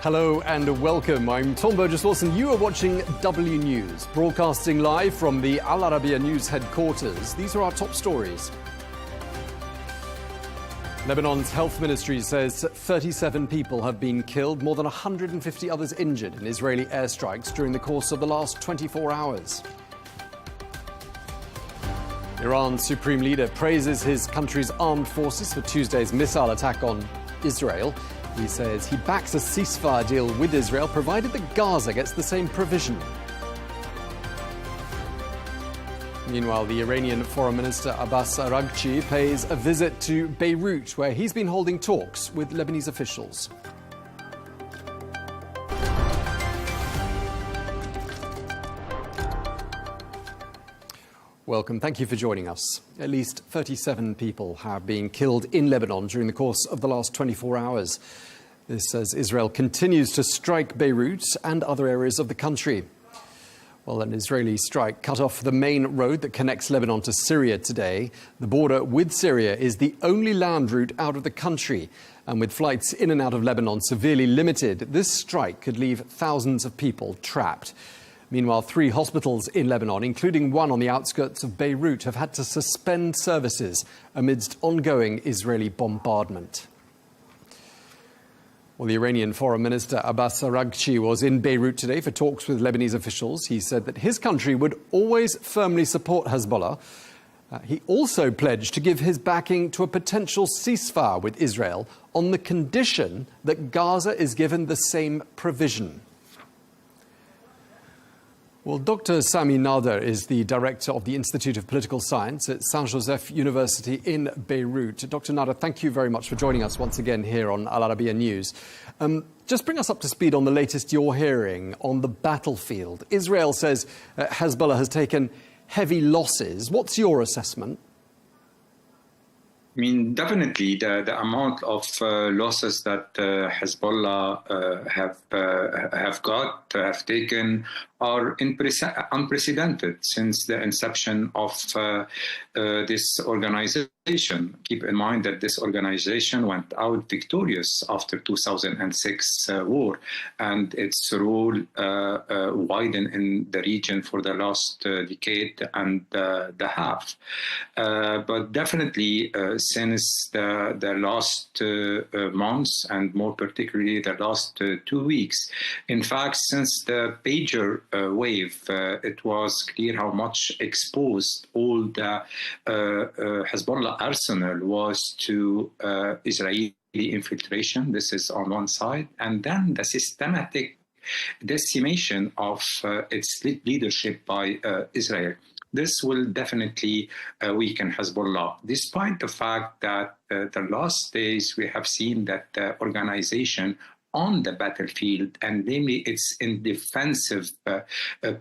Hello and welcome. I'm Tom Burges Watson. You are watching W News, broadcasting live from the Al Arabiya News headquarters. These are our top stories. Lebanon's health ministry says 37 people have been killed, more than 150 others injured in Israeli airstrikes during the course of the last 24 hours. Iran's supreme leader praises his country's armed forces for Tuesday's missile attack on Israel. He says he backs a ceasefire deal with Israel, provided that Gaza gets the same provision. Meanwhile, the Iranian Foreign Minister Abbas Araghchi pays a visit to Beirut, where he's been holding talks with Lebanese officials. Welcome. Thank you for joining us. At least 37 people have been killed in Lebanon during the course of the last 24 hours. This as Israel continues to strike Beirut and other areas of the country. Well, an Israeli strike cut off the main road that connects Lebanon to Syria today. The border with Syria is the only land route out of the country. And with flights in and out of Lebanon severely limited, this strike could leave thousands of people trapped. Meanwhile, 3 hospitals in Lebanon, including one on the outskirts of Beirut, have had to suspend services amidst ongoing Israeli bombardment. Well, the Iranian Foreign Minister Abbas Araghchi was in Beirut today for talks with Lebanese officials. He said that his country would always firmly support Hezbollah. He also pledged to give his backing to a potential ceasefire with Israel on the condition that Gaza is given the same provision. Well, Dr. Sami Nader is the director of the Institute of Political Science at Saint Joseph University in Beirut. Dr. Nader, thank you very much for joining us once again here on Al Arabiya News. Just bring us up to speed on the latest you're hearing on the battlefield. Israel says Hezbollah has taken heavy losses. What's your assessment? I mean, definitely the amount of losses that Hezbollah have taken are unprecedented since the inception of this organization. Keep in mind that this organization went out victorious after 2006 war, and its rule widened in the region for the last decade and the half. But definitely since the last months, and more particularly the last 2 weeks, in fact, since the pager wave, it was clear how much exposed all the Hezbollah arsenal was to Israeli infiltration. This is on one side. And then the systematic decimation of its leadership by Israel. This will definitely weaken Hezbollah, despite the fact that the last days we have seen that the organization on the battlefield, and namely its in defensive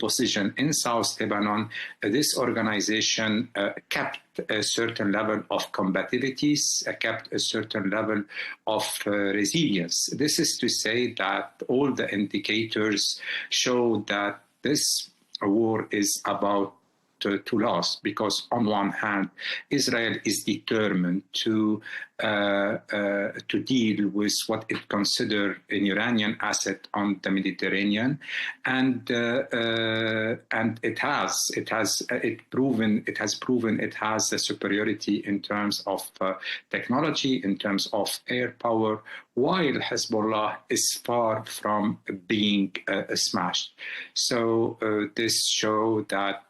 position in South Lebanon, this organization kept a certain level of combativities, kept a certain level of resilience. This is to say that all the indicators show that this war is about to last, because on one hand, Israel is determined to deal with what it considers an Iranian asset on the Mediterranean, and it has proven it has the superiority in terms of technology, in terms of air power, while Hezbollah is far from being smashed. So this shows that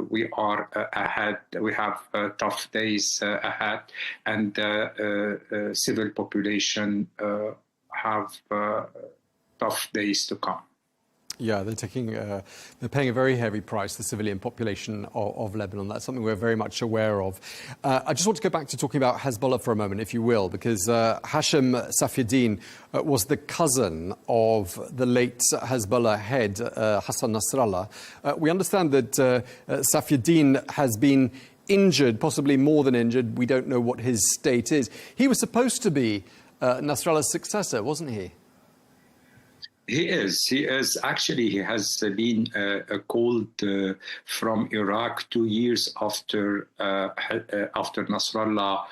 we are ahead. We have tough days ahead, and civil population have tough days to come. Yeah, they're paying a very heavy price, the civilian population of Lebanon. That's something we're very much aware of. I just want to go back to talking about Hezbollah for a moment, if you will, because Hashem Safieddine was the cousin of the late Hezbollah head, Hassan Nasrallah. We understand that Safieddine has been injured, possibly more than injured. We don't know what his state is. He was supposed to be Nasrallah's successor, wasn't he? He is. He is. Actually, he has been called from Iraq 2 years after Nasrallah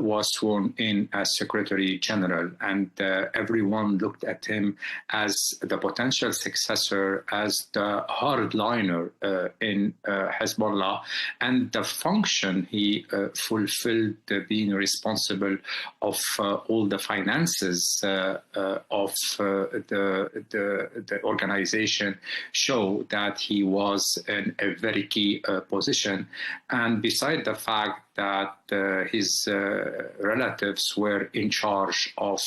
was sworn in as Secretary General. And everyone looked at him as the potential successor, as the hardliner in Hezbollah. And the function he fulfilled, being responsible of all the finances of the organization, show that he was in a very key position. And beside the fact that his relatives were in charge of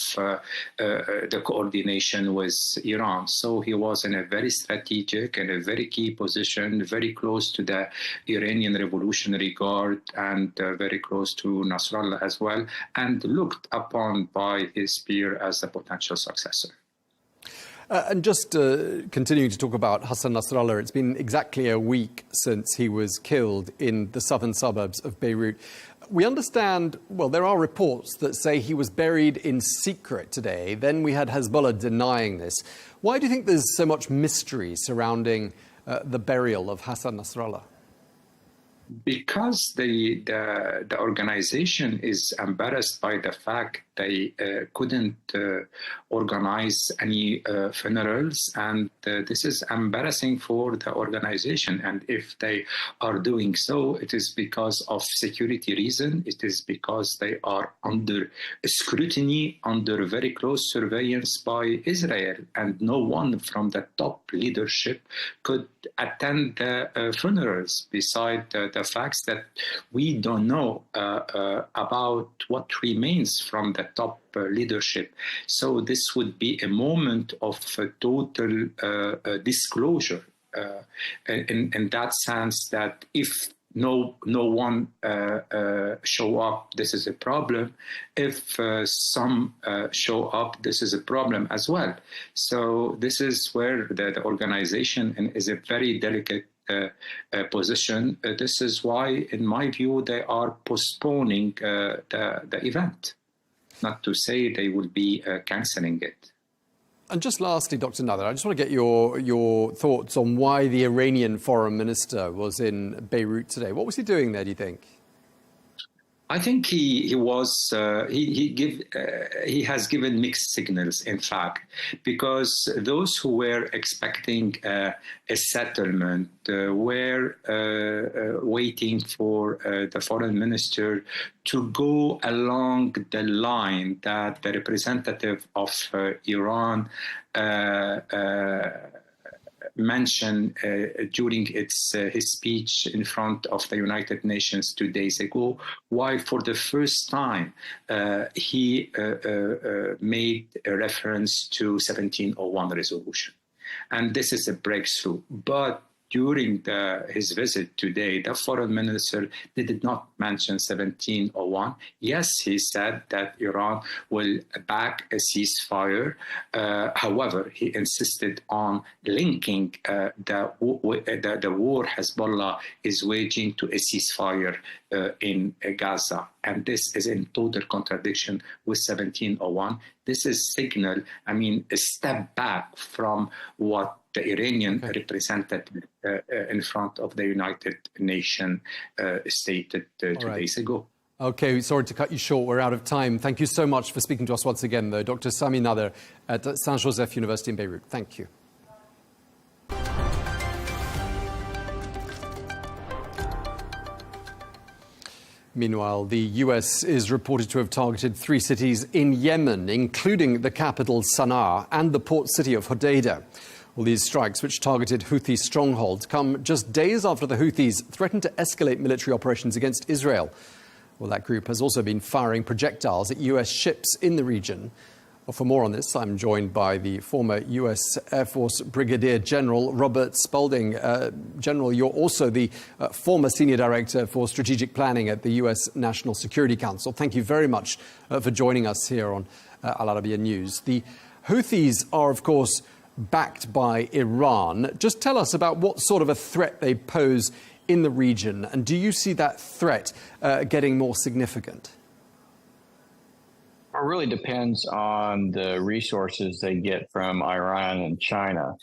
the coordination with Iran. So he was in a very strategic and a very key position, very close to the Iranian Revolutionary Guard and very close to Nasrallah as well, and looked upon by his peer as a potential successor. And just continuing to talk about Hassan Nasrallah, it's been exactly a week since he was killed in the southern suburbs of Beirut. We understand, well, there are reports that say he was buried in secret today. Then we had Hezbollah denying this. Why do you think there's so much mystery surrounding the burial of Hassan Nasrallah? Because the organization is embarrassed by the fact they couldn't organize any funerals, and this is embarrassing for the organization. And if they are doing so, it is because of security reason. It is because they are under scrutiny, under very close surveillance by Israel, and no one from the top leadership could attend the funerals. Beside the facts that we don't know about what remains from the top leadership. So this would be a moment of total disclosure in that sense, that if no one show up, this is a problem. If some show up, this is a problem as well. So this is where the organization is a very delicate position. This is why, in my view, they are postponing the event. Not to say they will be cancelling it. And just lastly, Dr. Nader, I just want to get your thoughts on why the Iranian foreign minister was in Beirut today. What was he doing there, do you think? I think he has given mixed signals, in fact, because those who were expecting a settlement were waiting for the foreign minister to go along the line that the representative of Iran mentioned during his speech in front of the United Nations 2 days ago, why for the first time he made a reference to 1701 resolution. And this is a breakthrough. But during his visit today, the foreign minister did not mention 1701. Yes, he said that Iran will back a ceasefire. However, he insisted on linking the war Hezbollah is waging to a ceasefire in Gaza. And this is in total contradiction with 1701. This is signal, a step back from what the Iranian representative in front of the United Nations stated 2 days ago. Okay, sorry to cut you short. We're out of time. Thank you so much for speaking to us once again, though. Dr. Sami Nader at Saint Joseph University in Beirut. Thank you. Meanwhile, the US is reported to have targeted 3 cities in Yemen, including the capital Sana'a and the port city of Hodeidah. Well, these strikes, which targeted Houthi strongholds, come just days after the Houthis threatened to escalate military operations against Israel. Well, that group has also been firing projectiles at US ships in the region. Well, for more on this, I'm joined by the former US Air Force Brigadier General Robert Spalding. General, you're also the former Senior Director for Strategic Planning at the US National Security Council. Thank you very much for joining us here on Al Arabiya News. The Houthis are, of course, backed by Iran. Just tell us about what sort of a threat they pose in the region, and do you see that threat getting more significant? It really depends on the resources they get from Iran and China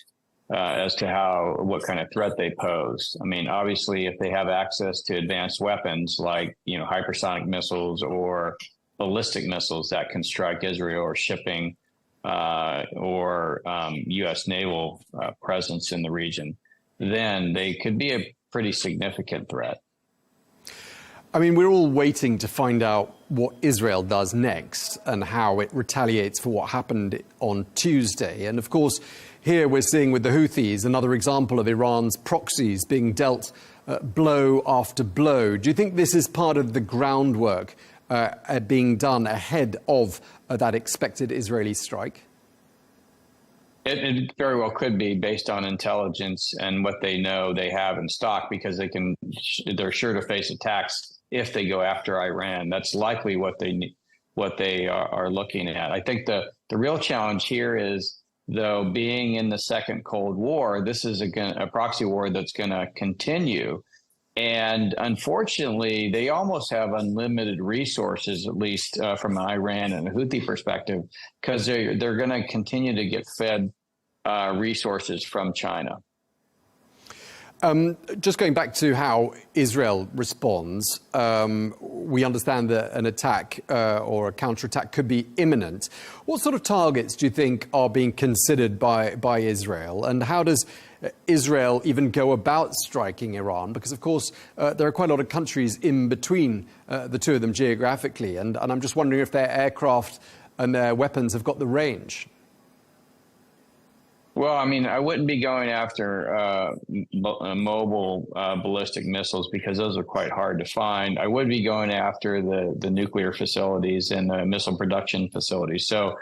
as to what kind of threat they pose. I mean, obviously, if they have access to advanced weapons like, hypersonic missiles or ballistic missiles that can strike Israel, or shipping or U.S. naval presence in the region, then they could be a pretty significant threat. I mean, we're all waiting to find out what Israel does next and how it retaliates for what happened on Tuesday. And of course, here we're seeing with the Houthis another example of Iran's proxies being dealt blow after blow. Do you think this is part of the groundwork being done ahead of that expected Israeli strike? It very well could be, based on intelligence and what they know they have in stock, because they're sure to face attacks if they go after Iran. That's likely what they are looking at. I think the real challenge here is, though, being in the second Cold War, this is a proxy war that's going to continue. And unfortunately, they almost have unlimited resources, at least from an Iran and a Houthi perspective, because they're going to continue to get fed resources from China. Just going back to how Israel responds, we understand that an attack or a counterattack could be imminent. What sort of targets do you think are being considered by Israel? And how does Israel even go about striking Iran? Because, of course, there are quite a lot of countries in between the two of them geographically. And I'm just wondering if their aircraft and their weapons have got the range. Well, I mean, I wouldn't be going after mobile ballistic missiles, because those are quite hard to find. I would be going after the nuclear facilities and the missile production facilities. So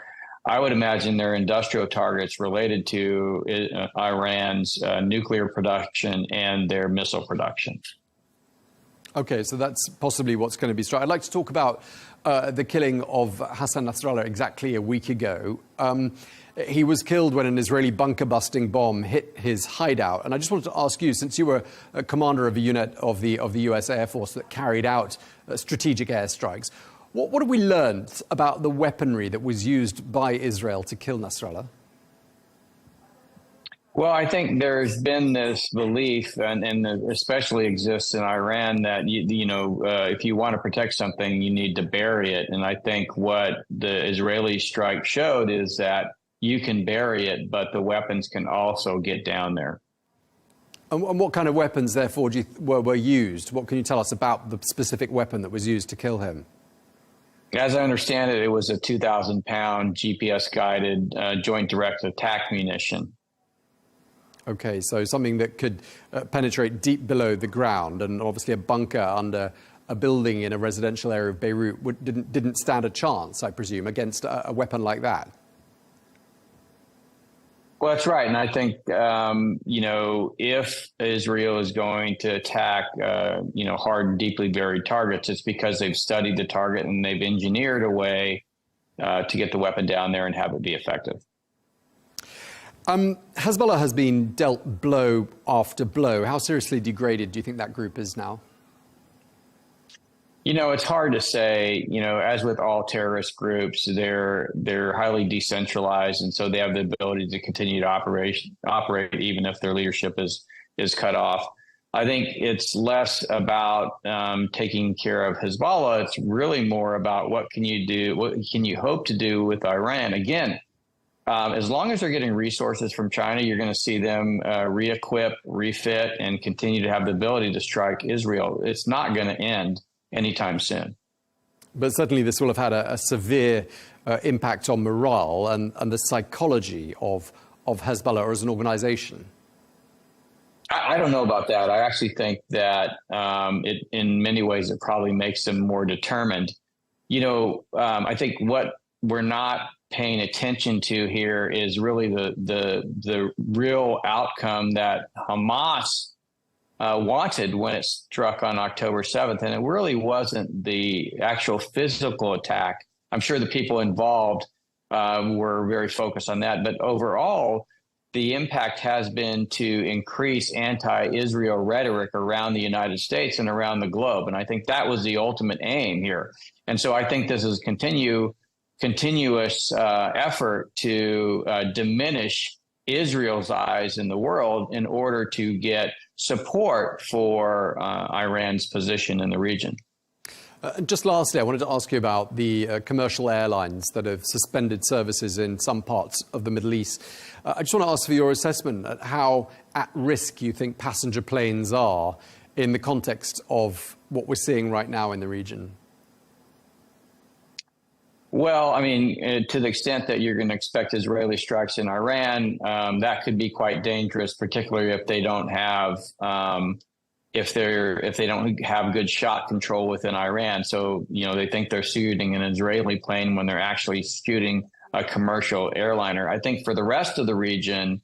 I would imagine they're industrial targets related to Iran's nuclear production and their missile production. Okay, so that's possibly what's going to be struck. I'd like to talk about the killing of Hassan Nasrallah exactly a week ago. He was killed when an Israeli bunker-busting bomb hit his hideout. And I just wanted to ask you, since you were a commander of a unit of the U.S. Air Force that carried out strategic airstrikes, what have we learned about the weaponry that was used by Israel to kill Nasrallah? Well, I think there's been this belief, and especially exists in Iran, that if you want to protect something, you need to bury it. And I think what the Israeli strike showed is that you can bury it, but the weapons can also get down there. And what kind of weapons, therefore, were used? What can you tell us about the specific weapon that was used to kill him? As I understand it, it was a 2,000-pound GPS-guided joint direct attack munition. Okay, so something that could penetrate deep below the ground, and obviously a bunker under a building in a residential area of Beirut didn't stand a chance, I presume, against a weapon like that. Well, that's right. And I think, if Israel is going to attack, hard and deeply buried targets, it's because they've studied the target and they've engineered a way to get the weapon down there and have it be effective. Hezbollah has been dealt blow after blow. How seriously degraded do you think that group is now? It's hard to say. As with all terrorist groups, they're highly decentralized, and so they have the ability to continue to operate even if their leadership is cut off. I think it's less about taking care of Hezbollah. It's really more about what can you do, what can you hope to do with Iran. Again, as long as they're getting resources from China, you're going to see them re-equip, refit, and continue to have the ability to strike Israel. It's not going to end anytime soon. But certainly this will have had a severe impact on morale and the psychology of Hezbollah as an organization. I don't know about that. I actually think that in many ways, it probably makes them more determined. I think what we're not paying attention to here is really the real outcome that Hamas wanted when it struck on October 7th. And it really wasn't the actual physical attack. I'm sure the people involved were very focused on that. But overall, the impact has been to increase anti-Israel rhetoric around the United States and around the globe. And I think that was the ultimate aim here. And so I think this is continue continuous effort to diminish Israel's eyes in the world in order to get support for Iran's position in the region. Just lastly, I wanted to ask you about the commercial airlines that have suspended services in some parts of the Middle East. I just want to ask for your assessment at how at risk you think passenger planes are in the context of what we're seeing right now in the region. Well, I mean, to the extent that you're going to expect Israeli strikes in Iran, that could be quite dangerous, particularly if they don't have if they don't have good shot control within Iran. So, they think they're shooting an Israeli plane when they're actually shooting a commercial airliner. I think for the rest of the region,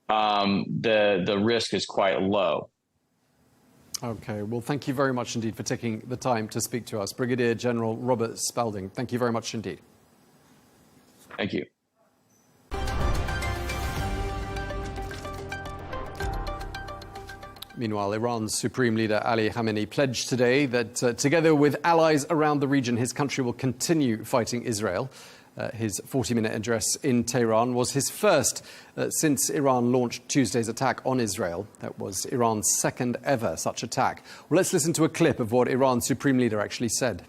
the risk is quite low. Okay, well, thank you very much indeed for taking the time to speak to us. Brigadier General Robert Spalding, thank you very much indeed. Thank you. Meanwhile, Iran's Supreme Leader Ali Khamenei pledged today that together with allies around the region, his country will continue fighting Israel. His 40-minute address in Tehran was his first since Iran launched Tuesday's attack on Israel. That was Iran's second ever such attack. Well, let's listen to a clip of what Iran's Supreme Leader actually said.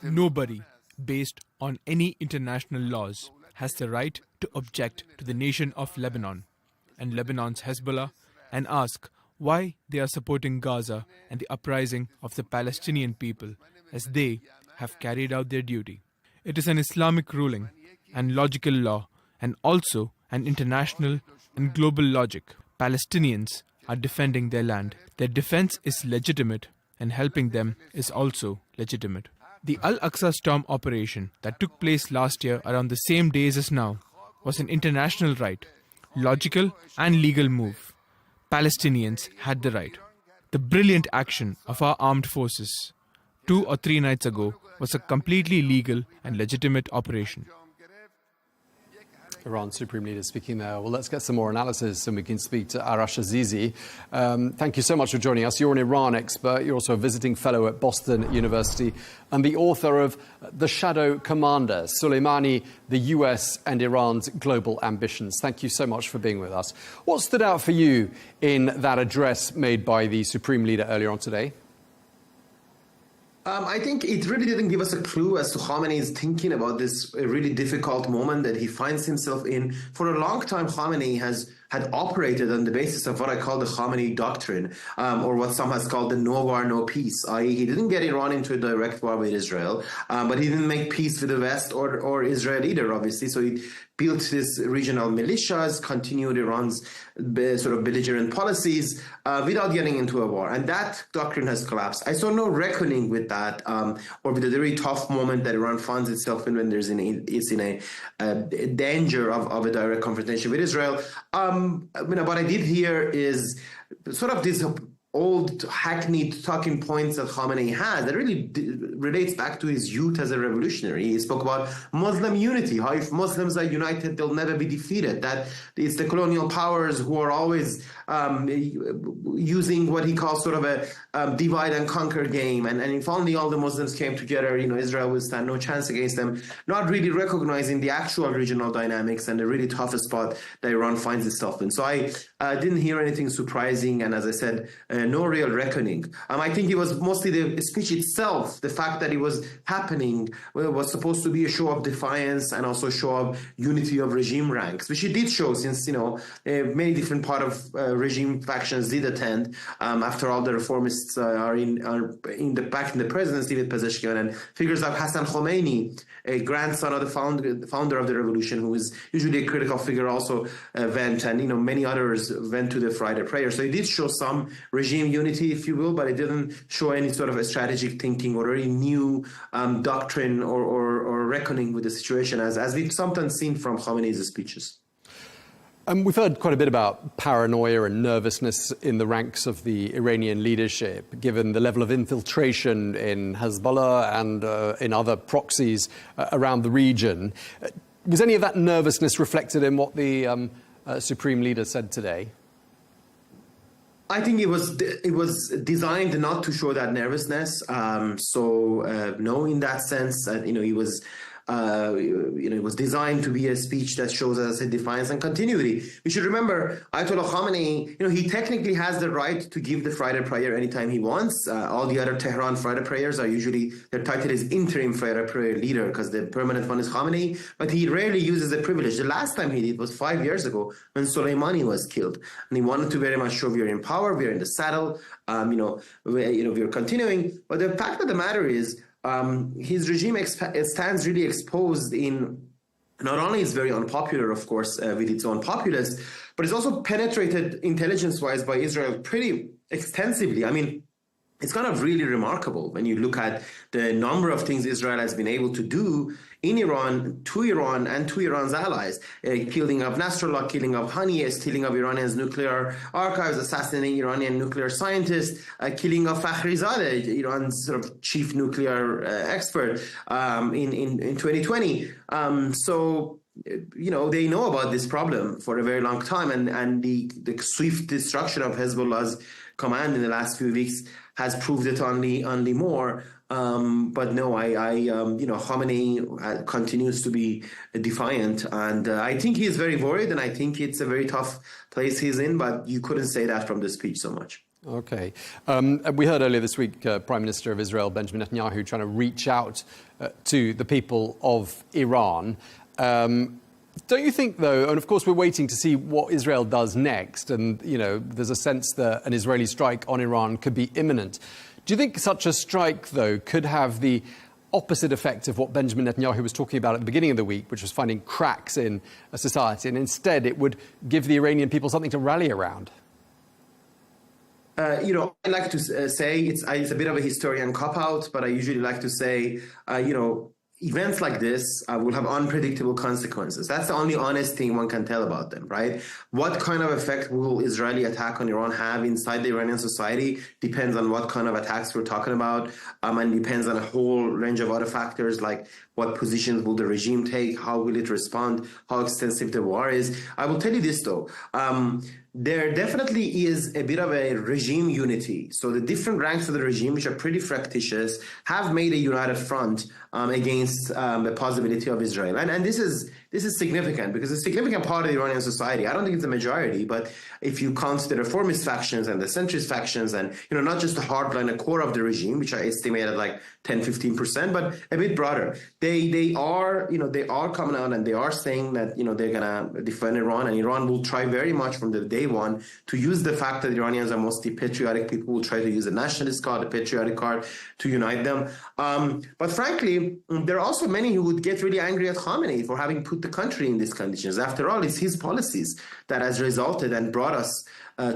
Nobody, based on any international laws, has the right to object to the nation of Lebanon and Lebanon's Hezbollah and ask why they are supporting Gaza and the uprising of the Palestinian people as they have carried out their duty. It is an Islamic ruling and logical law and also an international and global logic. Palestinians are defending their land. Their defense is legitimate and helping them is also legitimate. The Al-Aqsa Storm operation that took place last year around the same days as now was an international right, logical and legal move. Palestinians had the right. The brilliant action of our armed forces 2 or 3 nights ago was a completely legal and legitimate operation. Iran's Supreme Leader speaking there. Well, let's get some more analysis and we can speak to Arash Azizi. Thank you so much for joining us. You're an Iran expert. You're also a visiting fellow at Boston University and the author of The Shadow Commander, Soleimani, the US and Iran's Global Ambitions. Thank you so much for being with us. What stood out for you in that address made by the Supreme Leader earlier on today? I think it really didn't give us a clue as to Khamenei's thinking about this really difficult moment that he finds himself in. For a long time, Khamenei had operated on the basis of what I call the Khamenei doctrine, or what some has called the no war, no peace, i.e. he didn't get Iran into a direct war with Israel, but he didn't make peace with the West or Israel either, obviously. So he built this regional militias, continued Iran's sort of belligerent policies without getting into a war. And that doctrine has collapsed. I saw no reckoning with that or with the very tough moment that Iran finds itself in when it's in a danger of a direct confrontation with Israel. What I did hear is sort of this old hackneyed talking points that Khamenei has that really relates back to his youth as a revolutionary. He spoke about Muslim unity, how if Muslims are united, they'll never be defeated, that it's the colonial powers who are always using what he calls sort of a divide and conquer game. And if only all the Muslims came together, Israel would stand no chance against them, not really recognizing the actual regional dynamics and the really toughest spot that Iran finds itself in. So I didn't hear anything surprising. And as I said, no real reckoning. I think it was mostly the speech itself, the fact that it was happening, was supposed to be a show of defiance and also show of unity of regime ranks, which it did show since, many different part of regime factions did attend. After all, the reformists are back in the presidency with Pezeshkian, and figures like Hassan Khomeini, a grandson of the founder of the revolution, who is usually a critical figure, also went, and many others went to the Friday prayer. So it did show some regime unity, if you will, but it didn't show any sort of a strategic thinking or any new doctrine or reckoning with the situation, as we've sometimes seen from Khamenei's speeches. We've heard quite a bit about paranoia and nervousness in the ranks of the Iranian leadership, given the level of infiltration in Hezbollah and in other proxies around the region. Was any of that nervousness reflected in what the Supreme Leader said today? I think it was designed not to show that nervousness. No, in that sense, it was designed to be a speech that shows us a defiance and continuity. We should remember Ayatollah Khamenei, he technically has the right to give the Friday prayer anytime he wants. All the other Tehran Friday prayers are usually, their title is interim Friday prayer leader because the permanent one is Khamenei, but he rarely uses the privilege. The last time he did was 5 years ago when Soleimani was killed. And he wanted to very much show we are in power, we are in the saddle, we are continuing. But the fact of the matter is, his regime stands really exposed in, not only is very unpopular, of course, with its own populace, but it's also penetrated intelligence-wise by Israel pretty extensively. I mean, it's kind of really remarkable when you look at the number of things Israel has been able to do in Iran, and to Iran's allies. Killing of Nasrallah, killing of Haniyeh, stealing of Iranian's nuclear archives, assassinating Iranian nuclear scientists, killing of Fakhrizadeh, Iran's sort of chief nuclear expert, in 2020. They know about this problem for a very long time, and the swift destruction of Hezbollah's command in the last few weeks has proved it only more. But no, Khamenei continues to be defiant, and I think he is very worried, and I think it's a very tough place he's in, but you couldn't say that from the speech so much. Okay. We heard earlier this week Prime Minister of Israel, Benjamin Netanyahu, trying to reach out to the people of Iran. Don't you think, though, and of course we're waiting to see what Israel does next, and, there's a sense that an Israeli strike on Iran could be imminent. Do you think such a strike, though, could have the opposite effect of what Benjamin Netanyahu was talking about at the beginning of the week, which was finding cracks in a society, and instead it would give the Iranian people something to rally around? I like to say it's a bit of a historian cop-out, but I usually like to say, events like this will have unpredictable consequences. That's the only honest thing one can tell about them, right? What kind of effect will Israeli attack on Iran have inside the Iranian society depends on what kind of attacks we're talking about, and depends on a whole range of other factors like what positions will the regime take, how will it respond, how extensive the war is. I will tell you this, though. There definitely is a bit of a regime unity. So the different ranks of the regime, which are pretty fractious, have made a united front against the possibility of Israel. And this is significant because it's a significant part of the Iranian society. I don't think it's a majority, but if you consider reformist factions and the centrist factions and, not just the hardline, the core of the regime, which I estimate at like 10-15%, but a bit broader, they are coming out and they are saying that, they're going to defend Iran, and Iran will try very much from the day one to use the fact that Iranians are mostly patriotic people, will try to use a nationalist card, a patriotic card to unite them. But frankly, there are also many who would get really angry at Khamenei for having put the country in these conditions. After all, it's his policies that has resulted and brought us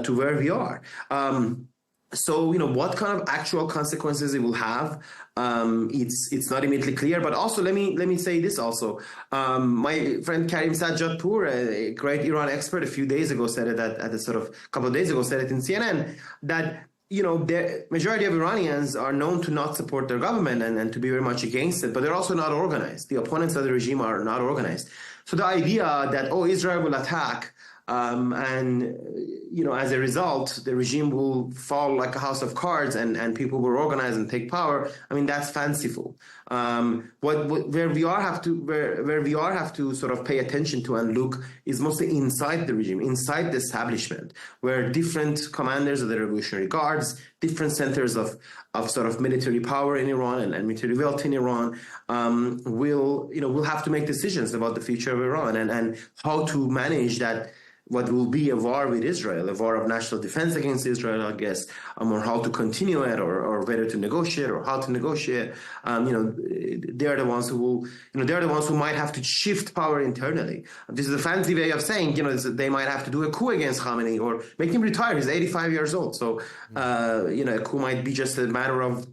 to where we are. What kind of actual consequences it will have, it's not immediately clear. But also, let me say this also. My friend Karim Sajjadpour, a great Iran expert, a few days ago said it couple of days ago said it in CNN that the majority of Iranians are known to not support their government and to be very much against it, but they're also not organized. The opponents of the regime are not organized. So the idea that, Israel will attack, as a result, the regime will fall like a house of cards and people will organize and take power, that's fanciful. Where we all have to sort of pay attention to and look is mostly inside the regime, inside the establishment, where different commanders of the Revolutionary Guards, different centers of sort of military power in Iran and military wealth in Iran will have to make decisions about the future of Iran and how to manage that. What will be a war with Israel, a war of national defense against Israel, I guess, or how to continue it, or whether to negotiate or how to negotiate. They are the ones who will, they are the ones who might have to shift power internally. This is a fancy way of saying, they might have to do a coup against Khamenei or make him retire. He's 85 years old, so a coup might be just a matter of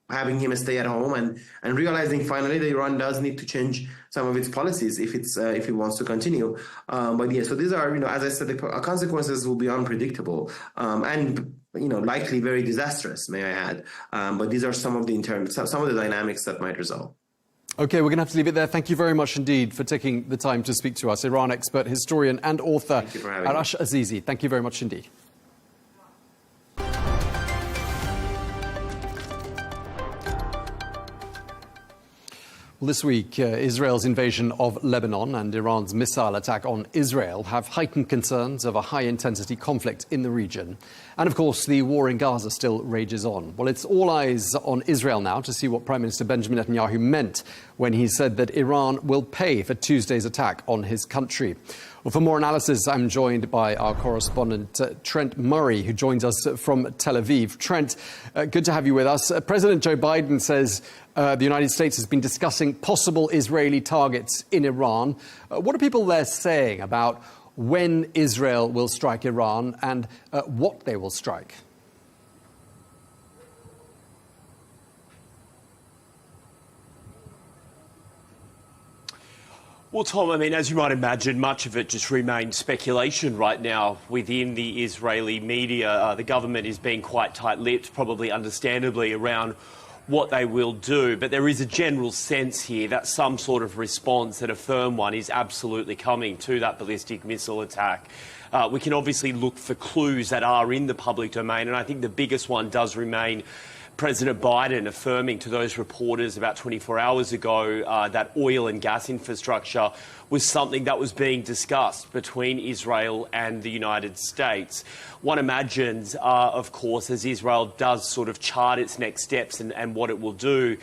having him stay at home and realizing finally that Iran does need to change some of its policies if it wants to continue. So these are, as I said, the consequences will be unpredictable and likely very disastrous, may I add. But these are some of the dynamics that might result. Okay, we're going to have to leave it there. Thank you very much indeed for taking the time to speak to us. Iran expert, historian and author Arash Azizi. Thank you very much indeed. Well, this week, Israel's invasion of Lebanon and Iran's missile attack on Israel have heightened concerns of a high-intensity conflict in the region. And, of course, the war in Gaza still rages on. Well, it's all eyes on Israel now to see what Prime Minister Benjamin Netanyahu meant when he said that Iran will pay for Tuesday's attack on his country. Well, for more analysis, I'm joined by our correspondent, Trent Murray, who joins us from Tel Aviv. Trent, good to have you with us. President Joe Biden says the United States has been discussing possible Israeli targets in Iran. What are people there saying about when Israel will strike Iran and what they will strike? Well, Tom, I mean, as you might imagine, much of it just remains speculation right now within the Israeli media. The government is being quite tight-lipped, probably understandably, around what they will do. But there is a general sense here that some sort of response, and a firm one, is absolutely coming to that ballistic missile attack. We can obviously look for clues that are in the public domain, and I think the biggest one does remain President Biden affirming to those reporters about 24 hours ago that oil and gas infrastructure was something that was being discussed between Israel and the United States. One imagines, of course, as Israel does sort of chart its next steps and what it will do,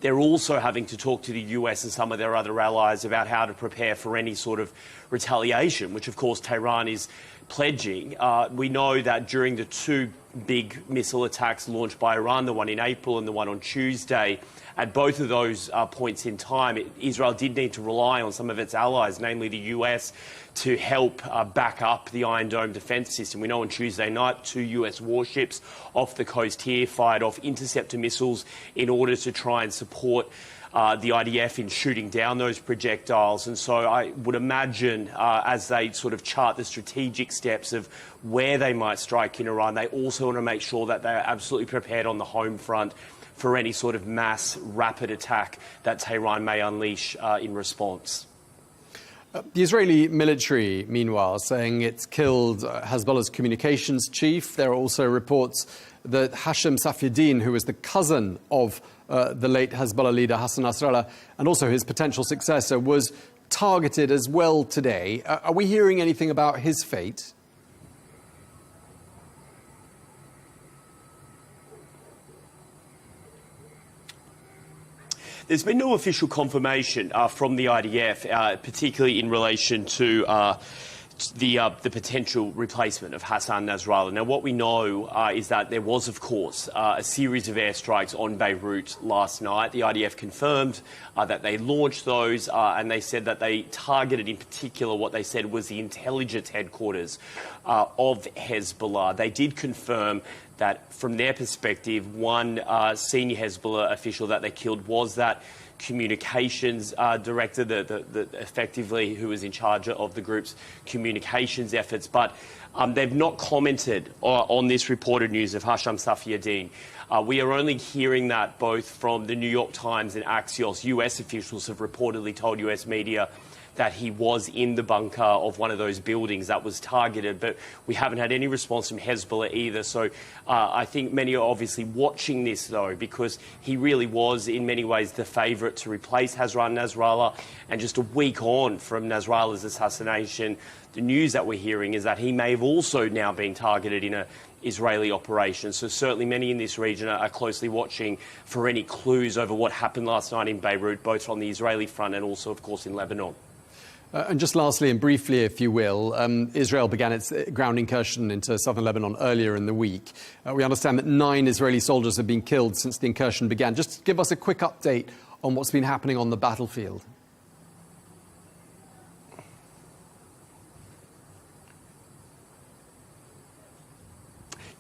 they're also having to talk to the US and some of their other allies about how to prepare for any sort of retaliation, which, of course, Tehran is pledging. We know that during the two big missile attacks launched by Iran, the one in April and the one on Tuesday, at both of those points in time, Israel did need to rely on some of its allies, namely the US, to help back up the Iron Dome defence system. We know on Tuesday night, 2 US warships off the coast here fired off interceptor missiles in order to try and support the IDF in shooting down those projectiles. And so I would imagine as they sort of chart the strategic steps of where they might strike in Iran, they also want to make sure that they are absolutely prepared on the home front for any sort of mass rapid attack that Tehran may unleash in response. The Israeli military, meanwhile, saying it's killed Hezbollah's communications chief. There are also reports that Hashem Safieddine, who was the cousin of the late Hezbollah leader Hassan Nasrallah, and also his potential successor, was targeted as well today. Are we hearing anything about his fate? There's been no official confirmation from the IDF, particularly in relation to the potential replacement of Hassan Nasrallah. Now, what we know is that there was, of course, a series of airstrikes on Beirut last night. The IDF confirmed that they launched those, and they said that they targeted in particular what they said was the intelligence headquarters of Hezbollah. They did confirm that from their perspective, one senior Hezbollah official that they killed was that communications director, the effectively who was in charge of the group's communications efforts. But they've not commented on this reported news of Hashem Safieddine. We are only hearing that both from the New York Times and Axios. US officials have reportedly told US media that he was in the bunker of one of those buildings that was targeted, but we haven't had any response from Hezbollah either. So I think many are obviously watching this, though, because he really was, in many ways, the favourite to replace Hassan Nasrallah. And just a week on from Nasrallah's assassination, the news that we're hearing is that he may have also now been targeted in an Israeli operation. So certainly many in this region are closely watching for any clues over what happened last night in Beirut, both on the Israeli front and also, of course, in Lebanon. And just lastly and briefly, if you will, Israel began its ground incursion into southern Lebanon earlier in the week. We understand that 9 Israeli soldiers have been killed since the incursion began. Just give us a quick update on what's been happening on the battlefield.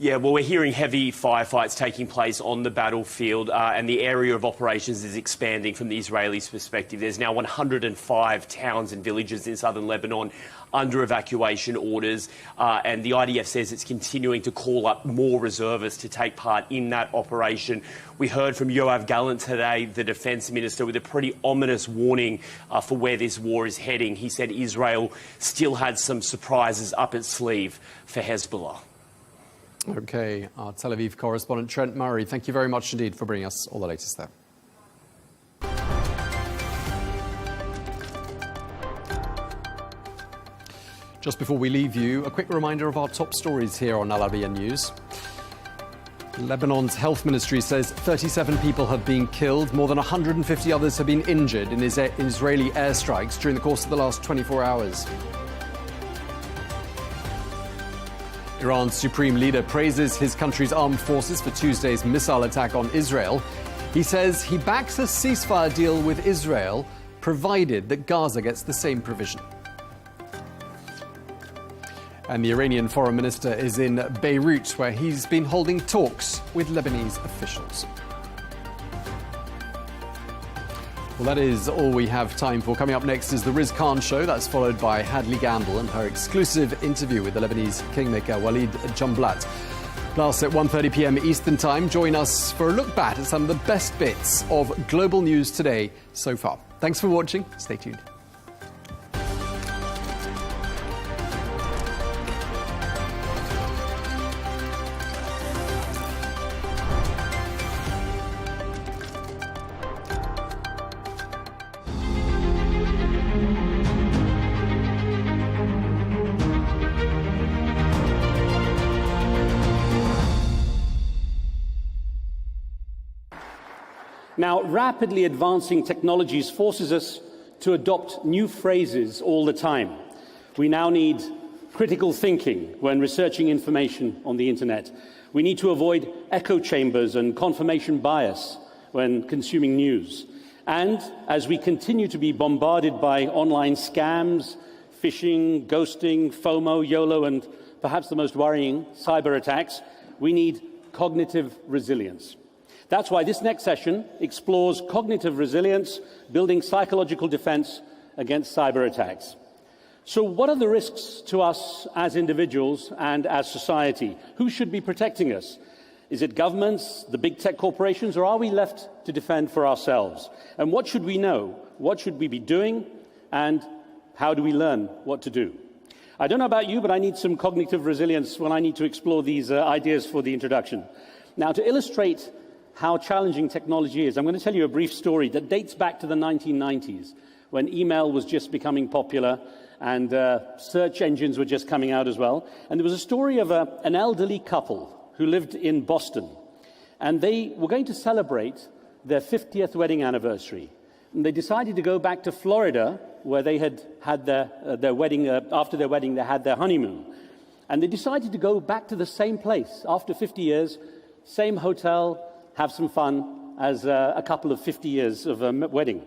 Yeah, well, we're hearing heavy firefights taking place on the battlefield, and the area of operations is expanding from the Israelis' perspective. There's now 105 towns and villages in southern Lebanon under evacuation orders, and the IDF says it's continuing to call up more reservists to take part in that operation. We heard from Yoav Gallant today, the defence minister, with a pretty ominous warning for where this war is heading. He said Israel still had some surprises up its sleeve for Hezbollah. OK, our Tel Aviv correspondent Trent Murray, thank you very much indeed for bringing us all the latest there. Just before we leave you, a quick reminder of our top stories here on Arabiya News. Lebanon's health ministry says 37 people have been killed. More than 150 others have been injured in Israeli airstrikes during the course of the last 24 hours. Iran's supreme leader praises his country's armed forces for Tuesday's missile attack on Israel. He says he backs a ceasefire deal with Israel, provided that Gaza gets the same provision. And the Iranian foreign minister is in Beirut, where he's been holding talks with Lebanese officials. Well, that is all we have time for. Coming up next is the Riz Khan Show. That's followed by Hadley Gamble and her exclusive interview with the Lebanese kingmaker Walid Jumblatt. Plus, at 1:30 p.m. Eastern Time, join us for a look back at some of the best bits of global news today so far. Thanks for watching. Stay tuned. Now, rapidly advancing technologies forces us to adopt new phrases all the time. We now need critical thinking when researching information on the internet. We need to avoid echo chambers and confirmation bias when consuming news. And as we continue to be bombarded by online scams, phishing, ghosting, FOMO, YOLO, and perhaps the most worrying, cyber attacks, we need cognitive resilience. That's why this next session explores cognitive resilience, building psychological defense against cyber attacks. So what are the risks to us as individuals and as society? Who should be protecting us? Is it governments, the big tech corporations, or are we left to defend for ourselves? And what should we know? What should we be doing? And how do we learn what to do? I don't know about you, but I need some cognitive resilience when I need to explore these ideas for the introduction. Now, to illustrate how challenging technology is, I'm going to tell you a brief story that dates back to the 1990s, when email was just becoming popular and search engines were just coming out as well. And there was a story of an elderly couple who lived in Boston, and they were going to celebrate their 50th wedding anniversary. And they decided to go back to Florida, where they had their wedding, after their wedding they had their honeymoon. And they decided to go back to the same place after 50 years, same hotel, have some fun as a couple of 50 years of a wedding.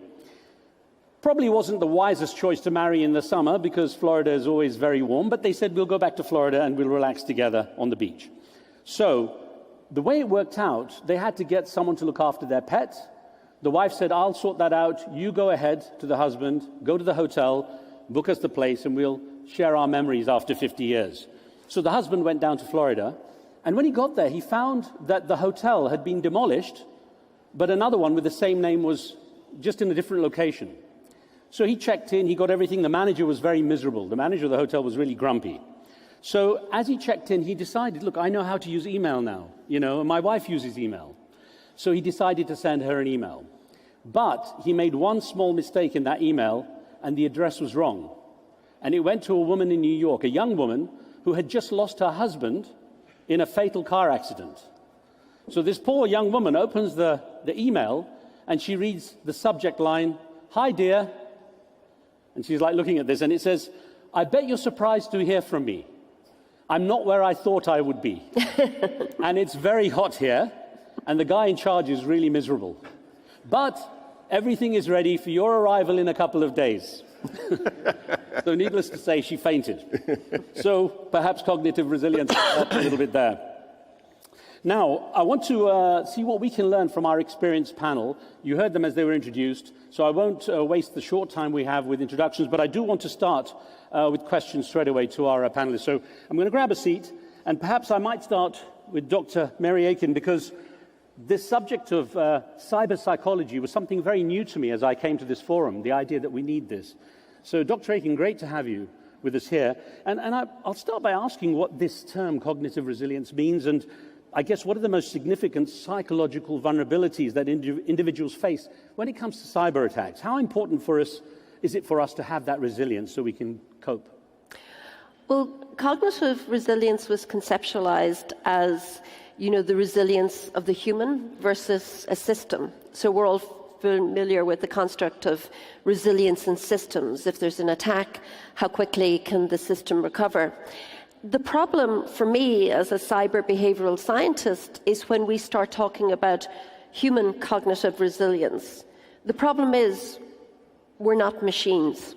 Probably wasn't the wisest choice to marry in the summer because Florida is always very warm, but they said, we'll go back to Florida and we'll relax together on the beach. So the way it worked out, they had to get someone to look after their pet. The wife said, I'll sort that out. You go ahead to the husband, go to the hotel, book us the place, and we'll share our memories after 50 years. So the husband went down to Florida. And when he got there, he found that the hotel had been demolished, but another one with the same name was just in a different location. So he checked in, he got everything. The manager was very miserable. The manager of the hotel was really grumpy. So as he checked in, he decided, look, I know how to use email now. You know, and my wife uses email. So he decided to send her an email. But he made one small mistake in that email, and the address was wrong. And it went to a woman in New York, a young woman who had just lost her husband in a fatal car accident. So this poor young woman opens the email and she reads the subject line, "Hi dear," and she's like looking at this and it says, "I bet you're surprised to hear from me. I'm not where I thought I would be." And it's very hot here and the guy in charge is really miserable. But everything is ready for your arrival in a couple of days. So needless to say, she fainted. So perhaps cognitive resilience helped a little bit there. Now, I want to see what we can learn from our experienced panel. You heard them as they were introduced, so I won't waste the short time we have with introductions, but I do want to start with questions straight away to our panelists. So I'm going to grab a seat, and perhaps I might start with Dr. Mary Aiken, because this subject of cyber psychology was something very new to me as I came to this forum, the idea that we need this. So, Dr. Aiken, great to have you with us here. And I'll start by asking what this term cognitive resilience means, and I guess what are the most significant psychological vulnerabilities that individuals face when it comes to cyber attacks? How important is it for us to have that resilience so we can cope? Well, cognitive resilience was conceptualized as, the resilience of the human versus a system. So we're all familiar with the construct of resilience in systems. If there's an attack, how quickly can the system recover? The problem for me as a cyber behavioral scientist is when we start talking about human cognitive resilience. The problem is we're not machines.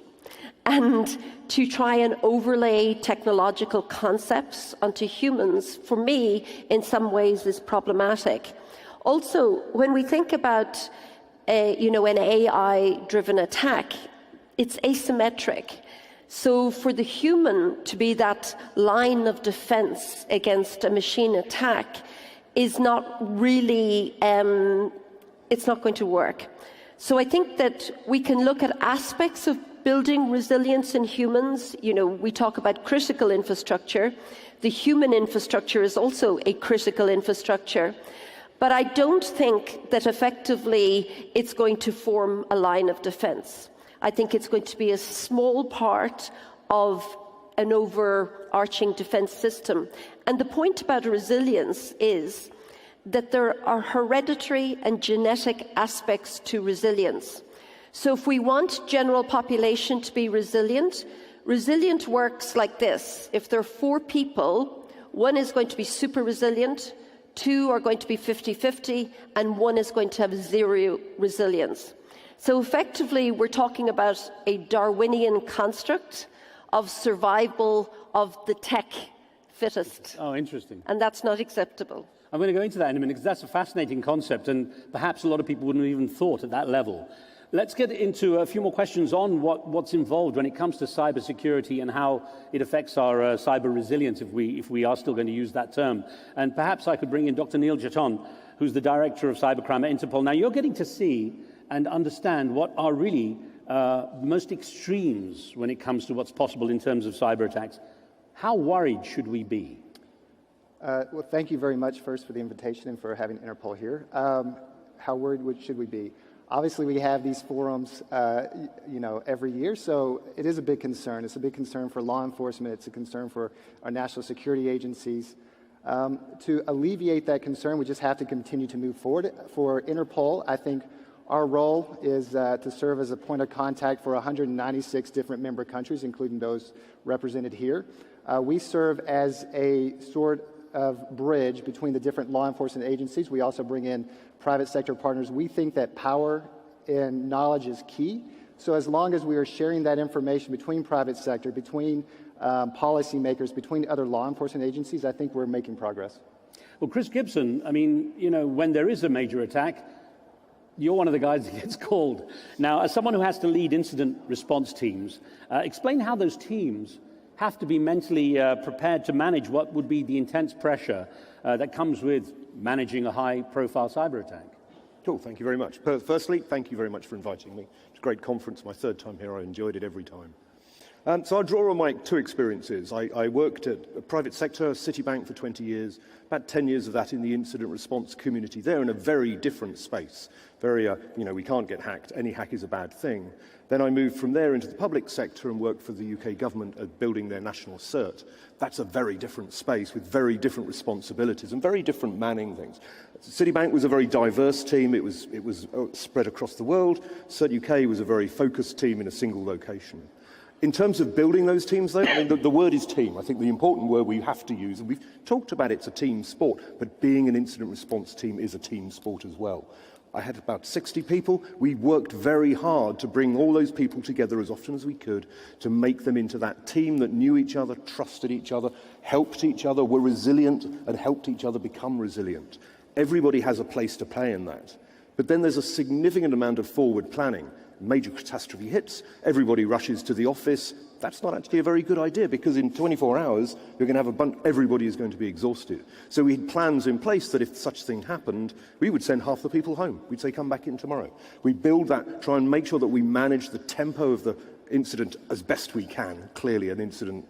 And to try and overlay technological concepts onto humans, for me, in some ways is problematic. Also, when we think about an AI-driven attack, it's asymmetric. So for the human to be that line of defense against a machine attack is not really, it's not going to work. So I think that we can look at aspects of building resilience in humans. We talk about critical infrastructure. The human infrastructure is also a critical infrastructure. But I don't think that effectively it's going to form a line of defense. I think it's going to be a small part of an overarching defense system. And the point about resilience is that there are hereditary and genetic aspects to resilience. So if we want general population to be resilient, resilient works like this. If there are 4 people, 1 is going to be super resilient, 2 are going to be 50-50, and 1 is going to have 0 resilience. So effectively, we're talking about a Darwinian construct of survival of the tech fittest. Oh, interesting. And that's not acceptable. I'm going to go into that in a minute, because that's a fascinating concept, and perhaps a lot of people wouldn't have even thought at that level. Let's get into a few more questions on what's involved when it comes to cybersecurity and how it affects our cyber resilience, if we are still going to use that term. And perhaps I could bring in Dr. Neil Jaton, who's the Director of Cybercrime at Interpol. Now, you're getting to see and understand what are really most extremes when it comes to what's possible in terms of cyber attacks. How worried should we be? Well, thank you very much first for the invitation and for having Interpol here. How worried should we be? Obviously, we have these forums, every year, so it is a big concern. It's a big concern for law enforcement. It's a concern for our national security agencies. To alleviate that concern, we just have to continue to move forward. For Interpol, I think our role is to serve as a point of contact for 196 different member countries, including those represented here. We serve as a sort of bridge between the different law enforcement agencies. We also bring in private sector partners. We think that power and knowledge is key. So as long as we are sharing that information between private sector, between policymakers, between other law enforcement agencies, I think we're making progress. Well, Chris Gibson, I mean, when there is a major attack, you're one of the guys that gets called. Now, as someone who has to lead incident response teams, explain how those teams have to be mentally prepared to manage what would be the intense pressure that comes with managing a high-profile cyber attack. Cool, thank you very much. Firstly, thank you very much for inviting me. It's a great conference, my 3rd time here. I enjoyed it every time. So I'll draw on my 2 experiences. I worked at a private sector, Citibank, for 20 years, about 10 years of that in the incident response community. They're in a very different space. Very, we can't get hacked. Any hack is a bad thing. Then I moved from there into the public sector and worked for the UK government at building their national cert. That's a very different space with very different responsibilities and very different manning things. Citibank was a very diverse team. It was spread across the world. Cert UK was a very focused team in a single location. In terms of building those teams, though, I mean, the word is team. I think the important word we have to use, and we've talked about it's a team sport, but being an incident response team is a team sport as well. I had about 60 people. We worked very hard to bring all those people together as often as we could to make them into that team that knew each other, trusted each other, helped each other, were resilient, and helped each other become resilient. Everybody has a place to play in that. But then there's a significant amount of forward planning. Major catastrophe hits, everybody rushes to the office. That's not actually a very good idea, because in 24 hours, you're going to have everybody is going to be exhausted. So we had plans in place that if such thing happened, we would send half the people home. We'd say, come back in tomorrow. We build that, try and make sure that we manage the tempo of the incident as best we can. Clearly, an incident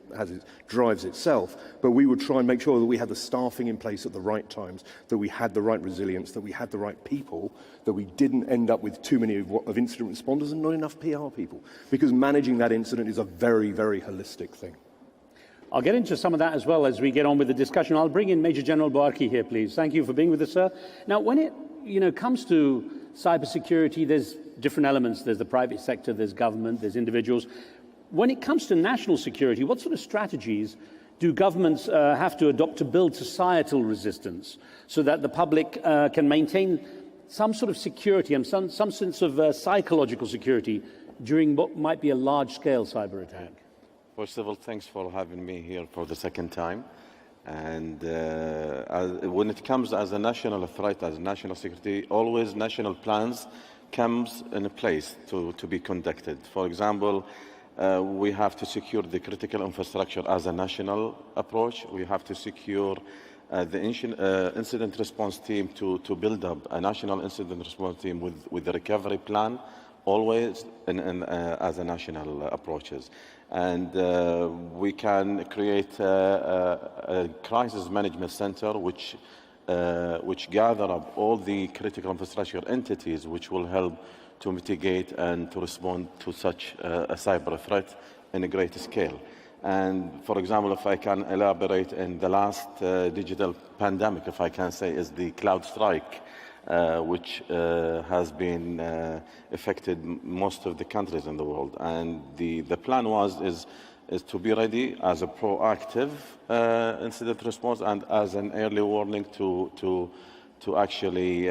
drives itself, but we would try and make sure that we had the staffing in place at the right times, that we had the right resilience, that we had the right people, that we didn't end up with too many of incident responders and not enough PR people, because managing that incident is a very, very holistic thing. I'll get into some of that as well as we get on with the discussion. I'll bring in Major General Boarki here, please. Thank you for being with us, sir. Now, when it comes to cybersecurity, there's different elements. There's the private sector, there's government, there's individuals. When it comes to national security, what sort of strategies do governments have to adopt to build societal resistance so that the public can maintain some sort of security and some sense of psychological security during what might be a large-scale cyber attack? First of all, thanks for having me here for the second time. And when it comes as a national threat, as national security, always national plans comes in place to be conducted. For example, we have to secure the critical infrastructure as a national approach. We have to secure the incident response team to build up a national incident response team with the recovery plan, always as a national approaches. And we can create a crisis management center which gather up all the critical infrastructure entities which will help to mitigate and to respond to such a cyber threat in a greater scale. And for example, if I can elaborate, in the last digital pandemic, if I can say, is the cloud strike, which has been affected most of the countries in the world. And the plan is to be ready as a proactive incident response and as an early warning to actually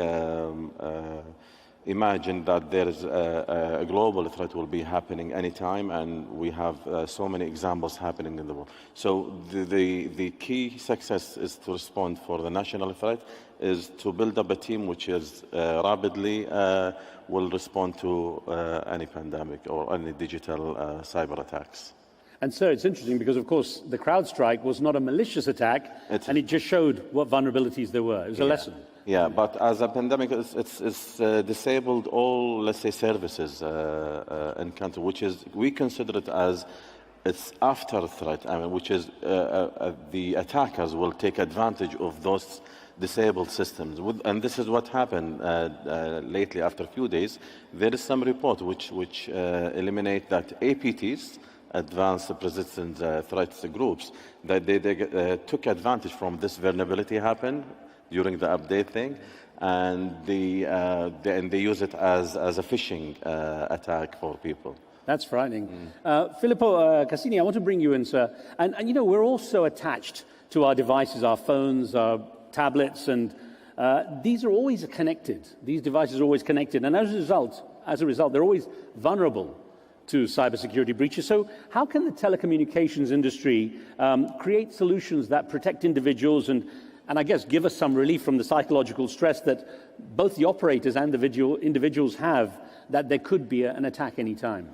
imagine that there is a global threat will be happening anytime, and we have so many examples happening in the world. So the key success is to respond for the national threat, is to build up a team which is rapidly will respond to any pandemic or any digital cyber attacks. And so it's interesting because, of course, the CrowdStrike was not a malicious attack, and it just showed what vulnerabilities there were. It was a lesson. Yeah, but as a pandemic, it's disabled all, let's say, services in country, which is, we consider it as it's after threat, which is the attackers will take advantage of those disabled systems. And this is what happened lately. After a few days, there is some report which eliminate that APTs, advanced persistent threats groups, that they took advantage from this vulnerability happened during the update thing, and they use it as a phishing attack for people. That's frightening. Filippo Cassini, I want to bring you in, sir. And you know, we're all so attached to our devices, our phones, our tablets, and these are always connected. These devices are always connected, and as a result, they're always vulnerable to cybersecurity breaches. So how can the telecommunications industry create solutions that protect individuals and I guess give us some relief from the psychological stress that both the operators and individuals have, that there could be an attack any time?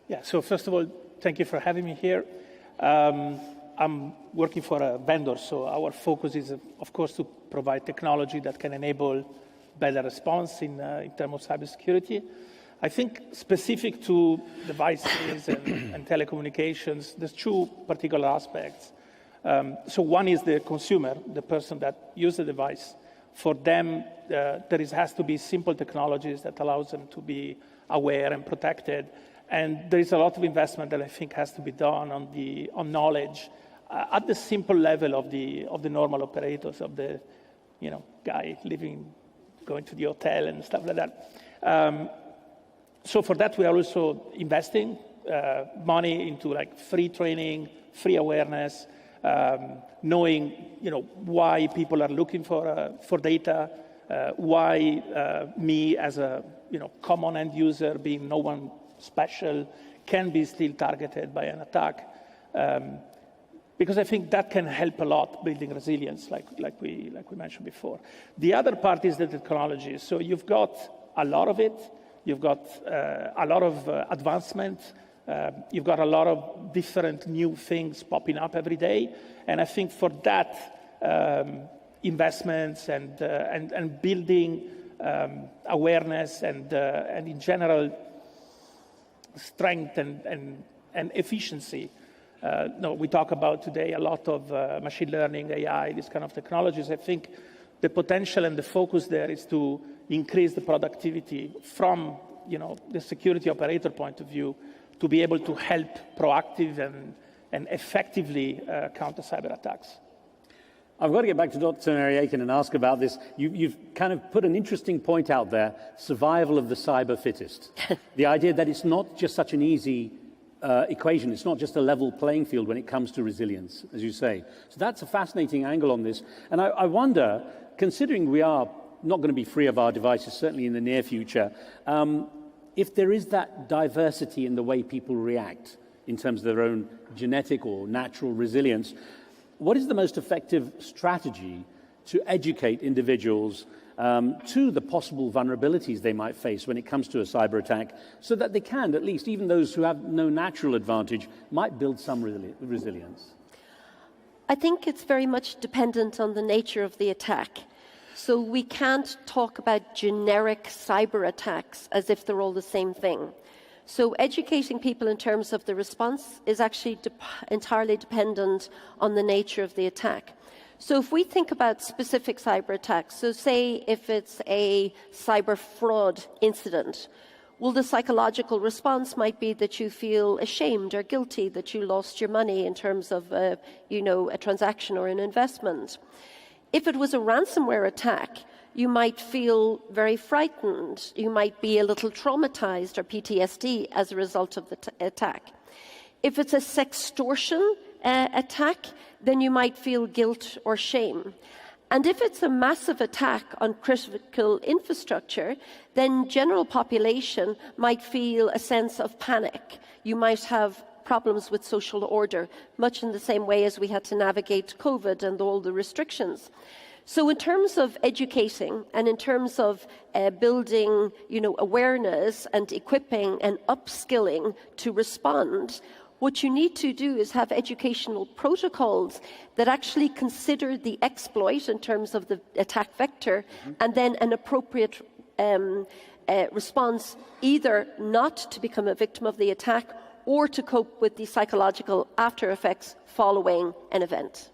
Yeah, so first of all, thank you for having me here. I'm working for a vendor, so our focus is, of course, to provide technology that can enable better response in terms of cybersecurity. I think specific to devices and telecommunications, there's two particular aspects. So one is the consumer, the person that uses the device. For them, there has to be simple technologies that allows them to be aware and protected. And there is a lot of investment that I think has to be done on knowledge at the simple level of the normal operators, of the guy going to the hotel and stuff like that. So for that, we are also investing money into like free training, free awareness, knowing why people are looking for data, why me as a common end user, being no one special, can be still targeted by an attack. Because I think that can help a lot building resilience, like we mentioned before. The other part is the technology. So you've got a lot of it. You've got a lot of advancement. You've got a lot of different new things popping up every day. And I think for that, investments and building awareness and in general strength and efficiency. We talk about today a lot of machine learning, AI, these kind of technologies. I think the potential and the focus there is to increase the productivity from the security operator point of view, to be able to help proactive and and effectively counter cyber attacks. I've got to get back to Dr. Nariakin and ask about this. You've kind of put an interesting point out there, survival of the cyber fittest. The idea that it's not just such an easy equation, it's not just a level playing field when it comes to resilience, as you say. So that's a fascinating angle on this. And I wonder, considering we are not going to be free of our devices, certainly in the near future, if there is that diversity in the way people react in terms of their own genetic or natural resilience, what is the most effective strategy to educate individuals to the possible vulnerabilities they might face when it comes to a cyber attack, so that they can, at least, even those who have no natural advantage, might build some resilience? I think it's very much dependent on the nature of the attack. So we can't talk about generic cyber attacks as if they're all the same thing. So educating people in terms of the response is actually entirely dependent on the nature of the attack. So if we think about specific cyber attacks, so say if it's a cyber fraud incident, well, the psychological response might be that you feel ashamed or guilty that you lost your money in terms of, a transaction or an investment. If it was a ransomware attack, you might feel very frightened. You might be a little traumatized or PTSD as a result of the attack. If it's a sextortion attack, then you might feel guilt or shame. And if it's a massive attack on critical infrastructure, then general population might feel a sense of panic. You might have problems with social order, much in the same way as we had to navigate COVID and all the restrictions. So in terms of educating and in terms of building, awareness and equipping and upskilling to respond, what you need to do is have educational protocols that actually consider the exploit in terms of the attack vector, and then an appropriate response, either not to become a victim of the attack or to cope with the psychological after effects following an event.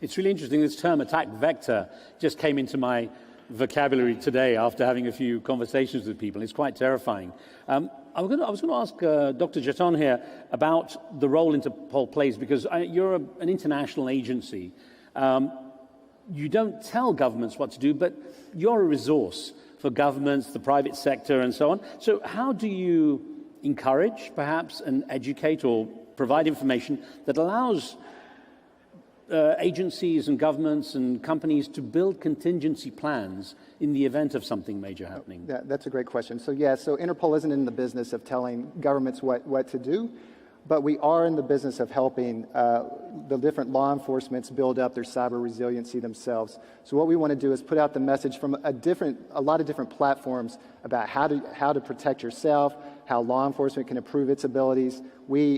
It's really interesting. This term attack vector just came into my vocabulary today after having a few conversations with people. It's quite terrifying. I was going to ask Dr. Jeton here about the role Interpol plays, because you're an international agency. You don't tell governments what to do, but you're a resource for governments, the private sector, and so on. So how do you encourage, perhaps, and educate or provide information that allows agencies and governments and companies to build contingency plans in the event of something major happening? That's a great question. So Interpol isn't in the business of telling governments what to do, but we are in the business of helping the different law enforcements build up their cyber resiliency themselves. So what we want to do is put out the message from a lot of different platforms about how to protect yourself, how law enforcement can improve its abilities.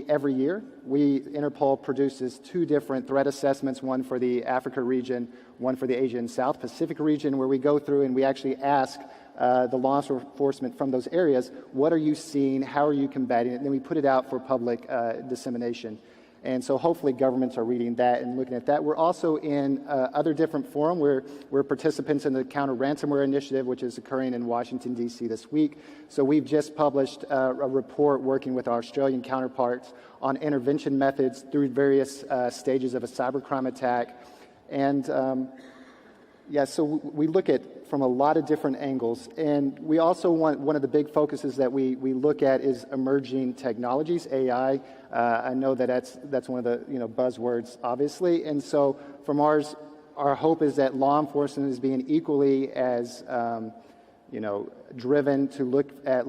Every year, Interpol produces 2 different threat assessments, one for the Africa region, one for the Asia and South Pacific region, where we go through and we actually ask the law enforcement from those areas, what are you seeing, how are you combating it, and then we put it out for public dissemination. And so hopefully governments are reading that and looking at that. We're also in other different forums. We're participants in the Counter Ransomware Initiative, which is occurring in Washington, D.C. this week. So we've just published a report working with our Australian counterparts on intervention methods through various stages of a cybercrime attack. And so we look at from a lot of different angles. And we also want, one of the big focuses that we look at is emerging technologies, AI. I know that's one of the buzzwords, obviously. And so from ours, our hope is that law enforcement is being equally as driven to look at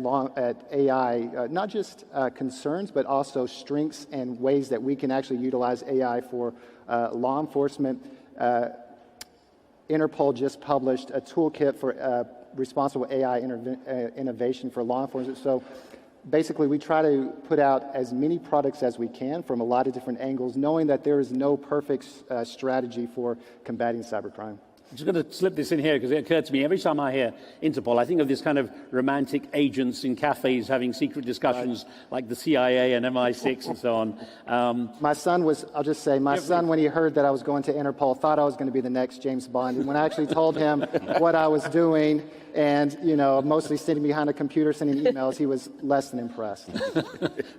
AI, not just concerns, but also strengths and ways that we can actually utilize AI for law enforcement. Interpol just published a toolkit for responsible AI innovation for law enforcement. So basically, we try to put out as many products as we can from a lot of different angles, knowing that there is no perfect strategy for combating cybercrime. I'm just going to slip this in here because it occurred to me every time I hear Interpol, I think of this kind of romantic agents in cafes having secret discussions like the CIA and MI6 and so on. My son was, I'll just say, my son, when he heard that I was going to Interpol, thought I was going to be the next James Bond. And when I actually told him what I was doing and, you know, mostly sitting behind a computer sending emails, he was less than impressed.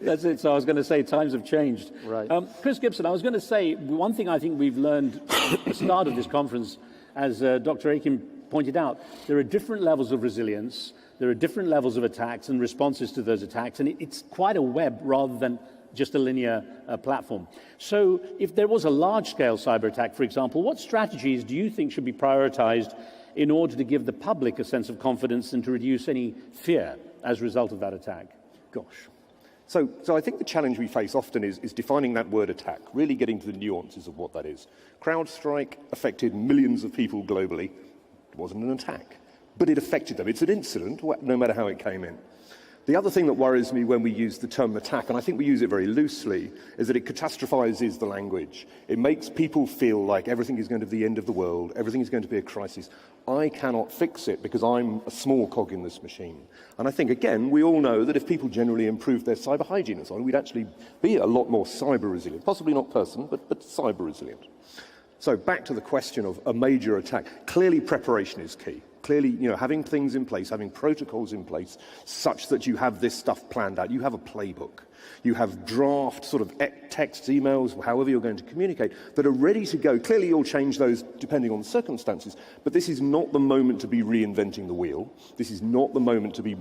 That's it. So I was going to say times have changed. Right. Chris Gibson, I was going to say one thing I think we've learned at the start of this conference, as Dr. Akin pointed out, there are different levels of resilience, there are different levels of attacks and responses to those attacks, and it's quite a web rather than just a linear platform. So if there was a large-scale cyber attack, for example, what strategies do you think should be prioritized in order to give the public a sense of confidence and to reduce any fear as a result of that attack? Gosh. So I think the challenge we face often is defining that word attack, really getting to the nuances of what that is. CrowdStrike affected millions of people globally. It wasn't an attack, but it affected them. It's an incident, no matter how it came in. The other thing that worries me when we use the term attack, and I think we use it very loosely, is that it catastrophizes the language. It makes people feel like everything is going to be the end of the world, everything is going to be a crisis. I cannot fix it because I'm a small cog in this machine. And I think, again, we all know that if people generally improved their cyber hygiene and so on, we'd actually be a lot more cyber resilient. Possibly not person, but cyber resilient. So back to the question of a major attack. Clearly preparation is key. Clearly, you know, having things in place, having protocols in place such that you have this stuff planned out. You have a playbook. You have draft sort of texts, emails, however you're going to communicate, that are ready to go. Clearly, you'll change those depending on the circumstances, but this is not the moment to be reinventing the wheel. This is not the moment to be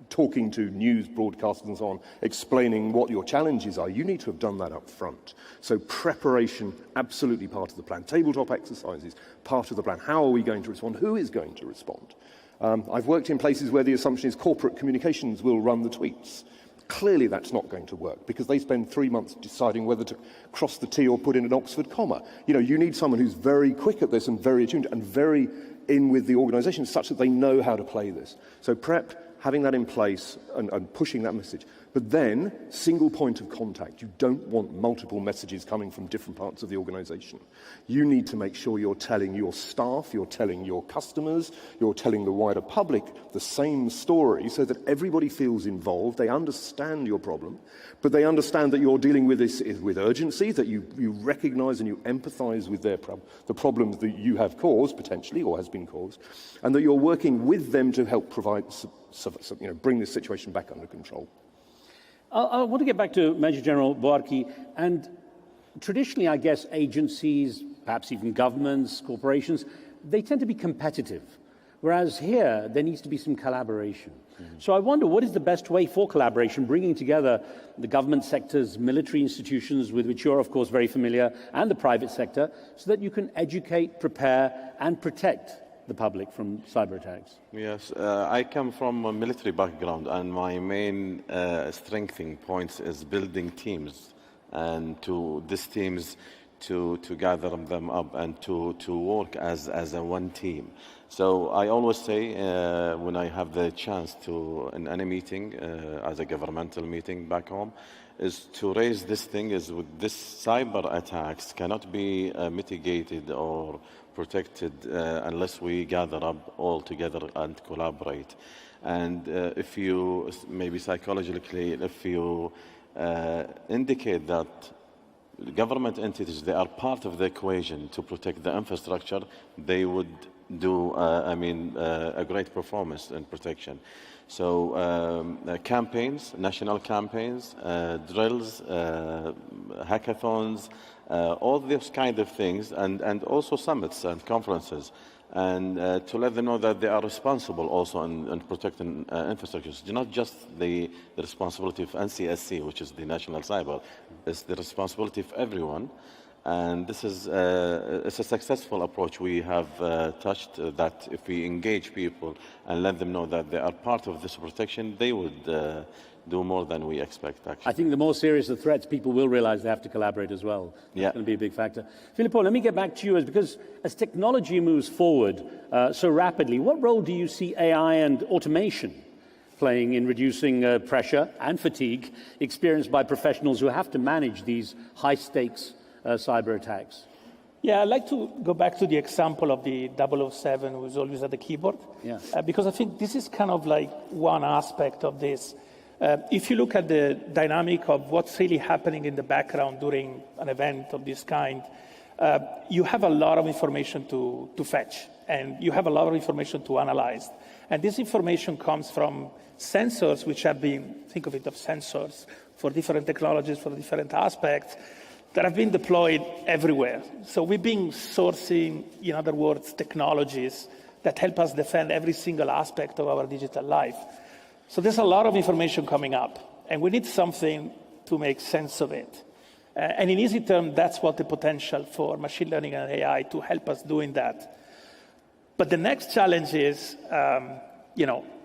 talking to news broadcasters and so on, explaining what your challenges are. You need to have done that up front. So preparation, absolutely part of the plan. Tabletop exercises, part of the plan. How are we going to respond? Who is going to respond? I've worked in places where the assumption is corporate communications will run the tweets. Clearly that's not going to work because they spend 3 months deciding whether to cross the T or put in an Oxford comma. You know, you need someone who's very quick at this and very attuned and very in with the organisation such that they know how to play this. So prep, having that in place and pushing that message. But then, single point of contact. You don't want multiple messages coming from different parts of the organisation. You need to make sure you're telling your staff, you're telling your customers, you're telling the wider public the same story so that everybody feels involved, they understand your problem, but they understand that you're dealing with this with urgency, that you recognise and you empathise with the problems that you have caused, potentially, or has been caused, and that you're working with them to help provide, bring this situation back under control. I want to get back to Major General Boarki, and traditionally, I guess, agencies, perhaps even governments, corporations, they tend to be competitive, whereas here, there needs to be some collaboration. So I wonder, what is the best way for collaboration, bringing together the government sectors, military institutions, with which you're, of course, very familiar, and the private sector, so that you can educate, prepare, and protect the public from cyber attacks? Yes, I come from a military background, and my main strengthening points is building teams, and these teams to gather them up and to work as a one team. So I always say when I have the chance to in any meeting, as a governmental meeting back home, is to raise this thing is with this cyber attacks cannot be mitigated or protected unless we gather up all together and collaborate. And if you, maybe psychologically, if you indicate that government entities, they are part of the equation to protect the infrastructure, they would do, a great performance in protection. So campaigns, national campaigns, drills, hackathons, all these kind of things, and also summits and conferences, and to let them know that they are responsible also in protecting infrastructures. It's not just the responsibility of NCSC, which is the National Cyber, it's the responsibility of everyone. And this is it's a successful approach we have touched, that if we engage people and let them know that they are part of this protection, they would do more than we expect, actually. I think the more serious the threats, people will realize they have to collaborate as well. That's going to be a big factor. Filippo, let me get back to you, because as technology moves forward so rapidly, what role do you see AI and automation playing in reducing pressure and fatigue experienced by professionals who have to manage these high-stakes cyber attacks? Yeah, I'd like to go back to the example of the 007 who's always at the keyboard. Yeah. Because I think this is kind of like one aspect of this. If you look at the dynamic of what's really happening in the background during an event of this kind, you have a lot of information to fetch, and you have a lot of information to analyze. And this information comes from sensors, which have been, think of it of sensors for different technologies, for different aspects, that have been deployed everywhere. So we've been sourcing, in other words, technologies that help us defend every single aspect of our digital life. So there's a lot of information coming up, and we need something to make sense of it. And in easy terms, that's what the potential for machine learning and AI to help us doing that. But the next challenge is,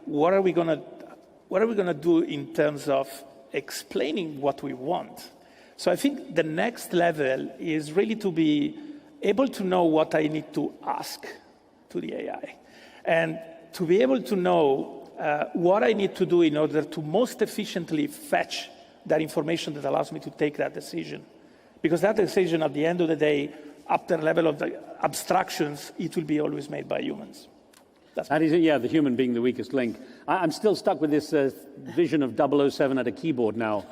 what are we going to do in terms of explaining what we want? So I think the next level is really to be able to know what I need to ask to the AI, and to be able to know what I need to do in order to most efficiently fetch that information that allows me to take that decision. Because that decision, at the end of the day, up to the level of the abstractions, it will be always made by humans. That is, the human being the weakest link. I'm still stuck with this vision of 007 at a keyboard now.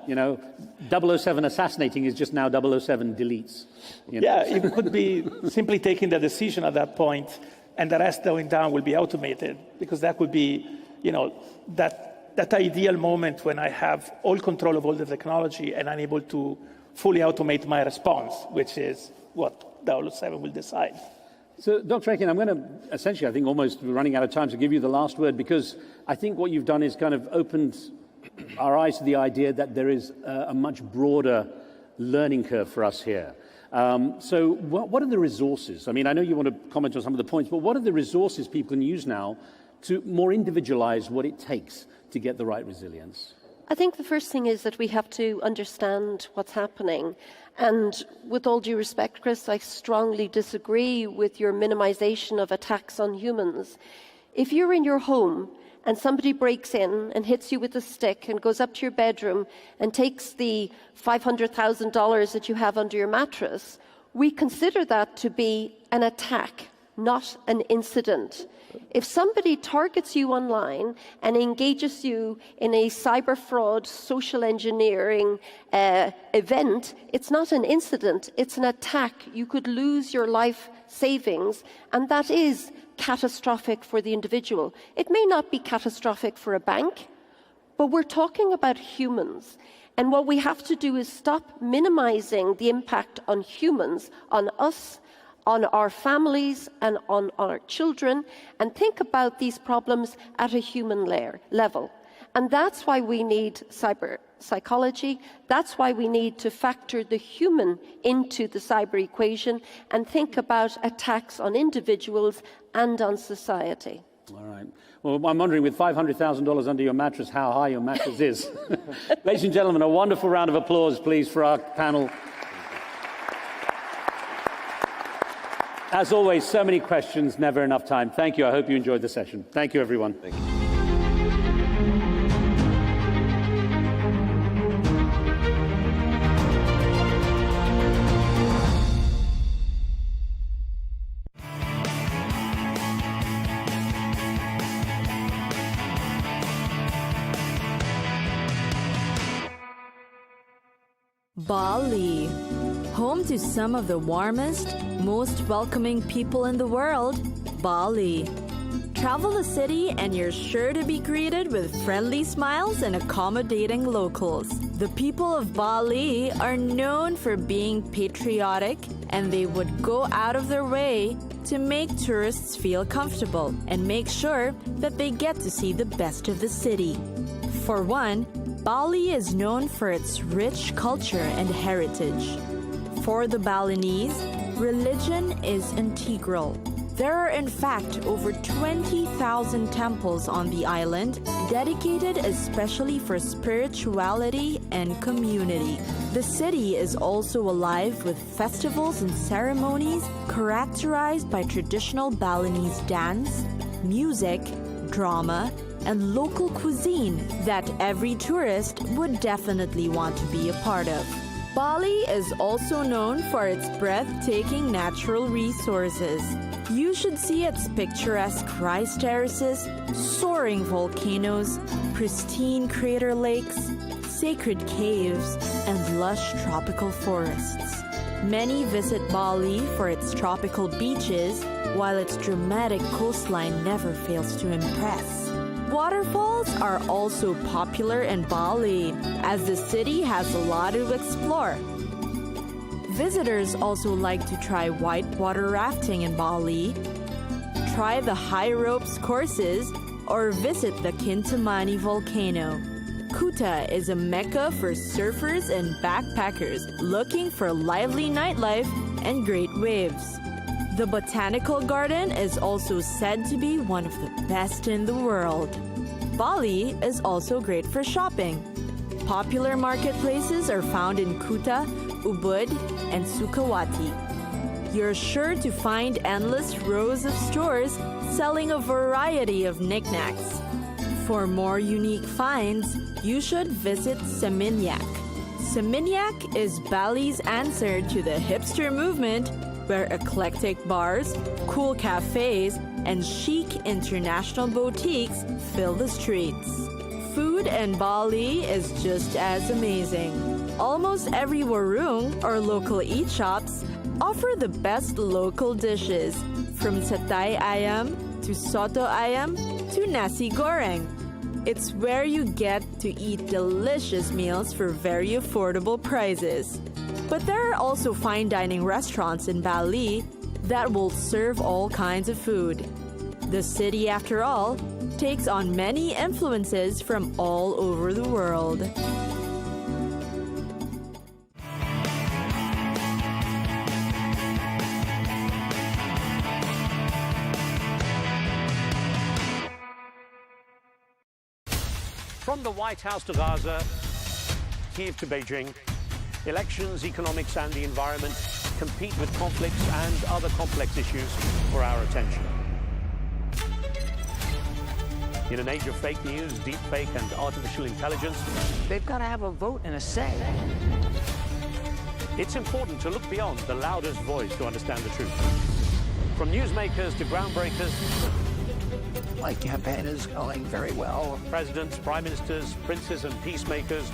007 assassinating is just now 007 deletes. Yeah, it could be simply taking the decision at that point, and the rest going down will be automated, because that would be, that ideal moment when I have all control of all the technology and I'm able to fully automate my response, which is what 007 will decide. So, Dr. Akin, I'm going to essentially, I think, almost running out of time to give you the last word, because I think what you've done is kind of opened our eyes to the idea that there is a much broader learning curve for us here. So what are the resources? I mean, I know you want to comment on some of the points, but what are the resources people can use now to more individualize what it takes to get the right resilience? I think the first thing is that we have to understand what's happening. And with all due respect, Chris, I strongly disagree with your minimization of attacks on humans. If you're in your home and somebody breaks in and hits you with a stick and goes up to your bedroom and takes the $500,000 that you have under your mattress, we consider that to be an attack, not an incident. If somebody targets you online and engages you in a cyber fraud, social engineering event, it's not an incident, it's an attack. You could lose your life savings, and that is catastrophic for the individual. It may not be catastrophic for a bank, but we're talking about humans. And what we have to do is stop minimizing the impact on humans, on us, on our families and on our children, and think about these problems at a human level. And that's why we need cyber psychology. That's why we need to factor the human into the cyber equation and think about attacks on individuals and on society. All right. Well, I'm wondering, with $500,000 under your mattress, how high your mattress is. Ladies and gentlemen, a wonderful round of applause, please, for our panel. As always, so many questions, never enough time. Thank you. I hope you enjoyed the session. Thank you, everyone. Thank you. Bali, home to some of the warmest, most welcoming people in the world. Bali. Travel the city and you're sure to be greeted with friendly smiles and accommodating locals. The people of Bali are known for being patriotic, and they would go out of their way to make tourists feel comfortable and make sure that they get to see the best of the city. For one, Bali is known for its rich culture and heritage. For the Balinese, religion is integral. There are in fact over 20,000 temples on the island dedicated especially for spirituality and community. The city is also alive with festivals and ceremonies characterized by traditional Balinese dance, music, drama, and local cuisine that every tourist would definitely want to be a part of. Bali is also known for its breathtaking natural resources. You should see its picturesque rice terraces, soaring volcanoes, pristine crater lakes, sacred caves, and lush tropical forests. Many visit Bali for its tropical beaches, while its dramatic coastline never fails to impress. Waterfalls are also popular in Bali, as the city has a lot to explore. Visitors also like to try whitewater rafting in Bali, try the high ropes courses, or visit the Kintamani volcano. Kuta is a mecca for surfers and backpackers looking for lively nightlife and great waves. The botanical garden is also said to be one of the best in the world. Bali is also great for shopping. Popular marketplaces are found in Kuta, Ubud, and Sukawati. You're sure to find endless rows of stores selling a variety of knickknacks. For more unique finds, you should visit Seminyak. Seminyak is Bali's answer to the hipster movement, where eclectic bars, cool cafes, and chic international boutiques fill the streets. Food in Bali is just as amazing. Almost every warung or local eat shops offer the best local dishes, from satay ayam to soto ayam to nasi goreng. It's where you get to eat delicious meals for very affordable prices. But there are also fine dining restaurants in Bali that will serve all kinds of food. The city, after all, takes on many influences from all over the world. From the White House to Gaza, Kiev to Beijing, elections, economics, and the environment compete with conflicts and other complex issues for our attention. In an age of fake news, deepfake, and artificial intelligence, they've got to have a vote and a say. It's important to look beyond the loudest voice to understand the truth. From newsmakers to groundbreakers, my campaign is going very well. Presidents, prime ministers, princes and peacemakers,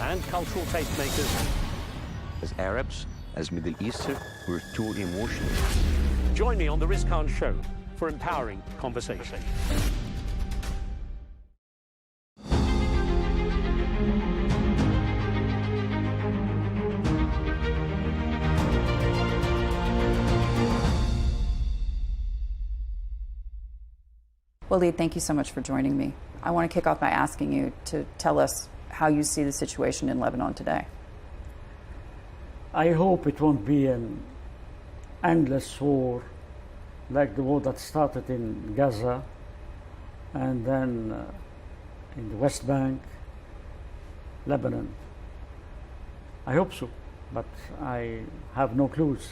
and cultural tastemakers. As Arabs, as Middle Eastern, we're too emotional. Join me on The Riz Khan Show for empowering conversation. Walid, thank you so much for joining me. I want to kick off by asking you to tell us how you see the situation in Lebanon today. I hope it won't be an endless war like the war that started in Gaza and then in the West Bank, Lebanon. I hope so, but I have no clues.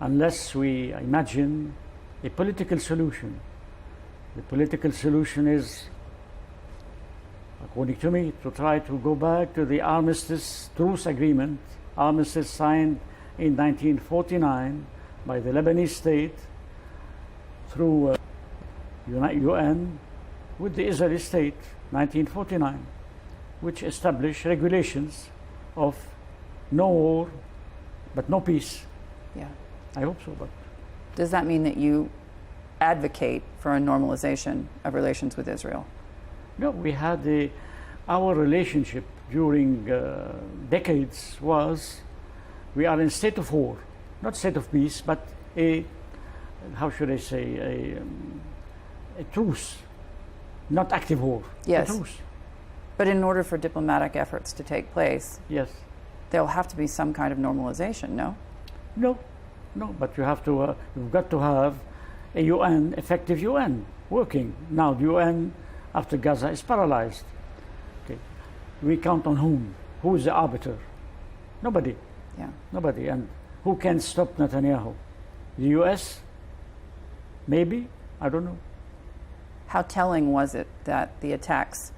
Unless we imagine a political solution. The political solution is, according to me, to try to go back to the armistice truce agreement, armistice signed in 1949 by the Lebanese state through UN with the Israeli state, 1949, which established regulations of no war but no peace. Yeah. I hope so, but does that mean that you advocate for a normalization of relations with Israel? No, we had our relationship during decades was, we are in state of war, not state of peace, but how should I say, a truce, not active war, yes. A truce. But in order for diplomatic efforts to take place, yes, there'll have to be some kind of normalization, no? No, but you have to, you've got to have a UN, effective UN, working. Now the UN after Gaza is paralyzed. Okay. We count on whom? Who is the arbiter? Nobody. Yeah. Nobody. And who can stop Netanyahu? The US? Maybe? I don't know. How telling was it that the attacks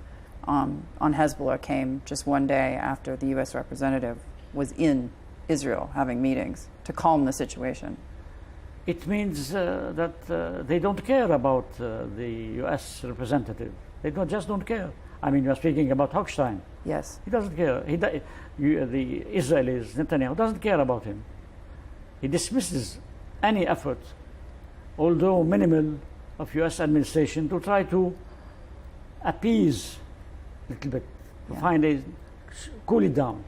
on Hezbollah came just one day after the U.S. representative was in Israel having meetings to calm the situation. It means that they don't care about the U.S. representative. They just don't care. I mean, you're speaking about Hochstein. Yes. He doesn't care. The Israelis, Netanyahu, doesn't care about him. He dismisses any effort, although minimal, of U.S. administration to try to appease a little bit, to cool it down.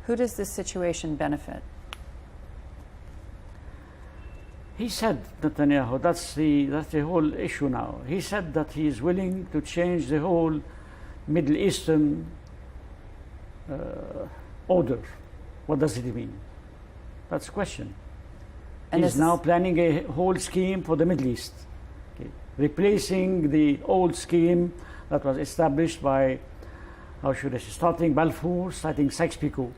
Who does this situation benefit? He said, Netanyahu, that's the whole issue now. He said that he is willing to change the whole Middle Eastern order. What does it mean? That's the question. And he's now planning a whole scheme for the Middle East, replacing the old scheme that was established by, how should I say, starting Balfour, starting Sykes-Picot.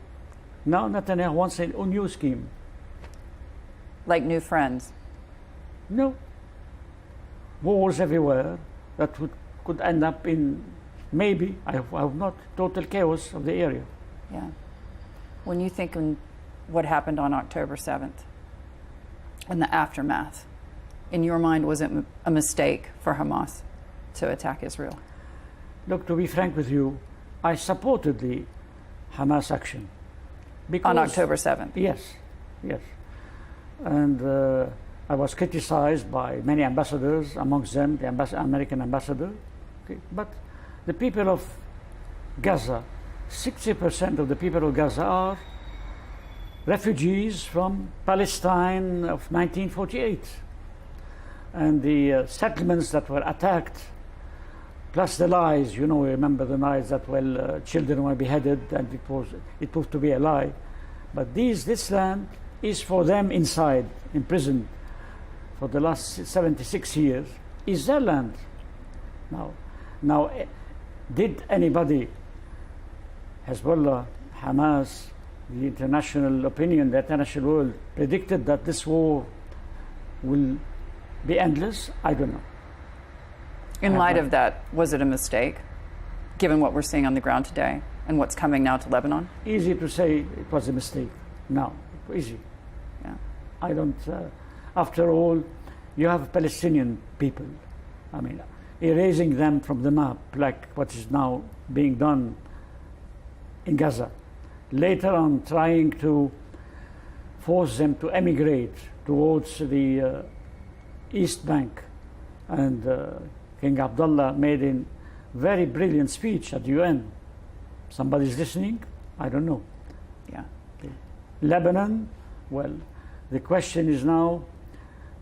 Now Netanyahu wants a new scheme. Like new friends? No. Wars everywhere that could end up in, maybe, I hope not, total chaos of the area. Yeah. When you think of what happened on October 7th and the aftermath, in your mind, was it a mistake for Hamas to attack Israel? Look, to be frank with you, I supported the Hamas action. On October 7th? Yes, yes. And I was criticized by many ambassadors, amongst them the American ambassador. Okay. But the people of Gaza, 60% of the people of Gaza are refugees from Palestine of 1948. And the settlements that were attacked, plus the lies, you know, remember the lies that, well, children were beheaded, and it proved to be a lie. But this land is for them inside, imprisoned for the last 76 years, is their land. Now, did anybody, Hezbollah, Hamas, the international opinion, the international world, predicted that this war will be endless? I don't know. In light of that, was it a mistake, given what we're seeing on the ground today and what's coming now to Lebanon? Easy to say it was a mistake. No, easy. Yeah. I don't. After all, you have Palestinian people. I mean, erasing them from the map, like what is now being done in Gaza. Later on, trying to force them to emigrate towards the East Bank. And King Abdullah made a very brilliant speech at the UN. Somebody's listening? I don't know. Yeah. Okay. Lebanon, well, the question is now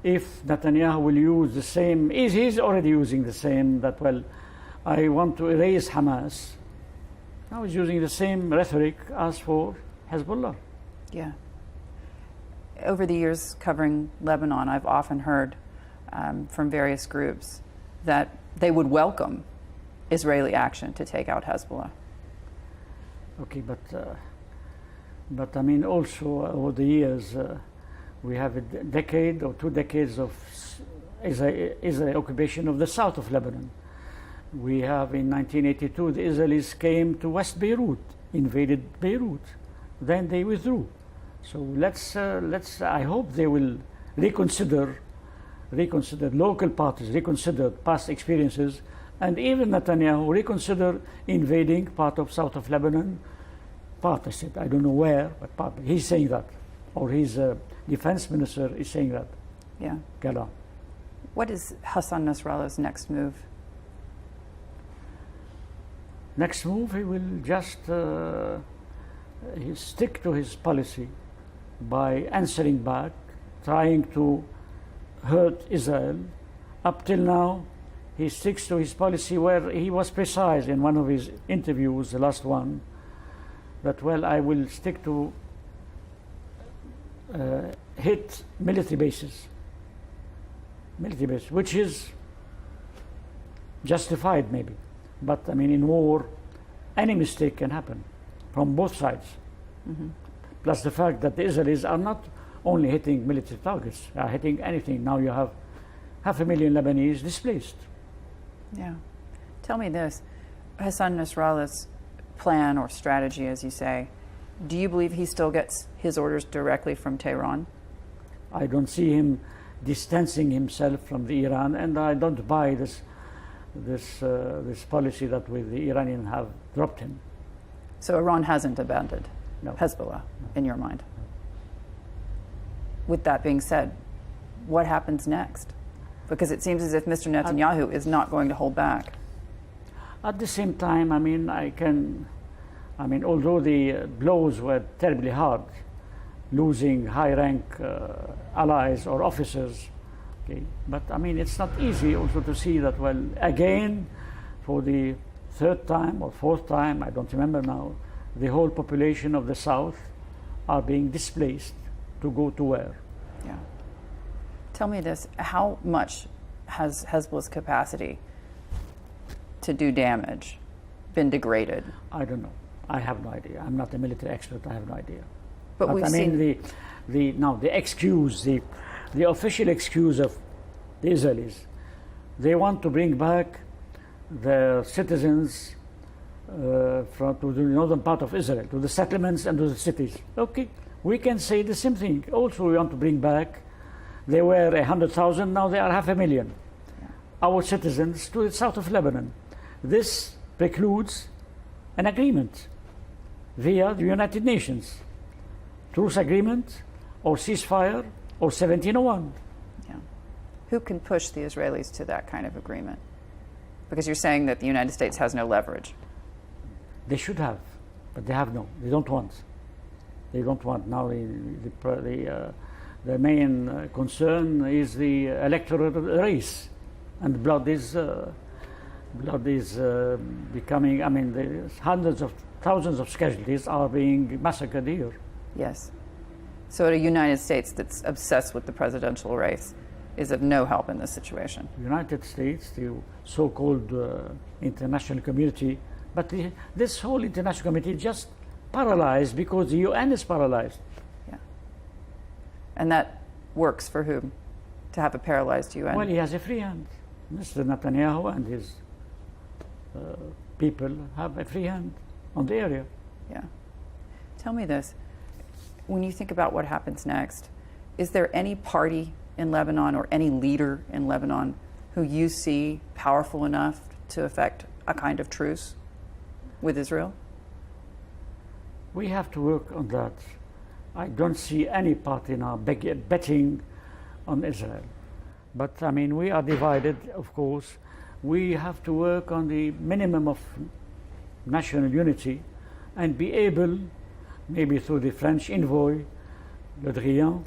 if Netanyahu will use the same, he's already using the same, that, well, I want to erase Hamas. Now he's using the same rhetoric as for Hezbollah. Yeah. Over the years covering Lebanon, I've often heard from various groups that they would welcome Israeli action to take out Hezbollah. Okay, but I mean, also over the years, we have a decade or 2 decades of Israeli occupation of the south of Lebanon. We have in 1982, the Israelis came to West Beirut, invaded Beirut. Then they withdrew. So let's I hope they will reconsider local parties, reconsider past experiences, and even Netanyahu reconsider invading part of south of Lebanon. Part, I said, I don't know where, but part. He's saying that, or his defense minister is saying that. Yeah. Gala. What is Hassan Nasrallah's next move? Next move, he will just he stick to his policy by answering back, trying to hurt Israel. Up till now, he sticks to his policy where he was precise in one of his interviews, the last one, that, well, I will stick to hit military bases, which is justified maybe. But I mean, in war, any mistake can happen from both sides. Mm-hmm. Plus the fact that the Israelis are not only hitting military targets, they are hitting anything. Now you have 500,000 Lebanese displaced. Yeah. Tell me this. Hassan Nasrallah's plan or strategy, as you say, do you believe he still gets his orders directly from Tehran? I don't see him distancing himself from the Iran, and I don't buy this policy that the Iranians have dropped him. So Iran hasn't abandoned Hezbollah, in your mind? With that being said, what happens next? Because it seems as if Mr. Netanyahu is not going to hold back. At the same time, although the blows were terribly hard, losing high-rank allies or officers, okay, but it's not easy also to see that, well, again, for the third time or fourth time, I don't remember now, the whole population of the south are being displaced to go to where? Yeah. Tell me this, how much has Hezbollah's capacity to do damage been degraded? I don't know. I have no idea. I'm not a military expert. I have no idea. But we've seen the excuse, the official excuse of the Israelis, they want to bring back the citizens to the northern part of Israel, to the settlements and to the cities. Okay, we can say the same thing. Also, we want to bring back. They were 100,000. Now they are 500,000. Our citizens to the south of Lebanon. This precludes an agreement via the United Nations. Truce agreement or ceasefire or 1701. Yeah. Who can push the Israelis to that kind of agreement? Because you're saying that the United States has no leverage. They should have, but they have no. They don't want. They don't want. Now the main concern is the electoral race, and blood is becoming. There's hundreds of thousands of casualties are being massacred here. Yes. So a United States that's obsessed with the presidential race is of no help in this situation. The United States, the so-called international community, but this whole international community is just paralyzed because the UN is paralyzed. Yeah. And that works for whom? To have a paralyzed UN? Well, he has a free hand. Mr. Netanyahu and his people have a free hand on the area. Yeah. Tell me this. When you think about what happens next, is there any party in Lebanon or any leader in Lebanon who you see powerful enough to effect a kind of truce with Israel? We have to work on that. I don't see any party now betting on Israel. But we are divided, of course. We have to work on the minimum of national unity and be able, maybe through the French envoy, Le Drian,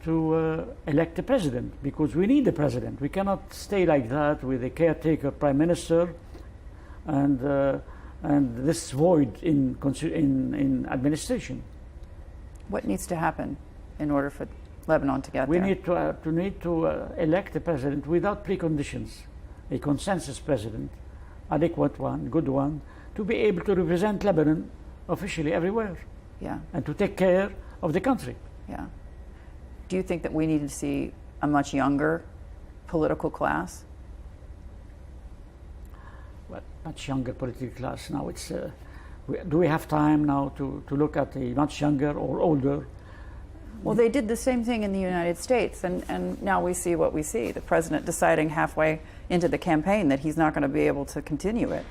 to elect a president, because we need a president. We cannot stay like that with a caretaker prime minister and this void in administration. What needs to happen in order for Lebanon to get we there? We need to elect a president without preconditions, a consensus president, adequate one, good one, to be able to represent Lebanon officially everywhere. Yeah. And to take care of the country. Yeah. Do you think that we need to see a much younger political class? Well, much younger political class. Now it's. Do we have time now to look at a much younger or older? Well, they did the same thing in the United States, and now we see what we see. The president deciding halfway into the campaign that he's not going to be able to continue it.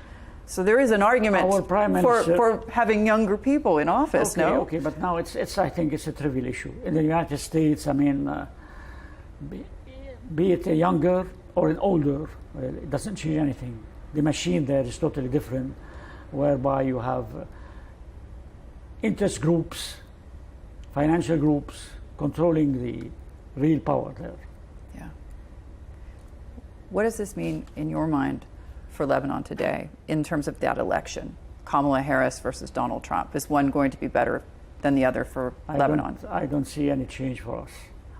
So there is an argument for having younger people in office, okay, no? Okay, but now I think it's a trivial issue. In the United States, be it a younger or an older, it doesn't change anything. The machine there is totally different, whereby you have interest groups, financial groups controlling the real power there. Yeah. What does this mean in your mind for Lebanon today in terms of that election? Kamala Harris versus Donald Trump. Is one going to be better than the other for Lebanon? I don't see any change for us,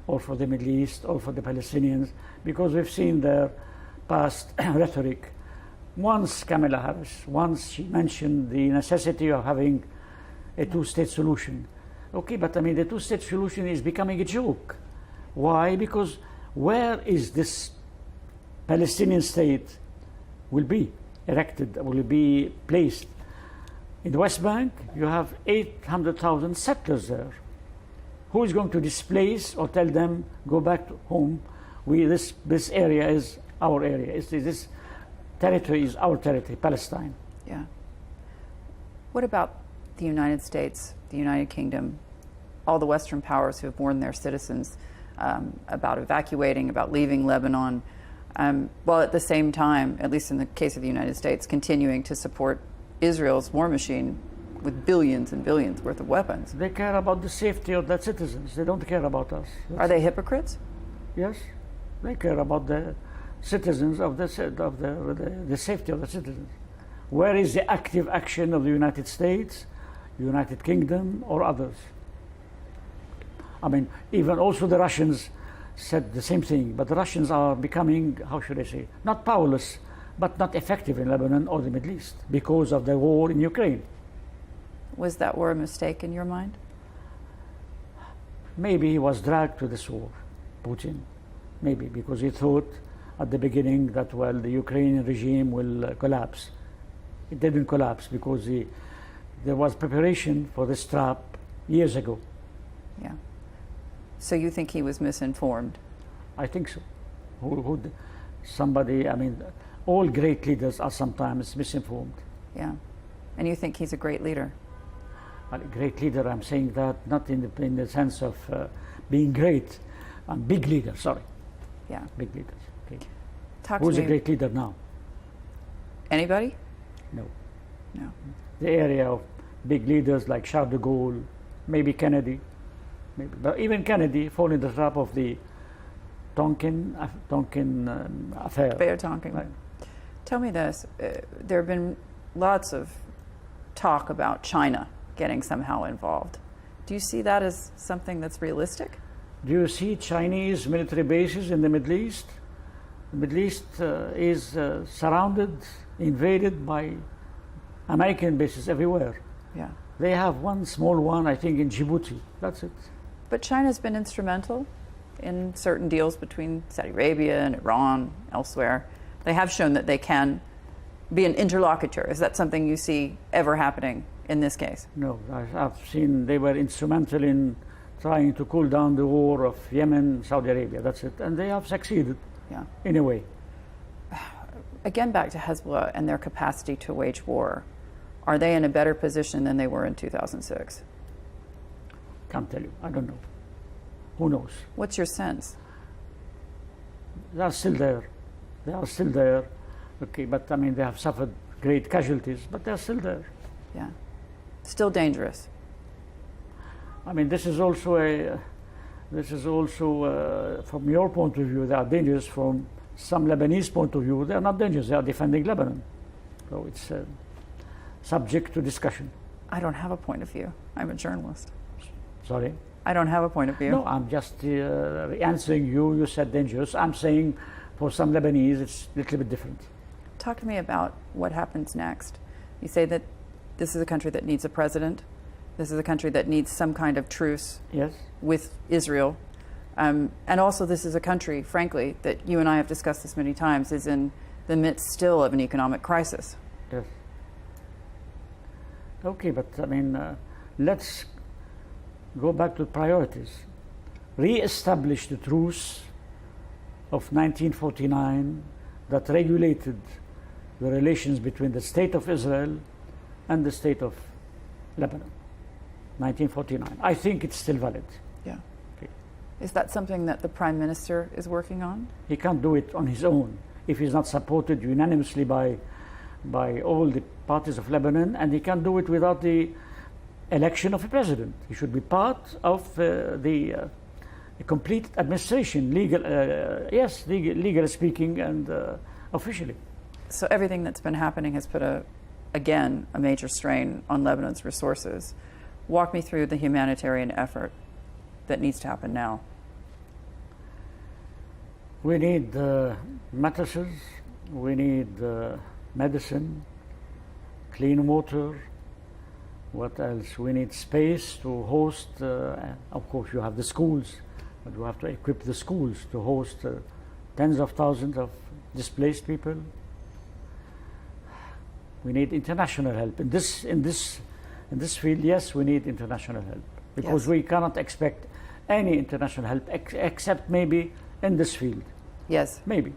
or for the Middle East, or for the Palestinians, because we've seen their past rhetoric. Once Kamala Harris, she mentioned the necessity of having a two-state solution. Okay, but the two-state solution is becoming a joke. Why? Because where is this Palestinian state will be? erected, will be placed. In the West Bank, you have 800,000 settlers there. Who is going to displace or tell them, go back home? This area is our area. This territory is our territory, Palestine. Yeah. What about the United States, the United Kingdom, all the Western powers who have warned their citizens about evacuating, about leaving Lebanon, while at the same time, at least in the case of the United States, continuing to support Israel's war machine with billions and billions worth of weapons? They care about the safety of their citizens. They don't care about us. Are they hypocrites? Yes. They care about the citizens of the safety of the citizens. Where is the active action of the United States, United Kingdom, or others? I mean, even also the Russians said the same thing, but the Russians are becoming, how should I say, not powerless, but not effective in Lebanon or the Middle East because of the war in Ukraine. Was that war a mistake in your mind? Maybe he was dragged to this war, Putin. Maybe because he thought at the beginning that, well, the Ukrainian regime will collapse. It didn't collapse because there was preparation for this trap years ago. Yeah. So you think he was misinformed? I think so. Somebody, I mean, all great leaders are sometimes misinformed. Yeah. And you think he's a great leader? A great leader, I'm saying that not in the sense of being great. I'm big leader, sorry. Yeah. Big leaders. Okay. Who's a great leader now? Anybody? No. No. The area of big leaders like Charles de Gaulle, maybe Kennedy. Maybe. But even Kennedy fall in the trap of the Tonkin affair. Bear Tonkin. Right. Tell me this. There have been lots of talk about China getting somehow involved. Do you see that as something that's realistic? Do you see Chinese military bases in the Middle East? The Middle East is surrounded, invaded by American bases everywhere. Yeah. They have one small one, I think, in Djibouti. That's it. But China's been instrumental in certain deals between Saudi Arabia and Iran, elsewhere. They have shown that they can be an interlocutor. Is that something you see ever happening in this case? No, I've seen they were instrumental in trying to cool down the war of Yemen, Saudi Arabia. That's it. And they have succeeded, in a way. Again, back to Hezbollah and their capacity to wage war. Are they in a better position than they were in 2006? Can't tell you. I don't know. Who knows? What's your sense? They are still there. They are still there. Okay, but I mean, they have suffered great casualties, but they are still there. Yeah. Still dangerous. I mean, this is also from your point of view, they are dangerous. From some Lebanese point of view, they are not dangerous. They are defending Lebanon. So it's subject to discussion. I don't have a point of view. I'm a journalist. Sorry? I don't have a point of view. No, I'm just answering you. You said dangerous. I'm saying for some Lebanese, it's a little bit different. Talk to me about what happens next. You say that this is a country that needs a president. This is a country that needs some kind of truce with Israel. And also this is a country, frankly, that you and I have discussed this many times, is in the midst still of an economic crisis. Yes. Okay, but I mean, let's go back to priorities. Re-establish the truce of 1949 that regulated the relations between the State of Israel and the State of Lebanon. 1949. I think it's still valid. Yeah. Okay. Is that something that the Prime Minister is working on? He can't do it on his own if he's not supported unanimously by all the parties of Lebanon, and he can't do it without the election of a president. He should be part of the complete administration, legally speaking and officially. So everything that's been happening has put again a major strain on Lebanon's resources. Walk me through the humanitarian effort that needs to happen now. We need mattresses, we need medicine, clean water. What else? We need space to host, of course you have the schools, but you have to equip the schools to host tens of thousands of displaced people. We need international help. In this field, yes, we need international help because we cannot expect any international help except maybe in this field. Yes. Maybe.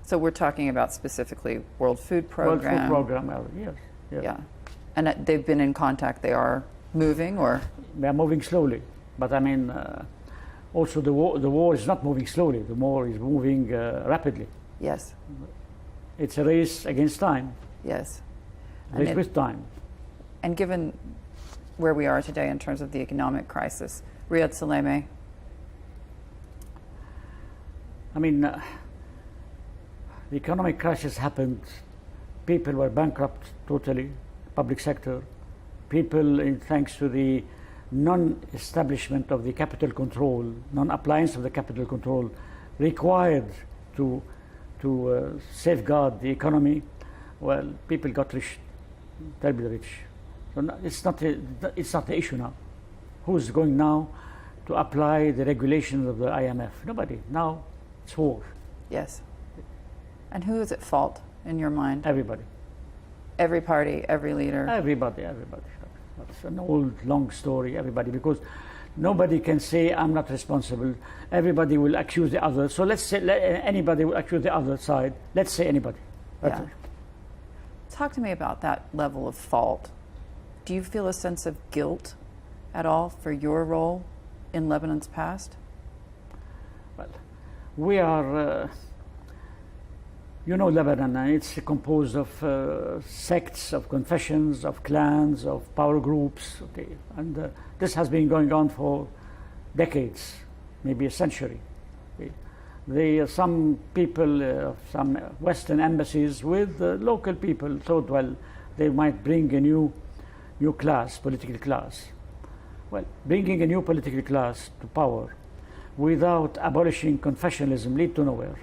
So we're talking about specifically World Food Program. World Food Program, yes. Yeah. And they've been in contact. They are moving, or? They are moving slowly. But I mean, also the war is not moving slowly. The war is moving rapidly. Yes. It's a race against time. Yes. Race with time. And given where we are today in terms of the economic crisis, Riyad Salameh. I mean, the economic crisis happened. People were bankrupt totally, public sector. People, thanks to the non-establishment of the capital control, non-appliance of the capital control required to safeguard the economy, well, people got rich, terribly rich. So it's not the issue now. Who's going now to apply the regulations of the IMF? Nobody. Now it's war. Yes. And who is at fault in your mind? Everybody. Every party, every leader. Everybody. That's an old, long story, everybody, because nobody can say, I'm not responsible. Everybody will accuse the other. So let's say anybody will accuse the other side. Let's say anybody. Yeah. Talk to me about that level of fault. Do you feel a sense of guilt at all for your role in Lebanon's past? Well, we are... you know Lebanon, it's composed of sects, of confessions, of clans, of power groups, okay? And this has been going on for decades, maybe a century. Okay? Some people, some Western embassies with local people thought, well, they might bring a new class, political class. Well, bringing a new political class to power without abolishing confessionalism lead to nowhere.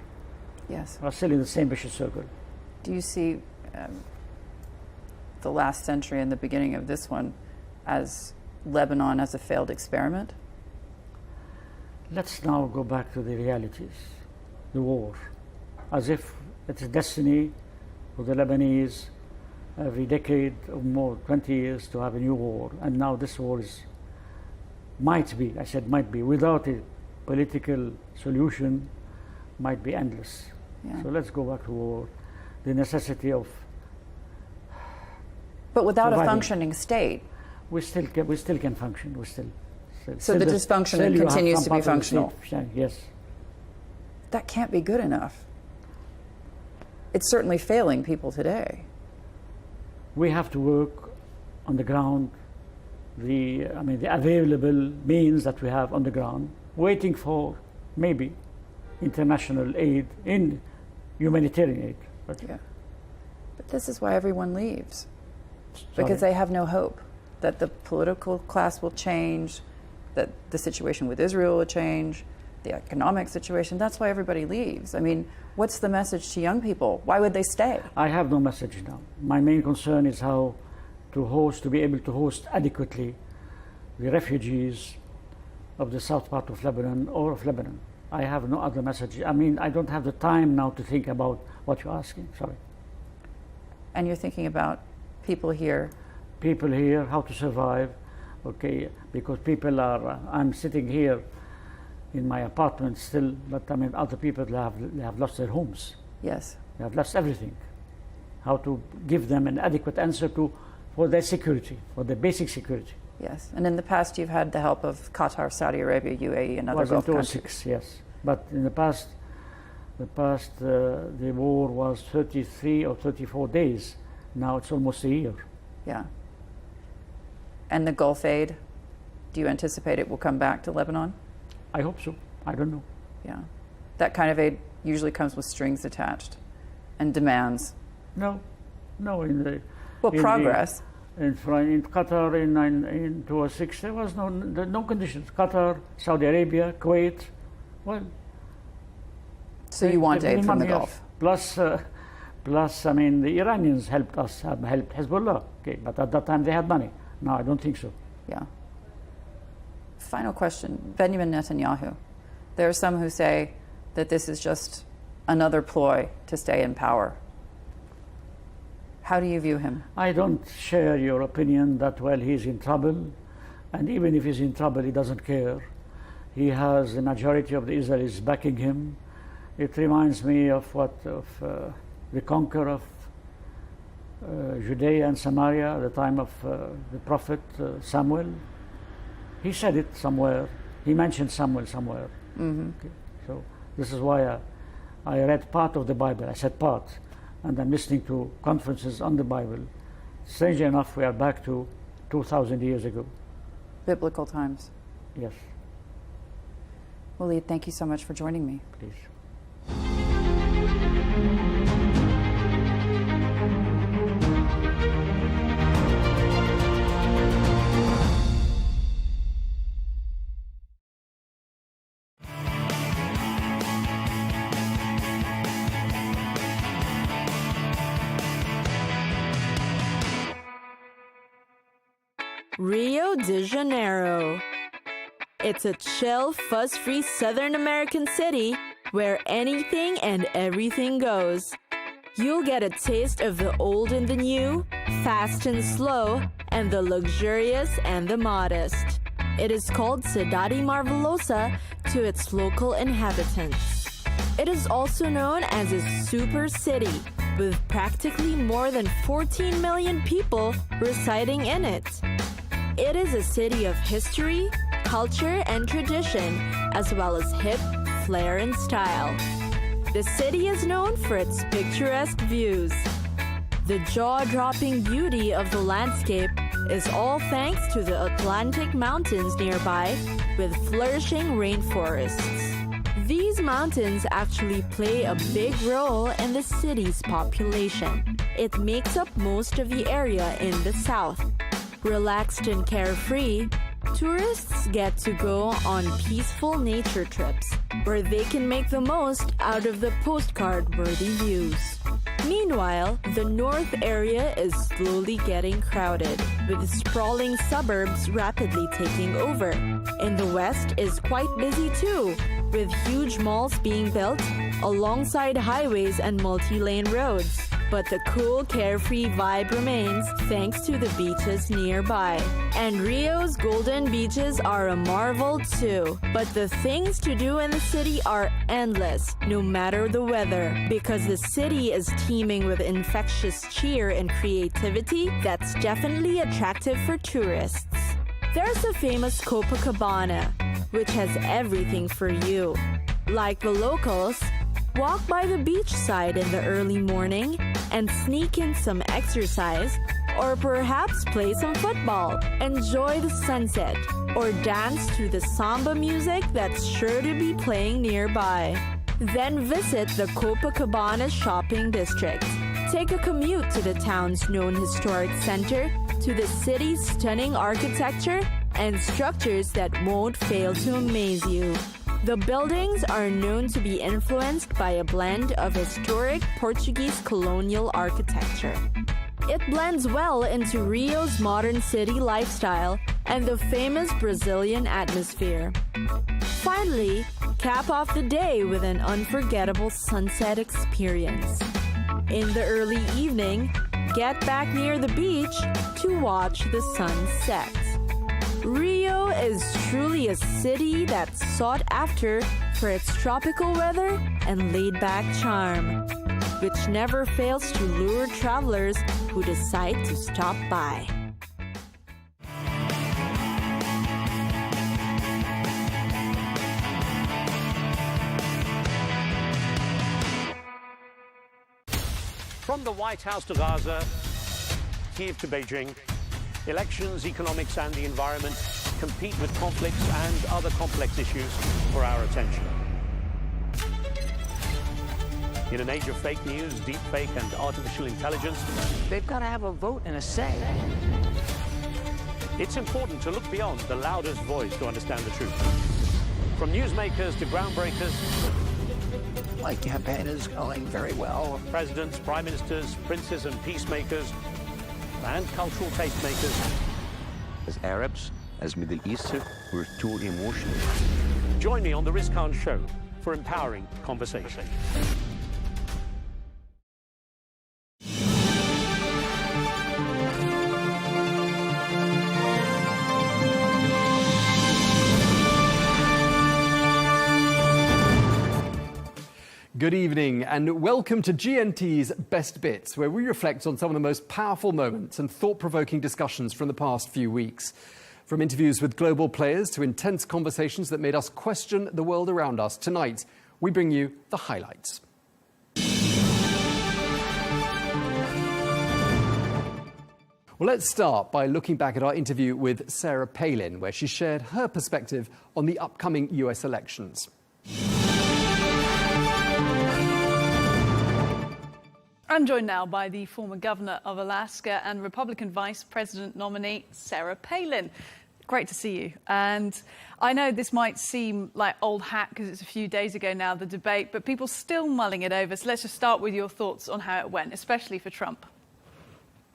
Yes. We're still in the same vicious circle. Do you see the last century and the beginning of this one as Lebanon as a failed experiment? Let's now go back to the realities. The war, as if it's a destiny for the Lebanese every decade or more, 20 years, to have a new war. And now this war might be, I said might be, without a political solution, might be endless. Yeah. So let's go back to war. The necessity of... But without a functioning state? We still can function. So the dysfunction continues to be functional? Yes. That can't be good enough. It's certainly failing people today. We have to work on the ground, the available means that we have on the ground, waiting for maybe international aid in humanitarian aid. But this is why everyone leaves. Because they have no hope that the political class will change, that the situation with Israel will change, the economic situation. That's why everybody leaves. I mean, what's the message to young people? Why would they stay? I have no message now. My main concern is how to be able to host adequately the refugees of the south part of Lebanon or of Lebanon. I have no other message. I mean, I don't have the time now to think about what you're asking. Sorry. And you're thinking about people here? People here, how to survive, okay, because people are, I'm sitting here in my apartment still, but I mean, other people they have lost their homes. Yes. They have lost everything. How to give them an adequate answer for their security, for their basic security. Yes, and in the past you've had the help of Qatar, Saudi Arabia, UAE, and other Gulf countries. 2006, yes. But in the past, the war was 33 or 34 days. Now it's almost a year. Yeah. And the Gulf aid, do you anticipate it will come back to Lebanon? I hope so. I don't know. Yeah. That kind of aid usually comes with strings attached and demands. No. Progress. In Qatar in 2006, there was no conditions. Qatar, Saudi Arabia, Kuwait, well. So you want aid from the Gulf? Plus, I mean, the Iranians helped us, helped Hezbollah. Okay, but at that time they had money. No, I don't think so. Yeah. Final question, Benjamin Netanyahu. There are some who say that this is just another ploy to stay in power. How do you view him? I don't share your opinion that, well, he's in trouble. And even if he's in trouble, he doesn't care. He has the majority of the Israelis backing him. It reminds me of the conquer of Judea and Samaria at the time of the prophet Samuel. He said it somewhere. He mentioned Samuel somewhere. Mm-hmm. Okay. So this is why I read part of the Bible. I said part. And I'm listening to conferences on the Bible. Strangely enough, we are back to 2,000 years ago. Biblical times. Yes. Walid, thank you so much for joining me. Please. Rio de Janeiro. It's a chill, fuss-free Southern American city where anything and everything goes. You'll get a taste of the old and the new, fast and slow, and the luxurious and the modest. It is called Cidade Marvelosa to its local inhabitants. It is also known as a super city, with practically more than 14 million people residing in it. It is a city of history, culture, and tradition, as well as hip, flair, and style. The city is known for its picturesque views. The jaw-dropping beauty of the landscape is all thanks to the Atlantic mountains nearby, with flourishing rainforests. These mountains actually play a big role in the city's population. It makes up most of the area in the south. Relaxed and carefree, tourists get to go on peaceful nature trips where they can make the most out of the postcard-worthy views. Meanwhile, the north area is slowly getting crowded, with sprawling suburbs rapidly taking over. And the west is quite busy too, with huge malls being built alongside highways and multi-lane roads. But the cool, carefree vibe remains thanks to the beaches nearby. And Rio's golden beaches are a marvel too. But the things to do in the city are endless, no matter the weather, because the city is teeming with infectious cheer and creativity that's definitely attractive for tourists. There's the famous Copacabana, which has everything for you. Like the locals, walk by the beachside in the early morning and sneak in some exercise, or perhaps play some football, enjoy the sunset, or dance to the samba music that's sure to be playing nearby. Then visit the Copacabana shopping district. Take a commute to the town's known historic center, to the city's stunning architecture and structures that won't fail to amaze you. The buildings are known to be influenced by a blend of historic Portuguese colonial architecture. It blends well into Rio's modern city lifestyle and the famous Brazilian atmosphere. Finally, cap off the day with an unforgettable sunset experience. In the early evening, get back near the beach to watch the sun set. Rio is truly a city that's sought after for its tropical weather and laid-back charm, which never fails to lure travelers who decide to stop by. From the White House to Gaza, Kiev to Beijing, elections, economics, and the environment compete with conflicts and other complex issues for our attention. In an age of fake news, deepfake, and artificial intelligence, they've got to have a vote and a say. It's important to look beyond the loudest voice to understand the truth. From newsmakers to groundbreakers, My campaign is going very well. Presidents, prime ministers, princes and peacemakers, and cultural tastemakers. As Arabs, as Middle Eastern, we're too emotional. Join me on The Rizkan Show for empowering conversation. Good evening and welcome to GNT's Best Bits, where we reflect on some of the most powerful moments and thought-provoking discussions from the past few weeks. From interviews with global players to intense conversations that made us question the world around us, tonight we bring you the highlights. Well, let's start by looking back at our interview with Sarah Palin, where she shared her perspective on the upcoming US elections. I'm joined now by the former governor of Alaska and Republican vice president nominee, Sarah Palin. Great to see you. And I know this might seem like old hat because it's a few days ago now, the debate, but people still mulling it over. So let's just start with your thoughts on how it went, especially for Trump.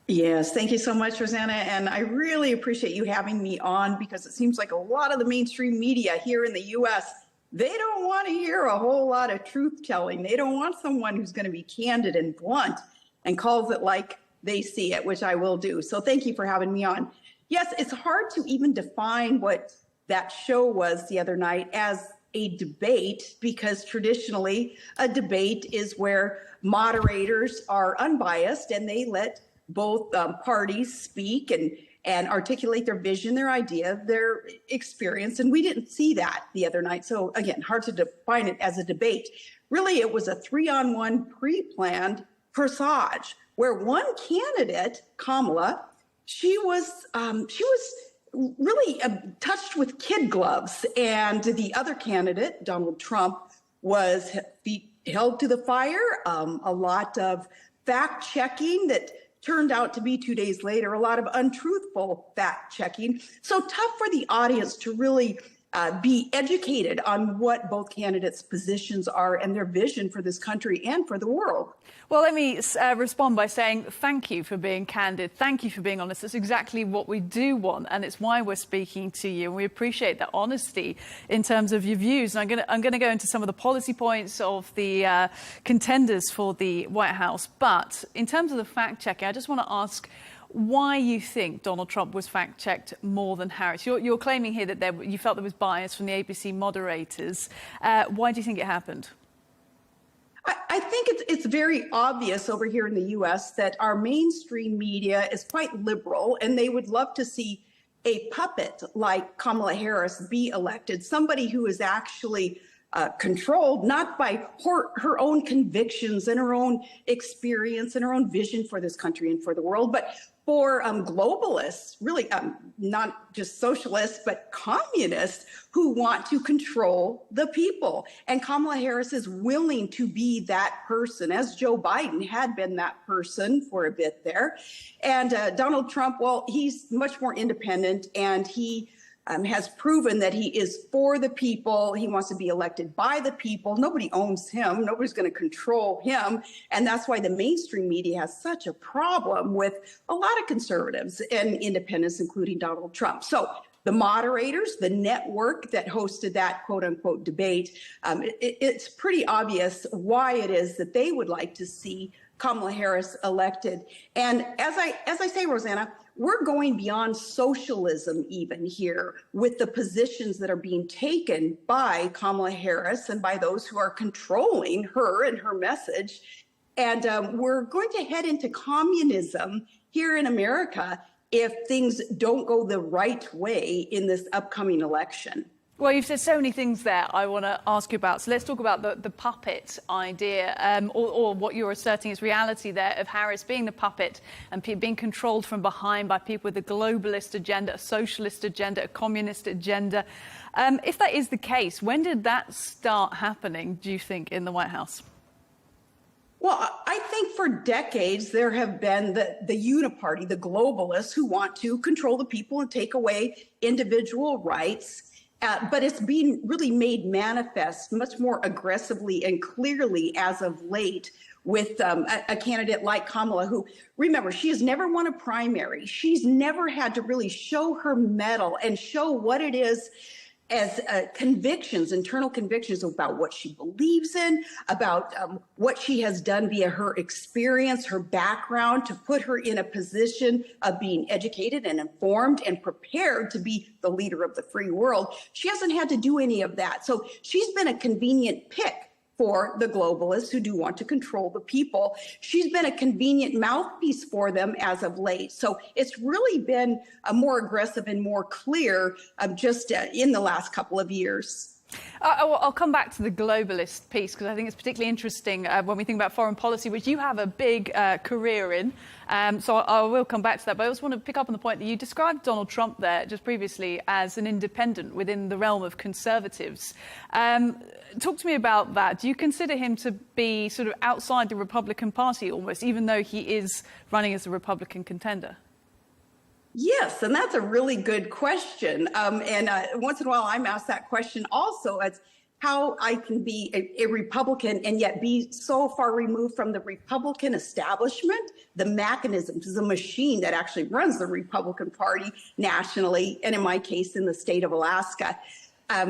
Yes, thank you so much, Rosanna. And I really appreciate you having me on because it seems like a lot of the mainstream media here in the U.S., they don't want to hear a whole lot of truth telling. They don't want someone who's going to be candid and blunt and calls it like they see it, which I will do. So thank you for having me on. Yes, it's hard to even define what that show was the other night as a debate, because traditionally a debate is where moderators are unbiased and they let both parties speak and articulate their vision, their idea, their experience. And we didn't see that the other night. So again, hard to define it as a debate. Really, it was a 3-on-1 pre-planned corsage where one candidate, Kamala, she was really touched with kid gloves. And the other candidate, Donald Trump, was held to the fire. A lot of fact checking that turned out to be 2 days later, a lot of untruthful fact checking. So tough for the audience to really be educated on what both candidates' positions are and their vision for this country and for the world. Well, let me respond by saying thank you for being candid. Thank you for being honest. It's exactly what we do want, and it's why we're speaking to you. And we appreciate that honesty in terms of your views. And I'm going to go into some of the policy points of the contenders for the White House. But in terms of the fact checking, I just want to ask why you think Donald Trump was fact-checked more than Harris. You're claiming here that you felt there was bias from the ABC moderators. Why do you think it happened? I think it's very obvious over here in the U.S. that our mainstream media is quite liberal, and they would love to see a puppet like Kamala Harris be elected, somebody who is actually controlled not by her own convictions and her own experience and her own vision for this country and for the world, but for globalists, really not just socialists, but communists who want to control the people. And Kamala Harris is willing to be that person, as Joe Biden had been that person for a bit there. And Donald Trump, well, he's much more independent, and he has proven that he is for the people. He wants to be elected by the people. Nobody owns him. Nobody's going to control him. And that's why the mainstream media has such a problem with a lot of conservatives and independents, including Donald Trump. So the moderators, the network that hosted that quote unquote debate, it's pretty obvious why it is that they would like to see Kamala Harris elected. And as I say, Rosanna, we're going beyond socialism even here with the positions that are being taken by Kamala Harris and by those who are controlling her and her message. And we're going to head into communism here in America if things don't go the right way in this upcoming election. Well, you've said so many things there I want to ask you about. So let's talk about the puppet idea, or what you're asserting is reality there, of Harris being the puppet and being controlled from behind by people with a globalist agenda, a socialist agenda, a communist agenda. If that is the case, when did that start happening, do you think, in the White House? Well, I think for decades there have been the uniparty, the globalists who want to control the people and take away individual rights. But it's being really made manifest much more aggressively and clearly as of late with a candidate like Kamala, who, remember, she has never won a primary. She's never had to really show her mettle and show what it is as convictions, internal convictions about what she believes in, about what she has done via her experience, her background, to put her in a position of being educated and informed and prepared to be the leader of the free world. She hasn't had to do any of that. So she's been a convenient pick for the globalists who do want to control the people. She's been a convenient mouthpiece for them as of late. So it's really been more aggressive and more clear just in the last couple of years. I'll come back to the globalist piece because I think it's particularly interesting when we think about foreign policy, which you have a big career in. So I will come back to that. But I also want to pick up on the point that you described Donald Trump there just previously as an independent within the realm of conservatives. Talk to me about that. Do you consider him to be sort of outside the Republican Party almost, even though he is running as a Republican contender? Yes, and that's a really good question. And once in a while, I'm asked that question also as how I can be a Republican and yet be so far removed from the Republican establishment, the mechanisms, the machine that actually runs the Republican Party nationally, and in my case, in the state of Alaska.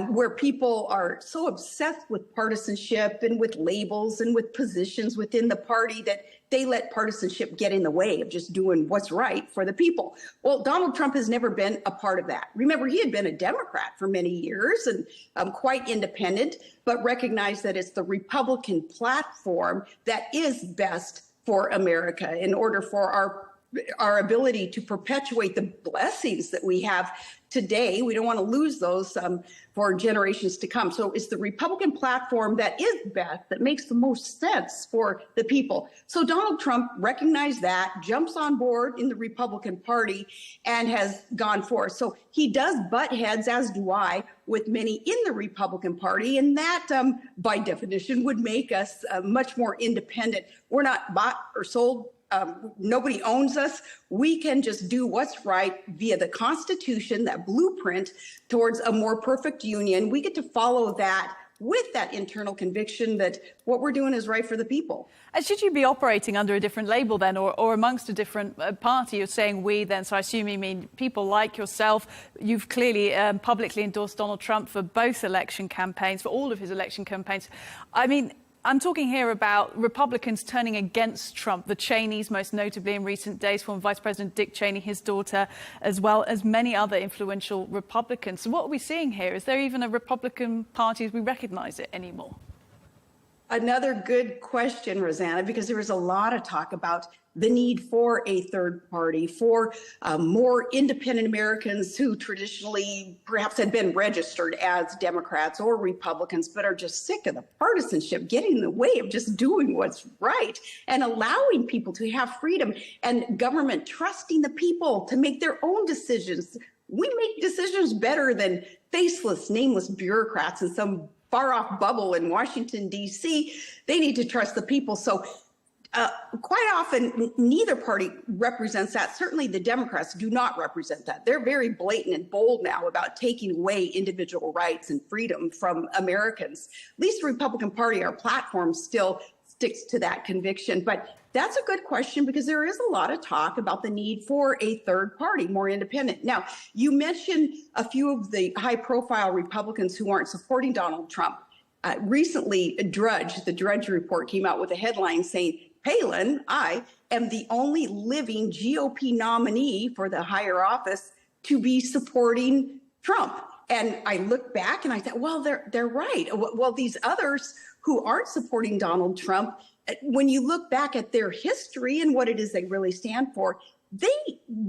Where people are so obsessed with partisanship and with labels and with positions within the party that they let partisanship get in the way of just doing what's right for the people. Well, Donald Trump has never been a part of that. Remember, he had been a Democrat for many years and quite independent, but recognized that it's the Republican platform that is best for America in order for our ability to perpetuate the blessings that we have today. We don't want to lose those for generations to come. So it's the Republican platform that is best, that makes the most sense for the people. So Donald Trump recognized that, jumps on board in the Republican Party, and has gone forth. So he does butt heads, as do I, with many in the Republican Party. And that, by definition, would make us much more independent. We're not bought or sold. Nobody owns us. We can just do what's right via the Constitution, that blueprint towards a more perfect union. We get to follow that with that internal conviction that what we're doing is right for the people. And should you be operating under a different label then, or amongst a different party? You're saying we then, so I assume you mean people like yourself. You've clearly publicly endorsed Donald Trump for both election campaigns, for all of his election campaigns. I mean, I'm talking here about Republicans turning against Trump, the Cheneys most notably in recent days, former Vice President Dick Cheney, his daughter, as well as many other influential Republicans. So what are we seeing here? Is there even a Republican Party as we recognize it anymore? Another good question, Rosanna, because there was a lot of talk about the need for a third party, for more independent Americans who traditionally perhaps had been registered as Democrats or Republicans, but are just sick of the partisanship getting in the way of just doing what's right and allowing people to have freedom and government trusting the people to make their own decisions. We make decisions better than faceless, nameless bureaucrats in some far-off bubble in Washington, D.C. They need to trust the people. So quite often, neither party represents that. Certainly the Democrats do not represent that. They're very blatant and bold now about taking away individual rights and freedom from Americans. At least the Republican Party, our platform, still sticks to that conviction. But that's a good question because there is a lot of talk about the need for a third party, more independent. Now, you mentioned a few of the high-profile Republicans who aren't supporting Donald Trump. Recently, the Drudge Report came out with a headline saying, Palin, I am the only living GOP nominee for the higher office to be supporting Trump. And I look back and I thought, well, they're right. Well, these others who aren't supporting Donald Trump, when you look back at their history and what it is they really stand for, they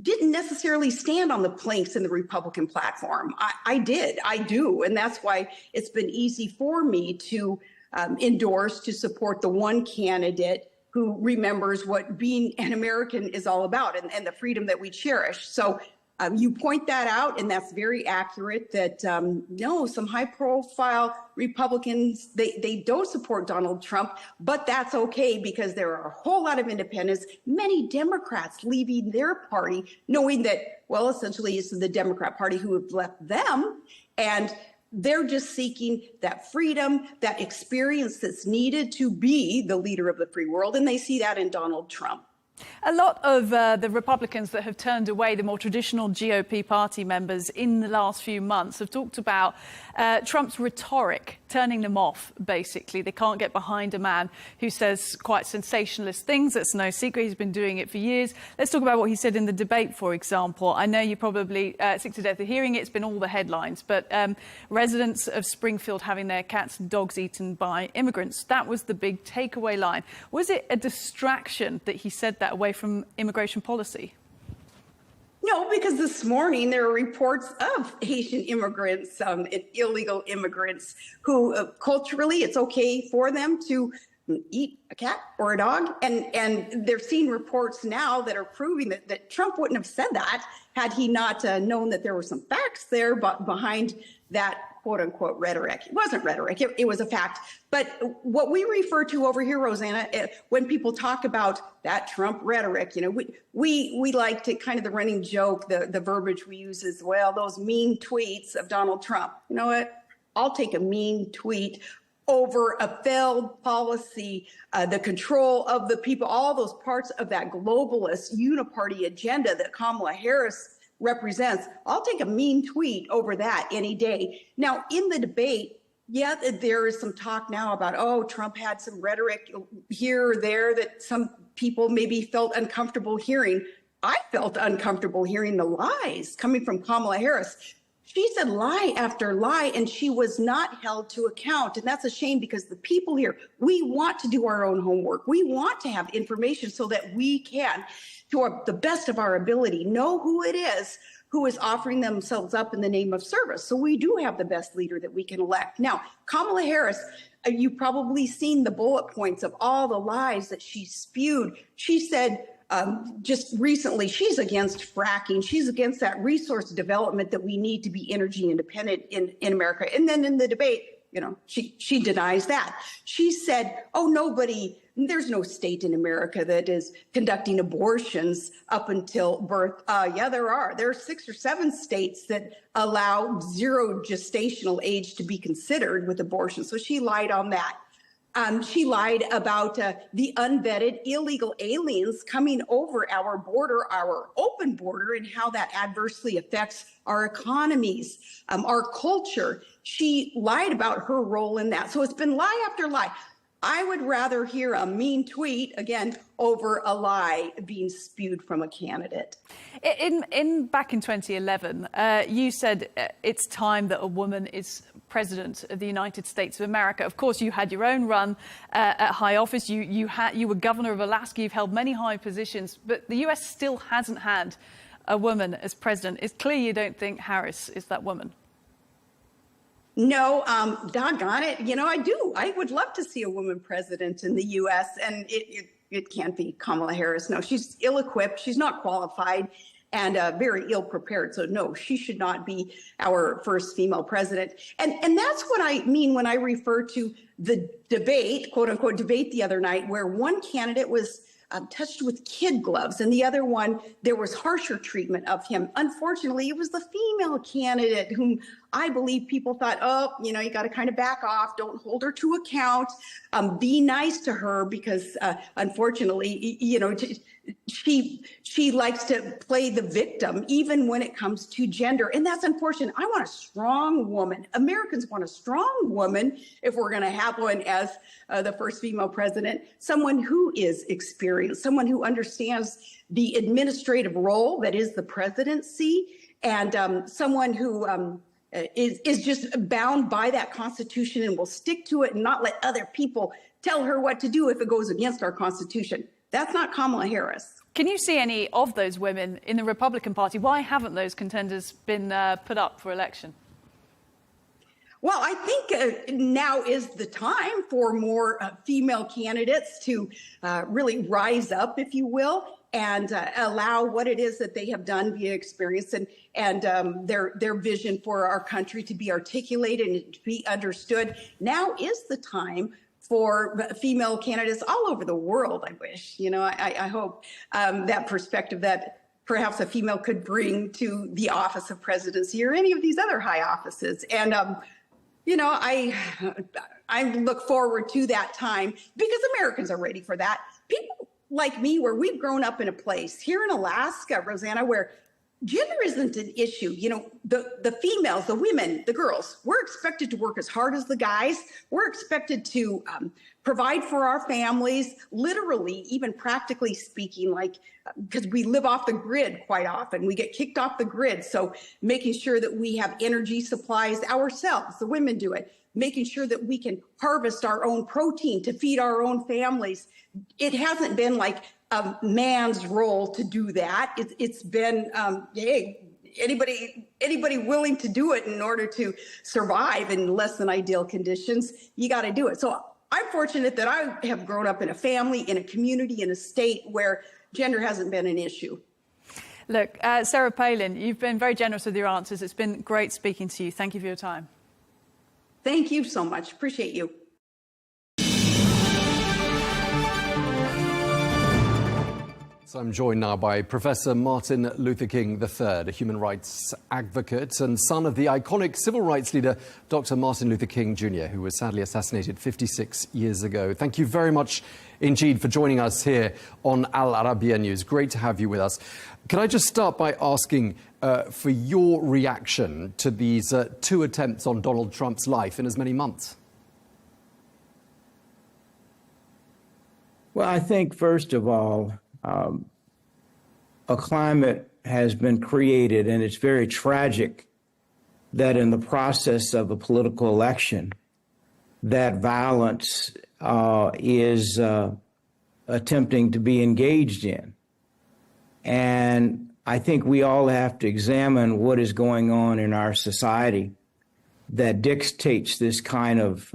didn't necessarily stand on the planks in the Republican platform. I do. And that's why it's been easy for me to endorse, to support the one candidate who remembers what being an American is all about and the freedom that we cherish. So you point that out, and that's very accurate that, no, some high-profile Republicans, they don't support Donald Trump, but that's okay because there are a whole lot of independents, many Democrats leaving their party, knowing that, well, essentially it's the Democrat Party who have left them, and they're just seeking that freedom, that experience that's needed to be the leader of the free world, and they see that in Donald Trump. A lot of the Republicans that have turned away the more traditional GOP party members in the last few months have talked about Trump's rhetoric, turning them off, basically. They can't get behind a man who says quite sensationalist things. That's no secret. He's been doing it for years. Let's talk about what he said in the debate, for example. I know you probably sick to death of hearing it. It's been all the headlines. But residents of Springfield having their cats and dogs eaten by immigrants, that was the big takeaway line. Was it a distraction that he said that away from immigration policy? No, because this morning there are reports of Haitian immigrants and illegal immigrants who culturally it's okay for them to eat a cat or a dog. And they're seeing reports now that are proving that Trump wouldn't have said that had he not known that there were some facts there behind that quote unquote rhetoric. It wasn't rhetoric, it was a fact. But what we refer to over here, Rosanna, when people talk about that Trump rhetoric, you know, we like to kind of the running joke, the verbiage we use is, well, those mean tweets of Donald Trump. You know what? I'll take a mean tweet over a failed policy, the control of the people, all those parts of that globalist uniparty agenda that Kamala Harris represents. I'll take a mean tweet over that any day. Now, in the debate, yeah, there is some talk now about, oh, Trump had some rhetoric here or there that some people maybe felt uncomfortable hearing. I felt uncomfortable hearing the lies coming from Kamala Harris. She said lie after lie, and she was not held to account. And that's a shame because the people here, we want to do our own homework. We want to have information so that we can, to the best of our ability, know who it is who is offering themselves up in the name of service. So we do have the best leader that we can elect. Now, Kamala Harris, you've probably seen the bullet points of all the lies that she spewed. She said, just recently, she's against fracking. She's against that resource development that we need to be energy independent in America. And then in the debate, you know, she denies that. She said, oh, there's no state in America that is conducting abortions up until birth. Yeah, there are. There are 6 or 7 states that allow 0 gestational age to be considered with abortion. So she lied on that. She lied about the unvetted illegal aliens coming over our border, our open border, and how that adversely affects our economies, our culture. She lied about her role in that. So it's been lie after lie. I would rather hear a mean tweet, again, over a lie being spewed from a candidate. Back in 2011, you said it's time that a woman is president of the United States of America. Of course, you had your own run at high office. You were governor of Alaska. You've held many high positions, but the U.S. still hasn't had a woman as president. It's clear you don't think Harris is that woman. No, doggone it. You know, I do. I would love to see a woman president in the U.S., and it can't be Kamala Harris. No, she's ill-equipped. She's not qualified and very ill-prepared. So, no, she should not be our first female president. And that's what I mean when I refer to the debate, quote-unquote debate the other night, where one candidate was touched with kid gloves, and the other one, there was harsher treatment of him. Unfortunately, it was the female candidate whom I believe people thought, oh, you know, you got to kind of back off. Don't hold her to account. Be nice to her because, unfortunately, you know, she likes to play the victim, even when it comes to gender. And that's unfortunate. I want a strong woman. Americans want a strong woman if we're going to have one as the first female president, someone who is experienced, someone who understands the administrative role that is the presidency, and someone who is just bound by that Constitution and will stick to it and not let other people tell her what to do if it goes against our Constitution. That's not Kamala Harris. Can you see any of those women in the Republican Party? Why haven't those contenders been put up for election? Well, I think now is the time for more female candidates to really rise up, if you will, and allow what it is that they have done via experience and their vision for our country to be articulated and to be understood. Now is the time for female candidates all over the world, I wish. You know, I hope that perspective that perhaps a female could bring to the office of presidency or any of these other high offices. And, you know, I look forward to that time because Americans are ready for that. like me, where we've grown up in a place here in Alaska, Rosanna, where gender isn't an issue. You know, the females, the women, the girls, we're expected to work as hard as the guys. We're expected to provide for our families, literally, even practically speaking, like, because we live off the grid quite often. We get kicked off the grid. So making sure that we have energy supplies ourselves, the women do it, making sure that we can harvest our own protein to feed our own families. It hasn't been like a man's role to do that. It's been, hey, anybody willing to do it in order to survive in less than ideal conditions, you got to do it. So I'm fortunate that I have grown up in a family, in a community, in a state where gender hasn't been an issue. Look, Sarah Palin, you've been very generous with your answers. It's been great speaking to you. Thank you for your time. Thank you so much. Appreciate you. So I'm joined now by Professor Martin Luther King III, a human rights advocate and son of the iconic civil rights leader, Dr. Martin Luther King Jr., who was sadly assassinated 56 years ago. Thank you very much indeed for joining us here on Al Arabiya News. Great to have you with us. Can I just start by asking for your reaction to these two attempts on Donald Trump's life in as many months? Well, I think, first of all, a climate has been created, and it's very tragic that in the process of a political election, that violence is attempting to be engaged in. And I think we all have to examine what is going on in our society that dictates this kind of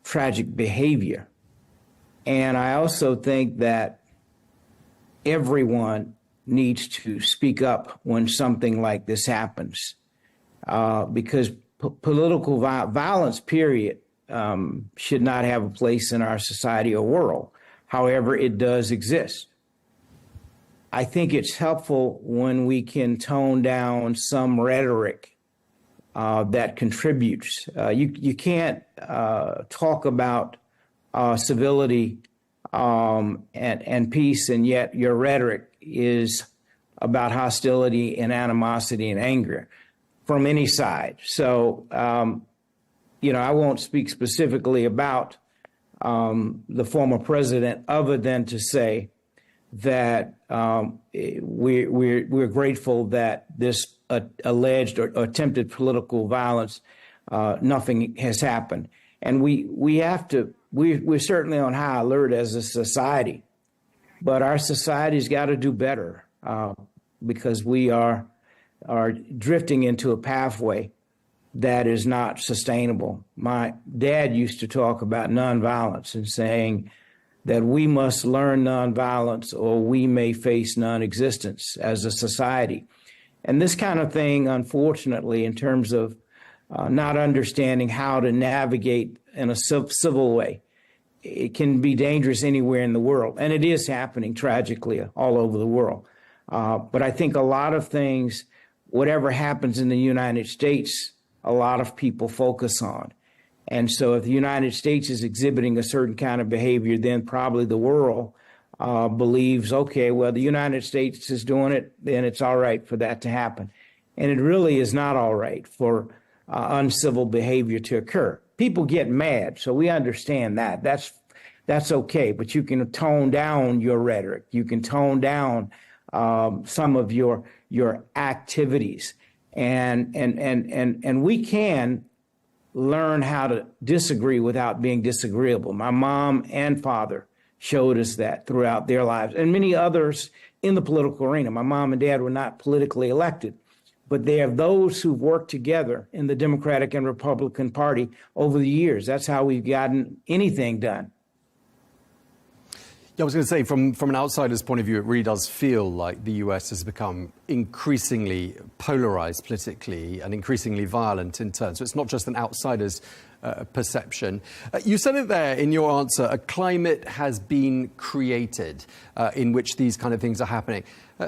tragic behavior. And I also think that everyone needs to speak up when something like this happens, because political violence, period, should not have a place in our society or world. However, it does exist. I think it's helpful when we can tone down some rhetoric that contributes. You can't talk about civility and peace, and yet your rhetoric is about hostility and animosity and anger from any side. So, I won't speak specifically about the former president, other than to say that we're grateful that this alleged or attempted political violence, nothing has happened. And we're certainly on high alert as a society, but our society's got to do better because we are drifting into a pathway that is not sustainable. My dad used to talk about nonviolence and saying that we must learn nonviolence or we may face non-existence as a society. And this kind of thing, unfortunately, in terms of not understanding how to navigate in a civil way, it can be dangerous anywhere in the world. And it is happening tragically all over the world. But I think a lot of things, whatever happens in the United States, a lot of people focus on. And so if the United States is exhibiting a certain kind of behavior, then probably the world believes, okay, well, the United States is doing it, then it's all right for that to happen. And it really is not all right for uncivil behavior to occur. People get mad, so we understand that. That's okay, but you can tone down your rhetoric. You can tone down some of your activities, and we can learn how to disagree without being disagreeable. My mom and father showed us that throughout their lives, and many others in the political arena. My mom and dad were not politically elected, but they are those who've worked together in the Democratic and Republican Party over the years. That's how we've gotten anything done. Yeah, I was going to say, from an outsider's point of view, it really does feel like the US has become increasingly polarized politically and increasingly violent in turn. So it's not just an outsider's perception. You said it there in your answer, a climate has been created in which these kind of things are happening.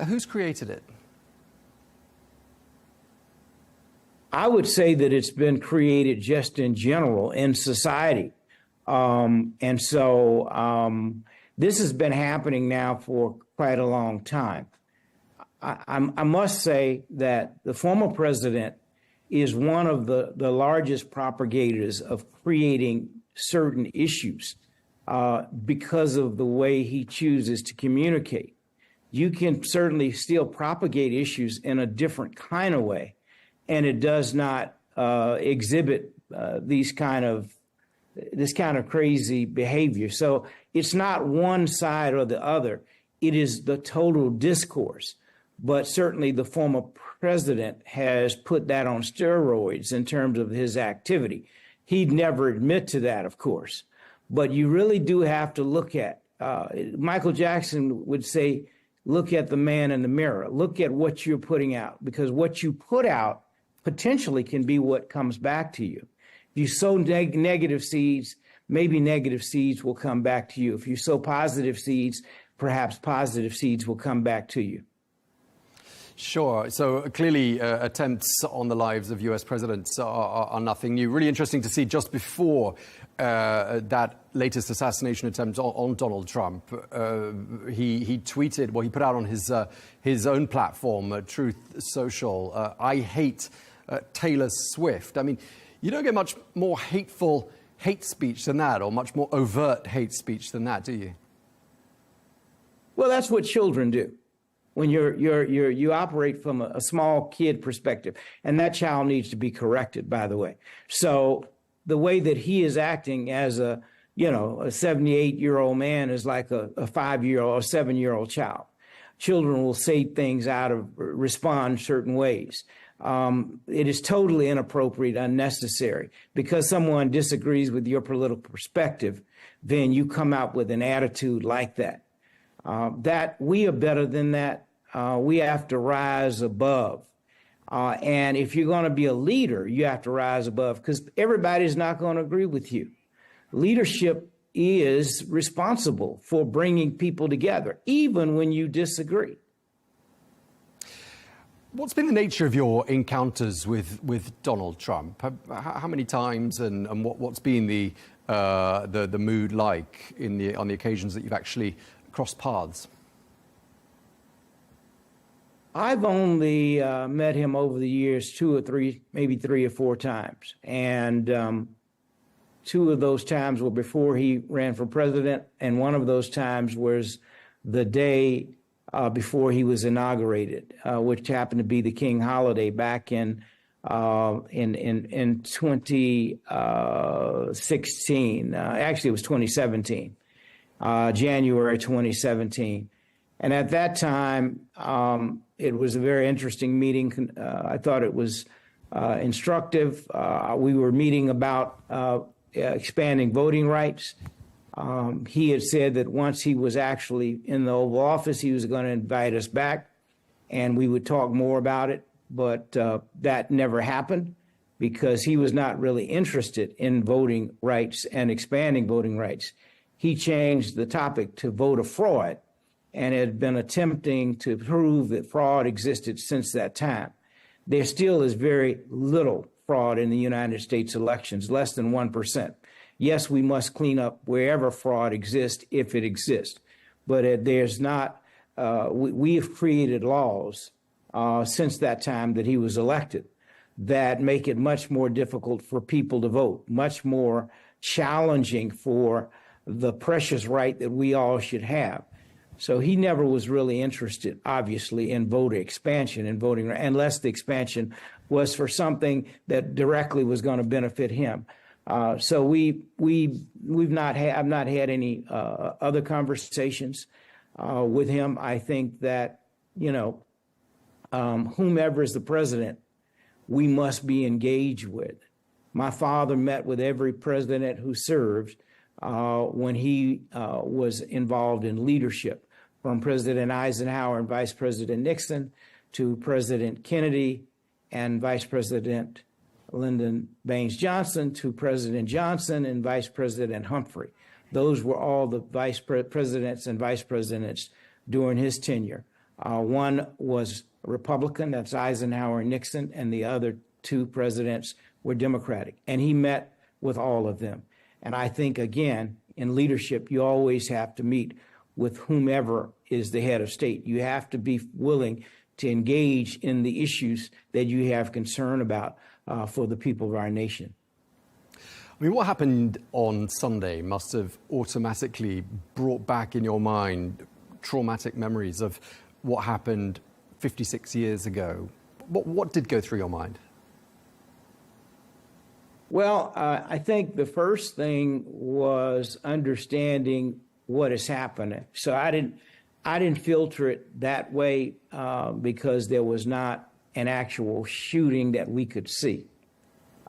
Who's created it? I would say that it's been created just in general in society. And so this has been happening now for quite a long time. I must say that the former president is one of the largest propagators of creating certain issues because of the way he chooses to communicate. You can certainly still propagate issues in a different kind of way, and it does not exhibit this kind of crazy behavior. So it's not one side or the other. It is the total discourse. But certainly the former president has put that on steroids in terms of his activity. He'd never admit to that, of course. But you really do have to look at, Michael Jackson would say, look at the man in the mirror. Look at what you're putting out, because what you put out potentially can be what comes back to you. If you sow negative seeds, maybe negative seeds will come back to you. If you sow positive seeds, perhaps positive seeds will come back to you. Sure. So clearly attempts on the lives of US presidents are nothing new. Really interesting to see just before that latest assassination attempt on Donald Trump, he tweeted, well, he put out on his own platform, Truth Social, I hate Taylor Swift. I mean, you don't get much more hateful hate speech than that, or much more overt hate speech than that, do you? Well, that's what children do. When you operate from a small kid perspective, and that child needs to be corrected, by the way. So the way that he is acting as a 78-year-old man is like a 5-year-old or 7-year-old child. Children will say things respond certain ways. It is totally inappropriate, unnecessary. Because someone disagrees with your political perspective, then you come out with an attitude like that. That we are better than that. We have to rise above. And if you're going to be a leader, you have to rise above, because everybody's not going to agree with you. Leadership is responsible for bringing people together, even when you disagree. What's been the nature of your encounters with Donald Trump? How many times, and what's been the mood like on the occasions that you've actually crossed paths? I've only met him over the years 2 or 3, maybe 3 or 4 times. And 2 of those times were before he ran for president, and one of those times was the day before he was inaugurated, which happened to be the King holiday back in 2016. Actually, it was 2017. January 2017. And at that time, it was a very interesting meeting. I thought it was instructive. We were meeting about expanding voting rights. He had said that once he was actually in the Oval Office, he was going to invite us back and we would talk more about it. But that never happened, because he was not really interested in voting rights and expanding voting rights. He changed the topic to voter fraud, and had been attempting to prove that fraud existed since that time. There still is very little fraud in the United States elections, less than 1%. Yes, we must clean up wherever fraud exists, if it exists. But there's not, we have created laws since that time that he was elected that make it much more difficult for people to vote, much more challenging for the precious right that we all should have. So he never was really interested, obviously, in voter expansion and voting, unless the expansion was for something that directly was going to benefit him. So I've not had any other conversations with him. I think that, whomever is the president, we must be engaged with. My father met with every president who served when he was involved in leadership, from President Eisenhower and Vice President Nixon to President Kennedy and Vice President Lyndon Baines Johnson to President Johnson and Vice President Humphrey. Those were all the vice presidents and vice presidents during his tenure. One was Republican, that's Eisenhower and Nixon, and the other 2 presidents were Democratic. And he met with all of them. And I think, again, in leadership, you always have to meet with whomever is the head of state. You have to be willing to engage in the issues that you have concern about for the people of our nation. I mean, what happened on Sunday must have automatically brought back in your mind traumatic memories of what happened 56 years ago. What did go through your mind? Well, I think the first thing was understanding what is happening. So I didn't filter it that way because there was not an actual shooting that we could see.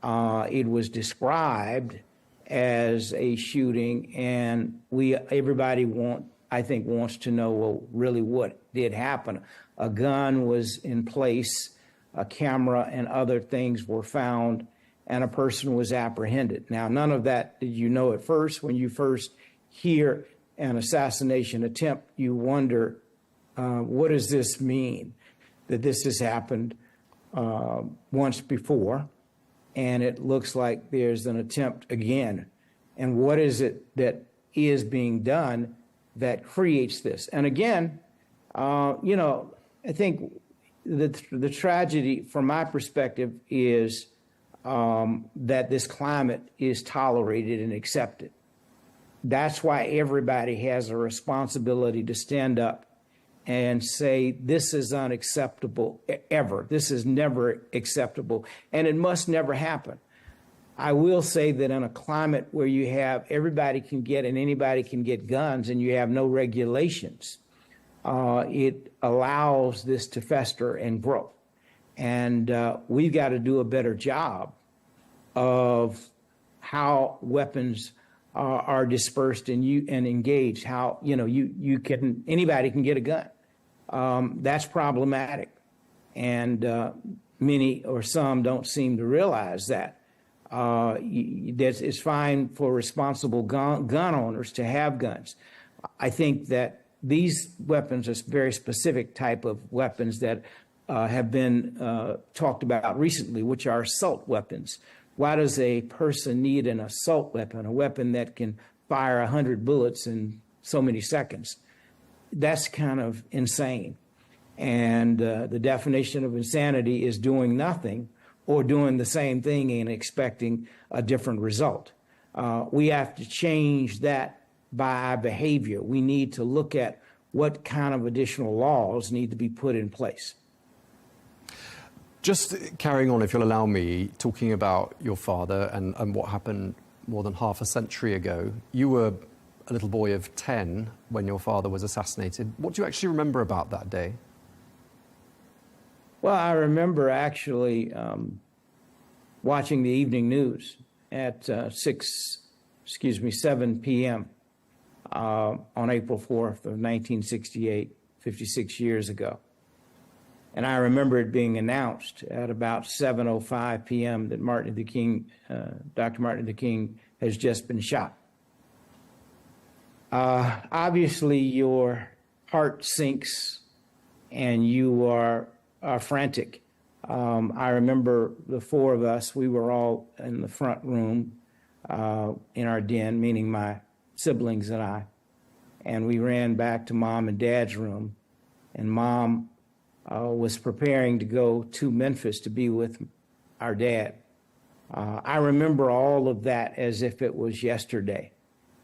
It was described as a shooting, and everybody wants to know, well, really what did happen. A gun was in place, a camera and other things were found, and a person was apprehended. Now, none of that did you know at first. When you first hear an assassination attempt, you wonder, what does this mean? That this has happened once before, and it looks like there's an attempt again. And what is it that is being done that creates this? And again, I think the tragedy from my perspective is that this climate is tolerated and accepted. That's why everybody has a responsibility to stand up and say, this is unacceptable ever. This is never acceptable, and it must never happen. I will say that in a climate where you have everybody can get and anybody can get guns and you have no regulations, it allows this to fester and grow. And we've got to do a better job of how weapons are dispersed and engaged. How anybody can get a gun. That's problematic, and many or some don't seem to realize that. It's fine for responsible gun owners to have guns. I think that these weapons are very specific type of weapons that have been talked about recently, which are assault weapons. Why does a person need an assault weapon, a weapon that can fire 100 bullets in so many seconds? That's kind of insane. And the definition of insanity is doing nothing or doing the same thing and expecting a different result. We have to change that by our behavior. We need to look at what kind of additional laws need to be put in place. Just carrying on, if you'll allow me, talking about your father and what happened more than half a century ago. You were a little boy of 10 when your father was assassinated. What do you actually remember about that day? Well, I remember actually watching the evening news at 7 p.m. On April 4th of 1968, 56 years ago. And I remember it being announced at about 7:05 p.m. that Dr. Martin Luther King has just been shot. Obviously, your heart sinks and you are frantic. I remember the four of us, we were all in the front room in our den, meaning my siblings and I, and we ran back to Mom and Dad's room, and Mom was preparing to go to Memphis to be with our dad. I remember all of that as if it was yesterday.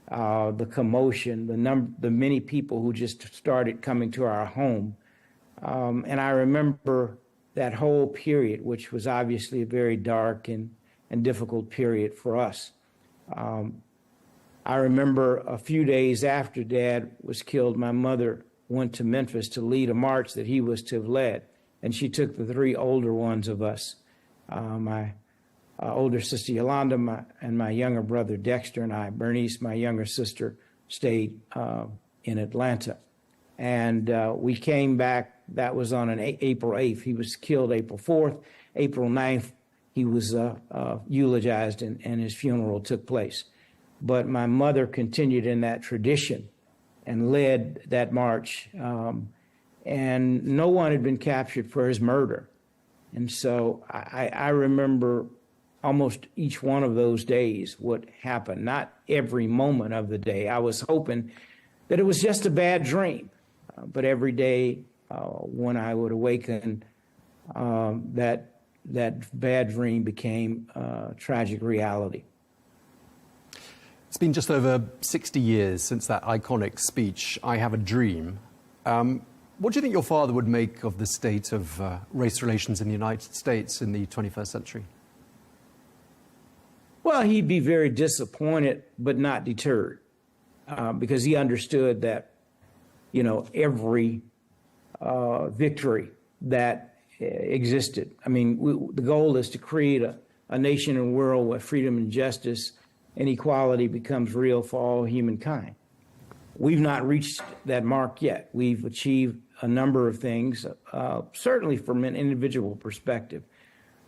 The commotion, the many people who just started coming to our home. And I remember that whole period, which was obviously a very dark and difficult period for us. I remember a few days after Dad was killed, my mother went to Memphis to lead a march that he was to have led. And she took the three older ones of us, my older sister Yolanda, and my younger brother Dexter, and I. Bernice, my younger sister, stayed in Atlanta. And we came back. That was on April 8th. He was killed April 4th. April 9th, he was eulogized and his funeral took place. But my mother continued in that tradition and led that march. And no one had been captured for his murder. And so I remember almost each one of those days what happened, not every moment of the day. I was hoping that it was just a bad dream, but every day when I would awaken, that bad dream became tragic reality. It's been just over 60 years since that iconic speech, "I Have a Dream." What do you think your father would make of the state of race relations in the United States in the 21st century? Well, he'd be very disappointed, but not deterred, because he understood that, you know, every victory that existed. I mean, the goal is to create a nation and world where freedom and justice and equality becomes real for all humankind. We've not reached that mark yet. We've achieved a number of things, certainly from an individual perspective.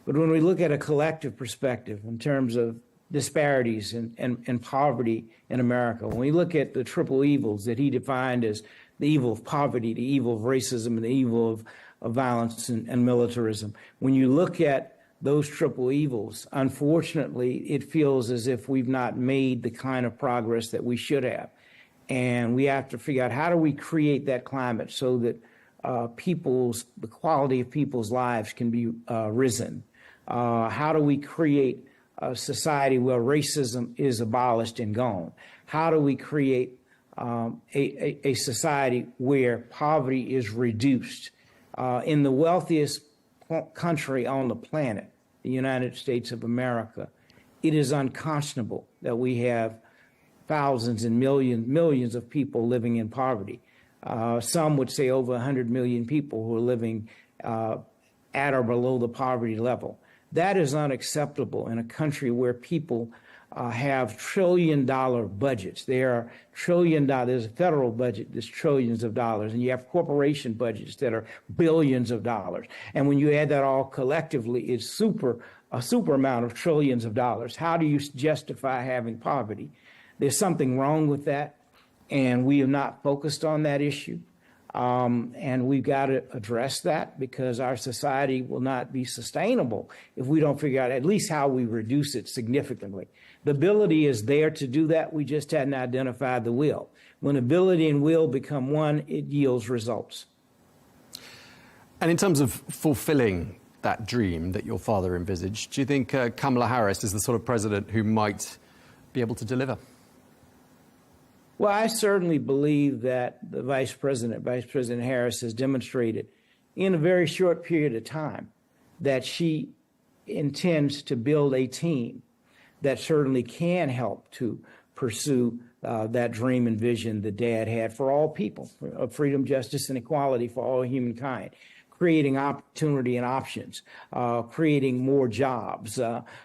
But when we look at a collective perspective in terms of disparities and poverty in America, when we look at the triple evils that he defined as the evil of poverty, the evil of racism, and the evil of violence and militarism, when you look at those triple evils, unfortunately, it feels as if we've not made the kind of progress that we should have. And we have to figure out, how do we create that climate so that the quality of people's lives can be risen? How do we create a society where racism is abolished and gone? How do we create a society where poverty is reduced? In the wealthiest country on the planet, the United States of America, it is unconscionable that we have thousands and millions of people living in poverty. Some would say over 100 million people who are living at or below the poverty level. That is unacceptable in a country where people have trillion-dollar budgets. There are there's a federal budget that's trillions of dollars, and you have corporation budgets that are billions of dollars. And when you add that all collectively, it's a super amount of trillions of dollars. How do you justify having poverty? There's something wrong with that, and we have not focused on that issue. And we've got to address that, because our society will not be sustainable if we don't figure out at least how we reduce it significantly. The ability is there to do that. We just hadn't identified the will. When ability and will become one, it yields results. And in terms of fulfilling that dream that your father envisaged, do you think Kamala Harris is the sort of president who might be able to deliver? Well, I certainly believe that the Vice President Harris, has demonstrated in a very short period of time that she intends to build a team that certainly can help to pursue that dream and vision that Dad had for all people, of freedom, justice, and equality for all humankind, creating opportunity and options, creating more jobs,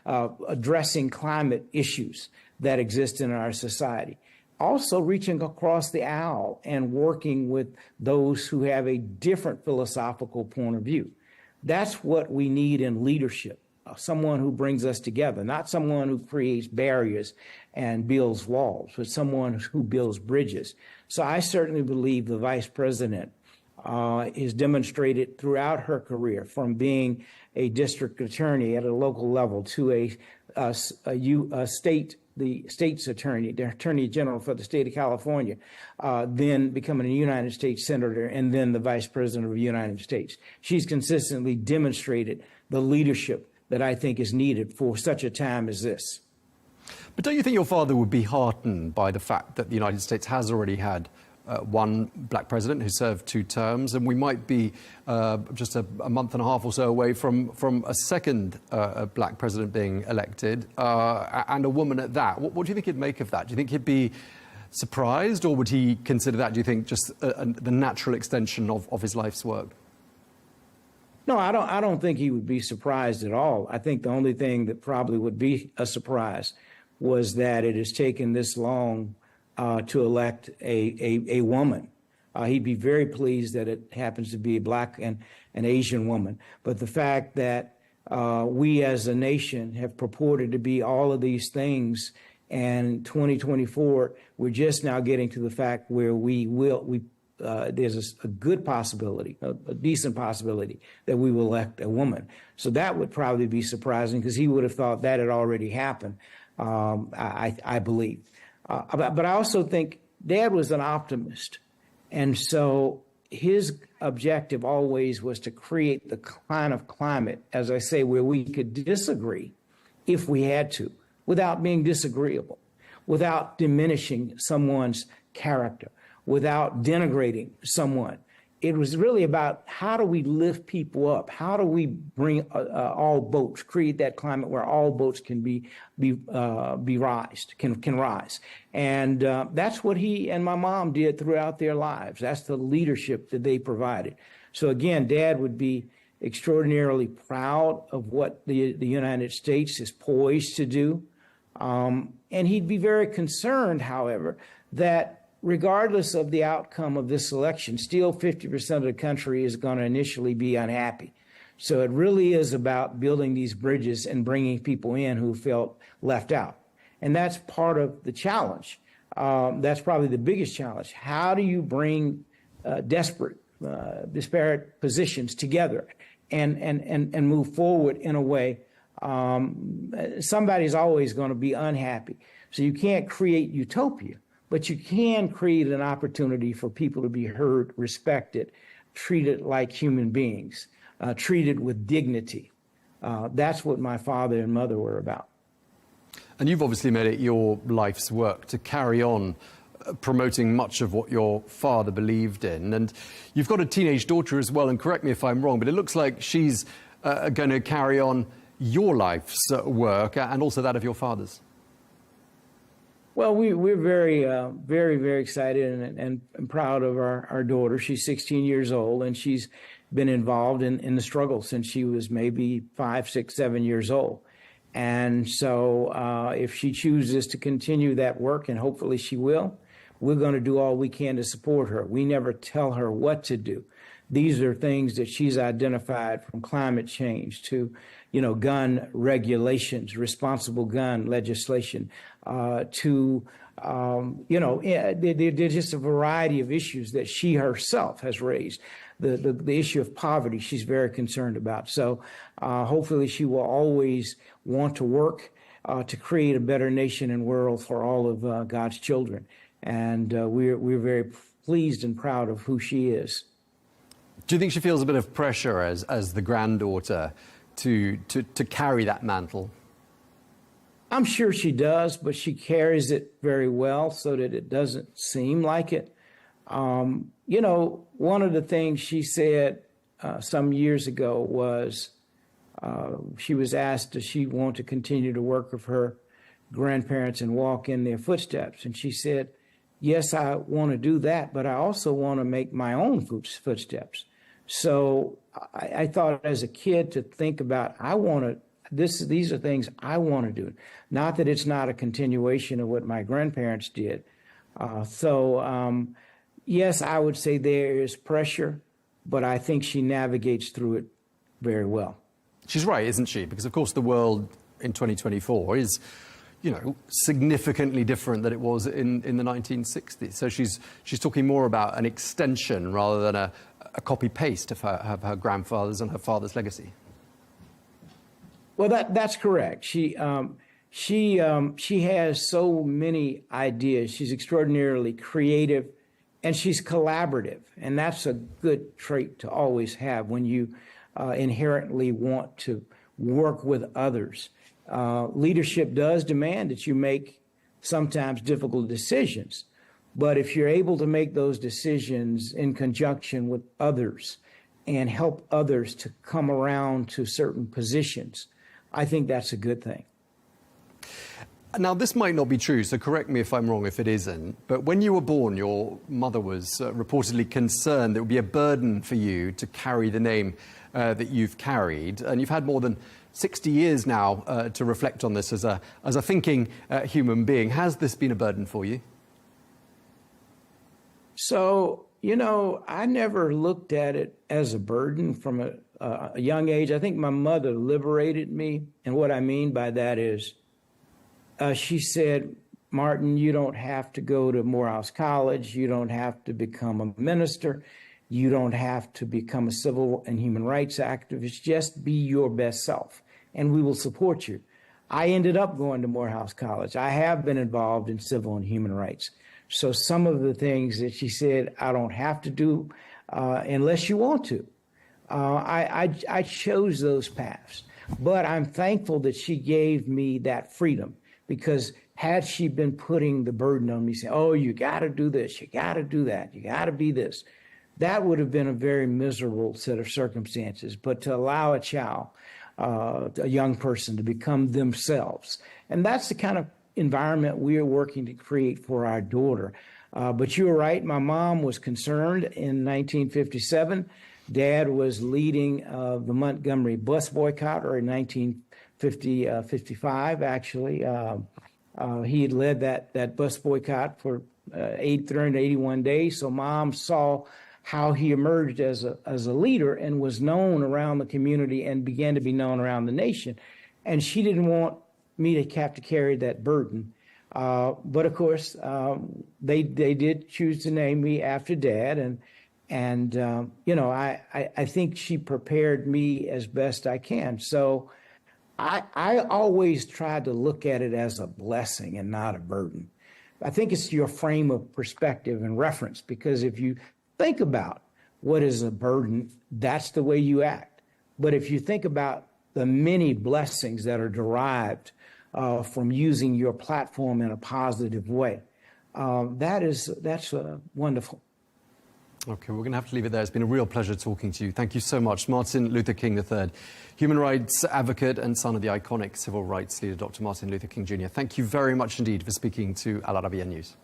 addressing climate issues that exist in our society. Also reaching across the aisle and working with those who have a different philosophical point of view. That's what we need in leadership, someone who brings us together, not someone who creates barriers and builds walls, but someone who builds bridges. So I certainly believe the Vice President is demonstrated throughout her career, from being a district attorney at a local level to the state's attorney, the attorney general for the state of California, then becoming a United States senator, and then the vice president of the United States. She's consistently demonstrated the leadership that I think is needed for such a time as this. But don't you think your father would be heartened by the fact that the United States has already had one black president who served 2 terms, and we might be just a month and a half or so away from a second black president being elected, and a woman at that? What do you think he'd make of that? Do you think he'd be surprised, or would he consider that, do you think, just the natural extension of his life's work? No, I don't think he would be surprised at all. I think the only thing that probably would be a surprise was that it has taken this long to elect a woman. He'd be very pleased that it happens to be a black and an Asian woman. But the fact that we as a nation have purported to be all of these things, and 2024, we're just now getting to the fact where we there's a good possibility, a decent possibility that we will elect a woman. So that would probably be surprising because he would have thought that had already happened, I believe. But I also think Dad was an optimist. And so his objective always was to create the kind of climate, as I say, where we could disagree if we had to, without being disagreeable, without diminishing someone's character, without denigrating someone. It was really about how do we lift people up? How do we bring all boats, create that climate where all boats can can rise? And that's what he and my mom did throughout their lives. That's the leadership that they provided. So again, Dad would be extraordinarily proud of what the United States is poised to do. And he'd be very concerned, however, that regardless of the outcome of this election, still 50% of the country is going to initially be unhappy. So it really is about building these bridges and bringing people in who felt left out. And that's part of the challenge. That's probably the biggest challenge. How do you bring disparate positions together and move forward in a way? Somebody's always going to be unhappy. So you can't create utopia, but you can create an opportunity for people to be heard, respected, treated like human beings, treated with dignity. That's what my father and mother were about. And you've obviously made it your life's work to carry on promoting much of what your father believed in. And you've got a teenage daughter as well, and correct me if I'm wrong, but it looks like she's going to carry on your life's work and also that of your father's. Well, we're very, very excited and proud of our daughter. She's 16 years old, and she's been involved in the struggle since she was maybe 5, 6, 7 years old. And so if she chooses to continue that work, and hopefully she will, we're going to do all we can to support her. We never tell her what to do. These are things that she's identified, from climate change to, gun regulations, responsible gun legislation, to, there's just a variety of issues that she herself has raised. The issue of poverty, she's very concerned about. So hopefully she will always want to work to create a better nation and world for all of God's children. And we're very pleased and proud of who she is. Do you think she feels a bit of pressure as the granddaughter to carry that mantle? I'm sure she does, but she carries it very well so that it doesn't seem like it. One of the things she said some years ago was she was asked, does she want to continue to work with her grandparents and walk in their footsteps? And she said, yes, I want to do that, but I also want to make my own footsteps. So I thought as a kid to think about, these are things I want to do. Not that it's not a continuation of what my grandparents did. Yes, I would say there is pressure, but I think she navigates through it very well. She's right, isn't she? Because, of course, the world in 2024 is, significantly different than it was in the 1960s. So she's talking more about an extension rather than a copy-paste of her grandfather's and her father's legacy. Well, that's correct. She has so many ideas. She's extraordinarily creative, and she's collaborative. And that's a good trait to always have when you inherently want to work with others. Leadership does demand that you make sometimes difficult decisions. But if you're able to make those decisions in conjunction with others and help others to come around to certain positions, I think that's a good thing. Now, this might not be true, so correct me if I'm wrong if it isn't, but when you were born, your mother was reportedly concerned that it would be a burden for you to carry the name that you've carried, and you've had more than 60 years now to reflect on this as a thinking human being. Has this been a burden for you? So, I never looked at it as a burden from a young age. I think my mother liberated me. And what I mean by that is she said, Martin, you don't have to go to Morehouse College. You don't have to become a minister. You don't have to become a civil and human rights activist. Just be your best self, and we will support you. I ended up going to Morehouse College. I have been involved in civil and human rights. So some of the things that she said, I don't have to do unless you want to. I chose those paths. But I'm thankful that she gave me that freedom, because had she been putting the burden on me, saying, oh, you got to do this, you got to do that, you got to be this, that would have been a very miserable set of circumstances. But to allow a child, a young person, to become themselves, and that's the kind of environment we are working to create for our daughter. But you were right, my mom was concerned in 1957. Dad was leading the Montgomery bus boycott, or in 1955, actually. He had led that bus boycott for 381 days. So Mom saw how he emerged as a leader and was known around the community and began to be known around the nation. And she didn't want me to have to carry that burden. But of course, they did choose to name me after Dad. And you know, I think she prepared me as best I can. So I always tried to look at it as a blessing and not a burden. I think it's your frame of perspective and reference, because if you think about what is a burden, that's the way you act. But if you think about the many blessings that are derived from using your platform in a positive way, that's wonderful. Okay, we're going to have to leave it there. It's been a real pleasure talking to you. Thank you so much. Martin Luther King III, human rights advocate and son of the iconic civil rights leader, Dr. Martin Luther King Jr. Thank you very much indeed for speaking to Al Arabiya News.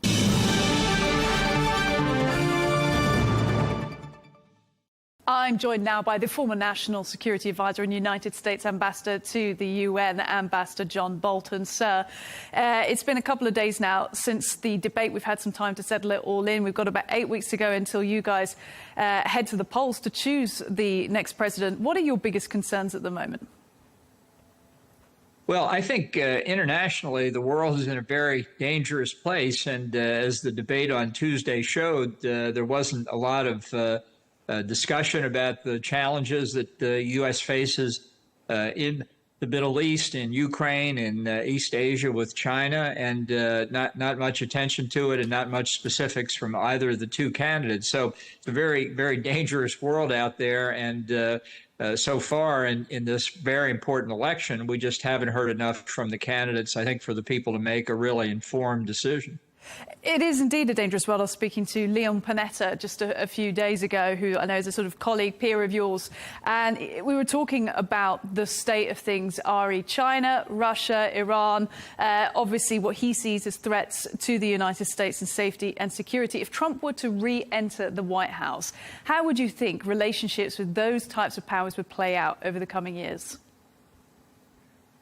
I'm joined now by the former National Security Advisor and United States Ambassador to the UN, Ambassador John Bolton. Sir, it's been a couple of days now since the debate. We've had some time to settle it all in. We've got about 8 weeks to go until you guys head to the polls to choose the next president. What are your biggest concerns at the moment? Well, I think internationally, the world is in a very dangerous place. And as the debate on Tuesday showed, there wasn't a lot of discussion about the challenges that the U.S. faces in the Middle East, in Ukraine, in East Asia with China, and not much attention to it and not much specifics from either of the two candidates. So it's a very, very dangerous world out there. And so far in this very important election, we just haven't heard enough from the candidates, I think, for the people to make a really informed decision. It is indeed a dangerous world. I was speaking to Leon Panetta just a few days ago, who I know is a sort of colleague, peer of yours, and we were talking about the state of things, China, Russia, Iran, obviously what he sees as threats to the United States and safety and security. If Trump were to re-enter the White House, how would you think relationships with those types of powers would play out over the coming years?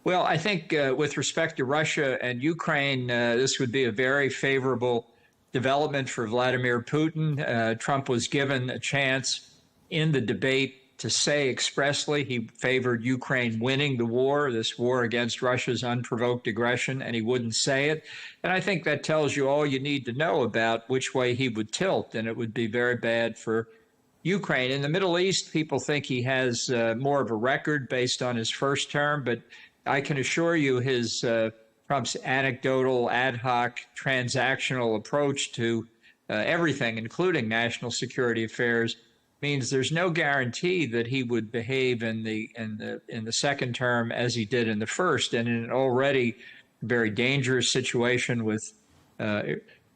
Well, I think with respect to Russia and Ukraine, this would be a very favorable development for Vladimir Putin. Trump was given a chance in the debate to say expressly he favored Ukraine winning the war, this war against Russia's unprovoked aggression, and he wouldn't say it. And I think that tells you all you need to know about which way he would tilt, and it would be very bad for Ukraine. In the Middle East, people think he has more of a record based on his first term, but I can assure you Trump's anecdotal, ad hoc, transactional approach to everything, including national security affairs, means there's no guarantee that he would behave in the second term as he did in the first, and in an already very dangerous situation with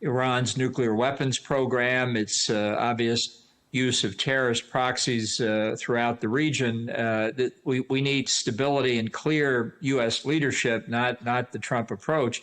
Iran's nuclear weapons program, its obvious use of terrorist proxies throughout the region. That we need stability and clear U.S. leadership, not the Trump approach.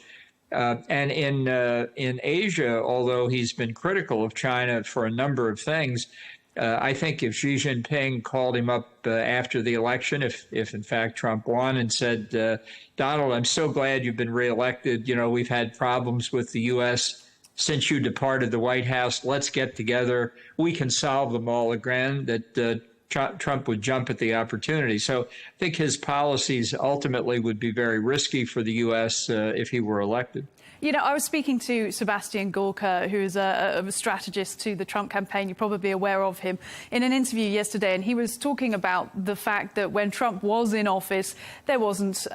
And in Asia, although he's been critical of China for a number of things, I think if Xi Jinping called him up after the election, if in fact Trump won, and said, Donald, I'm so glad you've been reelected. You know, we've had problems with the U.S. since you departed the White House. Let's get together. We can solve them all again. That Trump would jump at the opportunity. So I think his policies ultimately would be very risky for the U.S. If he were elected. You know, I was speaking to Sebastian Gorka, who is a strategist to the Trump campaign. You're probably aware of him, in an interview yesterday, and he was talking about the fact that when Trump was in office, there wasn't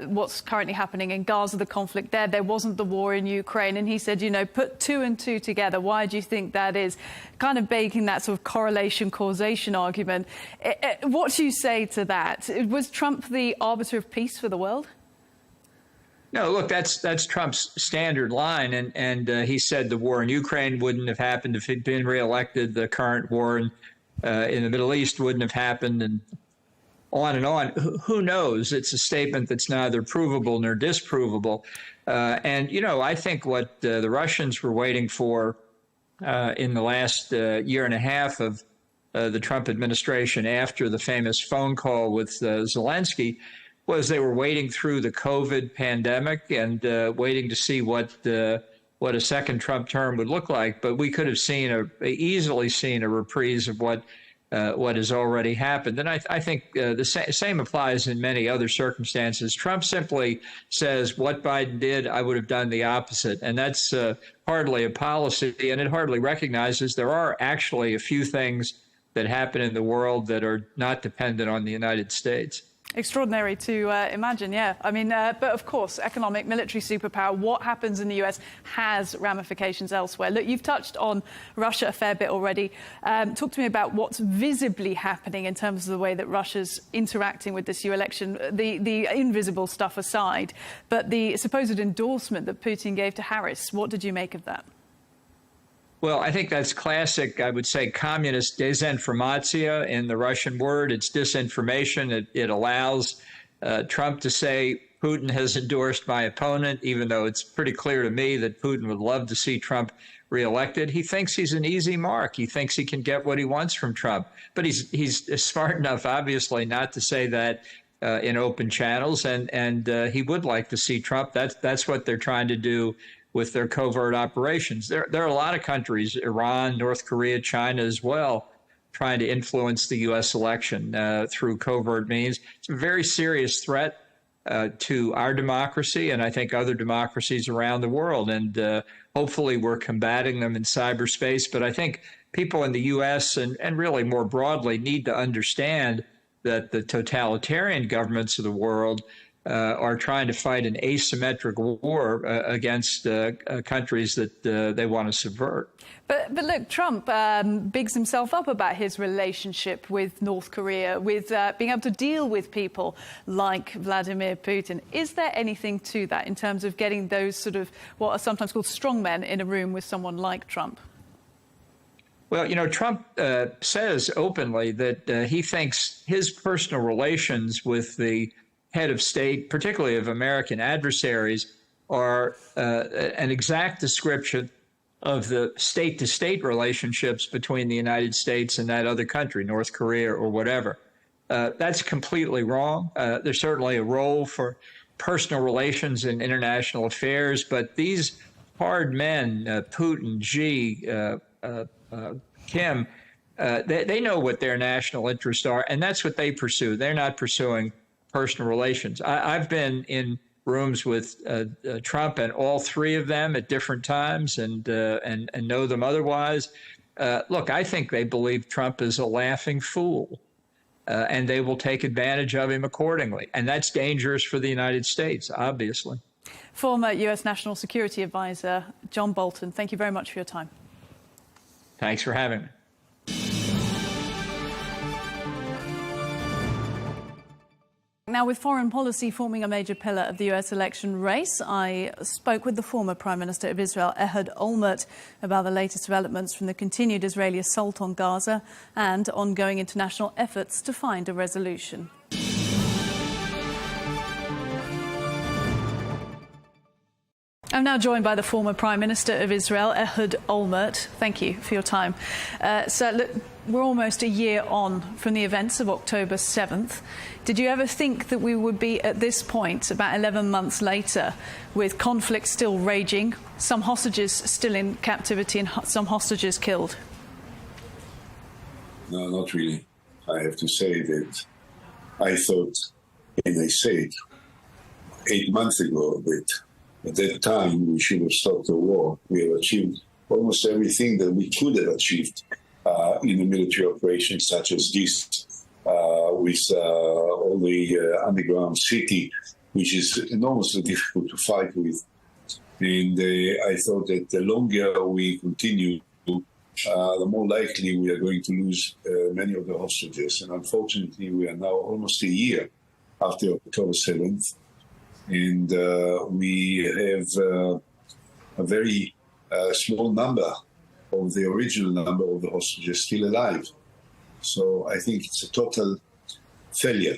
what's currently happening in Gaza, the conflict there wasn't the war in Ukraine. And he said, you know, put 2 and 2 together. Why do you think that is? Kind of baking that sort of correlation-causation argument. What do you say to that? Was Trump the arbiter of peace for the world? No, look, that's Trump's standard line, and he said the war in Ukraine wouldn't have happened if he'd been reelected. The current war in the Middle East wouldn't have happened, and on and on. Who knows? It's a statement that's neither provable nor disprovable. And, you know, I think what the Russians were waiting for in the last year and a half of the Trump administration after the famous phone call with Zelensky was they were waiting through the COVID pandemic and waiting to see what a second Trump term would look like. But we could have easily seen a reprise of what has already happened. And I think the same applies in many other circumstances. Trump simply says, what Biden did, I would have done the opposite. And that's hardly a policy, and it hardly recognizes there are actually a few things that happen in the world that are not dependent on the United States. Extraordinary to imagine, yeah. I mean, but of course, economic, military superpower, what happens in the US has ramifications elsewhere. Look, you've touched on Russia a fair bit already. Talk to me about what's visibly happening in terms of the way that Russia's interacting with this new election, the invisible stuff aside, but the supposed endorsement that Putin gave to Harris. What did you make of that? Well, I think that's classic, I would say, communist desinformatia in the Russian word. It's disinformation. It allows Trump to say Putin has endorsed my opponent, even though it's pretty clear to me that Putin would love to see Trump reelected. He thinks he's an easy mark. He thinks he can get what he wants from Trump. But he's smart enough, obviously, not to say that in open channels. And he would like to see Trump. That's what they're trying to do with their covert operations. There are a lot of countries, Iran, North Korea, China as well, trying to influence the U.S. election through covert means. It's a very serious threat to our democracy and I think other democracies around the world. And hopefully we're combating them in cyberspace. But I think people in the U.S. and really more broadly need to understand that the totalitarian governments of the world are trying to fight an asymmetric war against countries that they want to subvert. But look, Trump bigs himself up about his relationship with North Korea, with being able to deal with people like Vladimir Putin. Is there anything to that in terms of getting those sort of what are sometimes called strongmen in a room with someone like Trump? Well, you know, Trump says openly that he thinks his personal relations with the head of state, particularly of American adversaries, are an exact description of the state-to-state relationships between the United States and that other country, North Korea or whatever. That's completely wrong. There's certainly a role for personal relations in international affairs, but these hard men, Putin, Xi, Kim, they know what their national interests are, and that's what they pursue. They're not pursuing personal relations. I've been in rooms with Trump and all three of them at different times and know them otherwise. Look, I think they believe Trump is a laughing fool and they will take advantage of him accordingly. And that's dangerous for the United States, obviously. Former U.S. National Security Advisor John Bolton, thank you very much for your time. Thanks for having me. Now, with foreign policy forming a major pillar of the US election race, I spoke with the former Prime Minister of Israel, Ehud Olmert, about the latest developments from the continued Israeli assault on Gaza and ongoing international efforts to find a resolution. I'm now joined by the former Prime Minister of Israel, Ehud Olmert. Thank you for your time. So, look, we're almost a year on from the events of October 7th. Did you ever think that we would be at this point, about 11 months later, with conflict still raging, some hostages still in captivity and some hostages killed? No, not really. I have to say that I thought, and I said 8 months ago, that At that time, we should have stopped the war. We have achieved almost everything that we could have achieved in a military operation such as this, with all the underground city, which is enormously difficult to fight with. And I thought that the longer we continue, the more likely we are going to lose many of the hostages. And unfortunately, we are now almost a year after October 7th. And we have a very small number of the original number of the hostages still alive. So I think it's a total failure,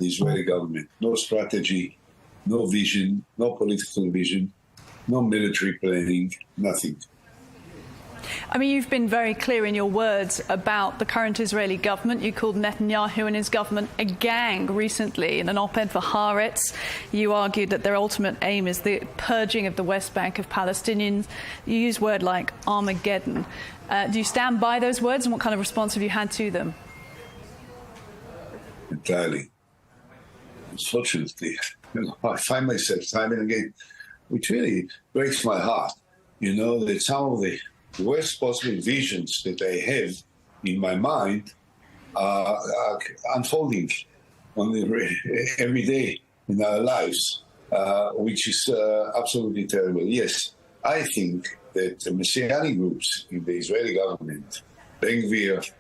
the Israeli government. No strategy, no vision, no political vision, no military planning, nothing. I mean, you've been very clear in your words about the current Israeli government. You called Netanyahu and his government a gang recently. In an op-ed for Haaretz, you argued that their ultimate aim is the purging of the West Bank of Palestinians. You use words like Armageddon. Do you stand by those words, and what kind of response have you had to them? Entirely. Unfortunately, I find myself time and again, which really breaks my heart, that some of the worst possible visions that I have in my mind are unfolding every day in our lives, which is absolutely terrible. Yes, I think that the Messianic groups in the Israeli government, Ben-Gvir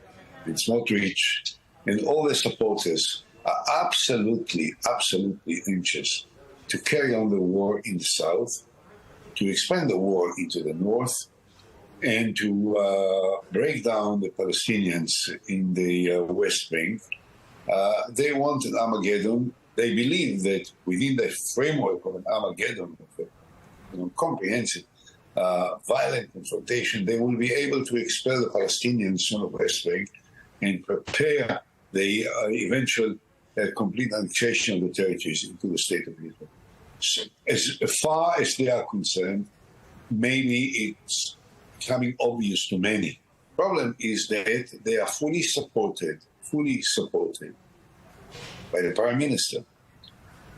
and Smotrich, and all the supporters are absolutely anxious to carry on the war in the south, to expand the war into the north, and to break down the Palestinians in the West Bank. They want an Armageddon. They believe that within the framework of an Armageddon, of a comprehensive, violent confrontation, they will be able to expel the Palestinians from the West Bank and prepare the eventual complete annexation of the territories into the state of Israel. So, as far as they are concerned, maybe it's becoming obvious to many. Problem is that they are fully supported by the Prime Minister.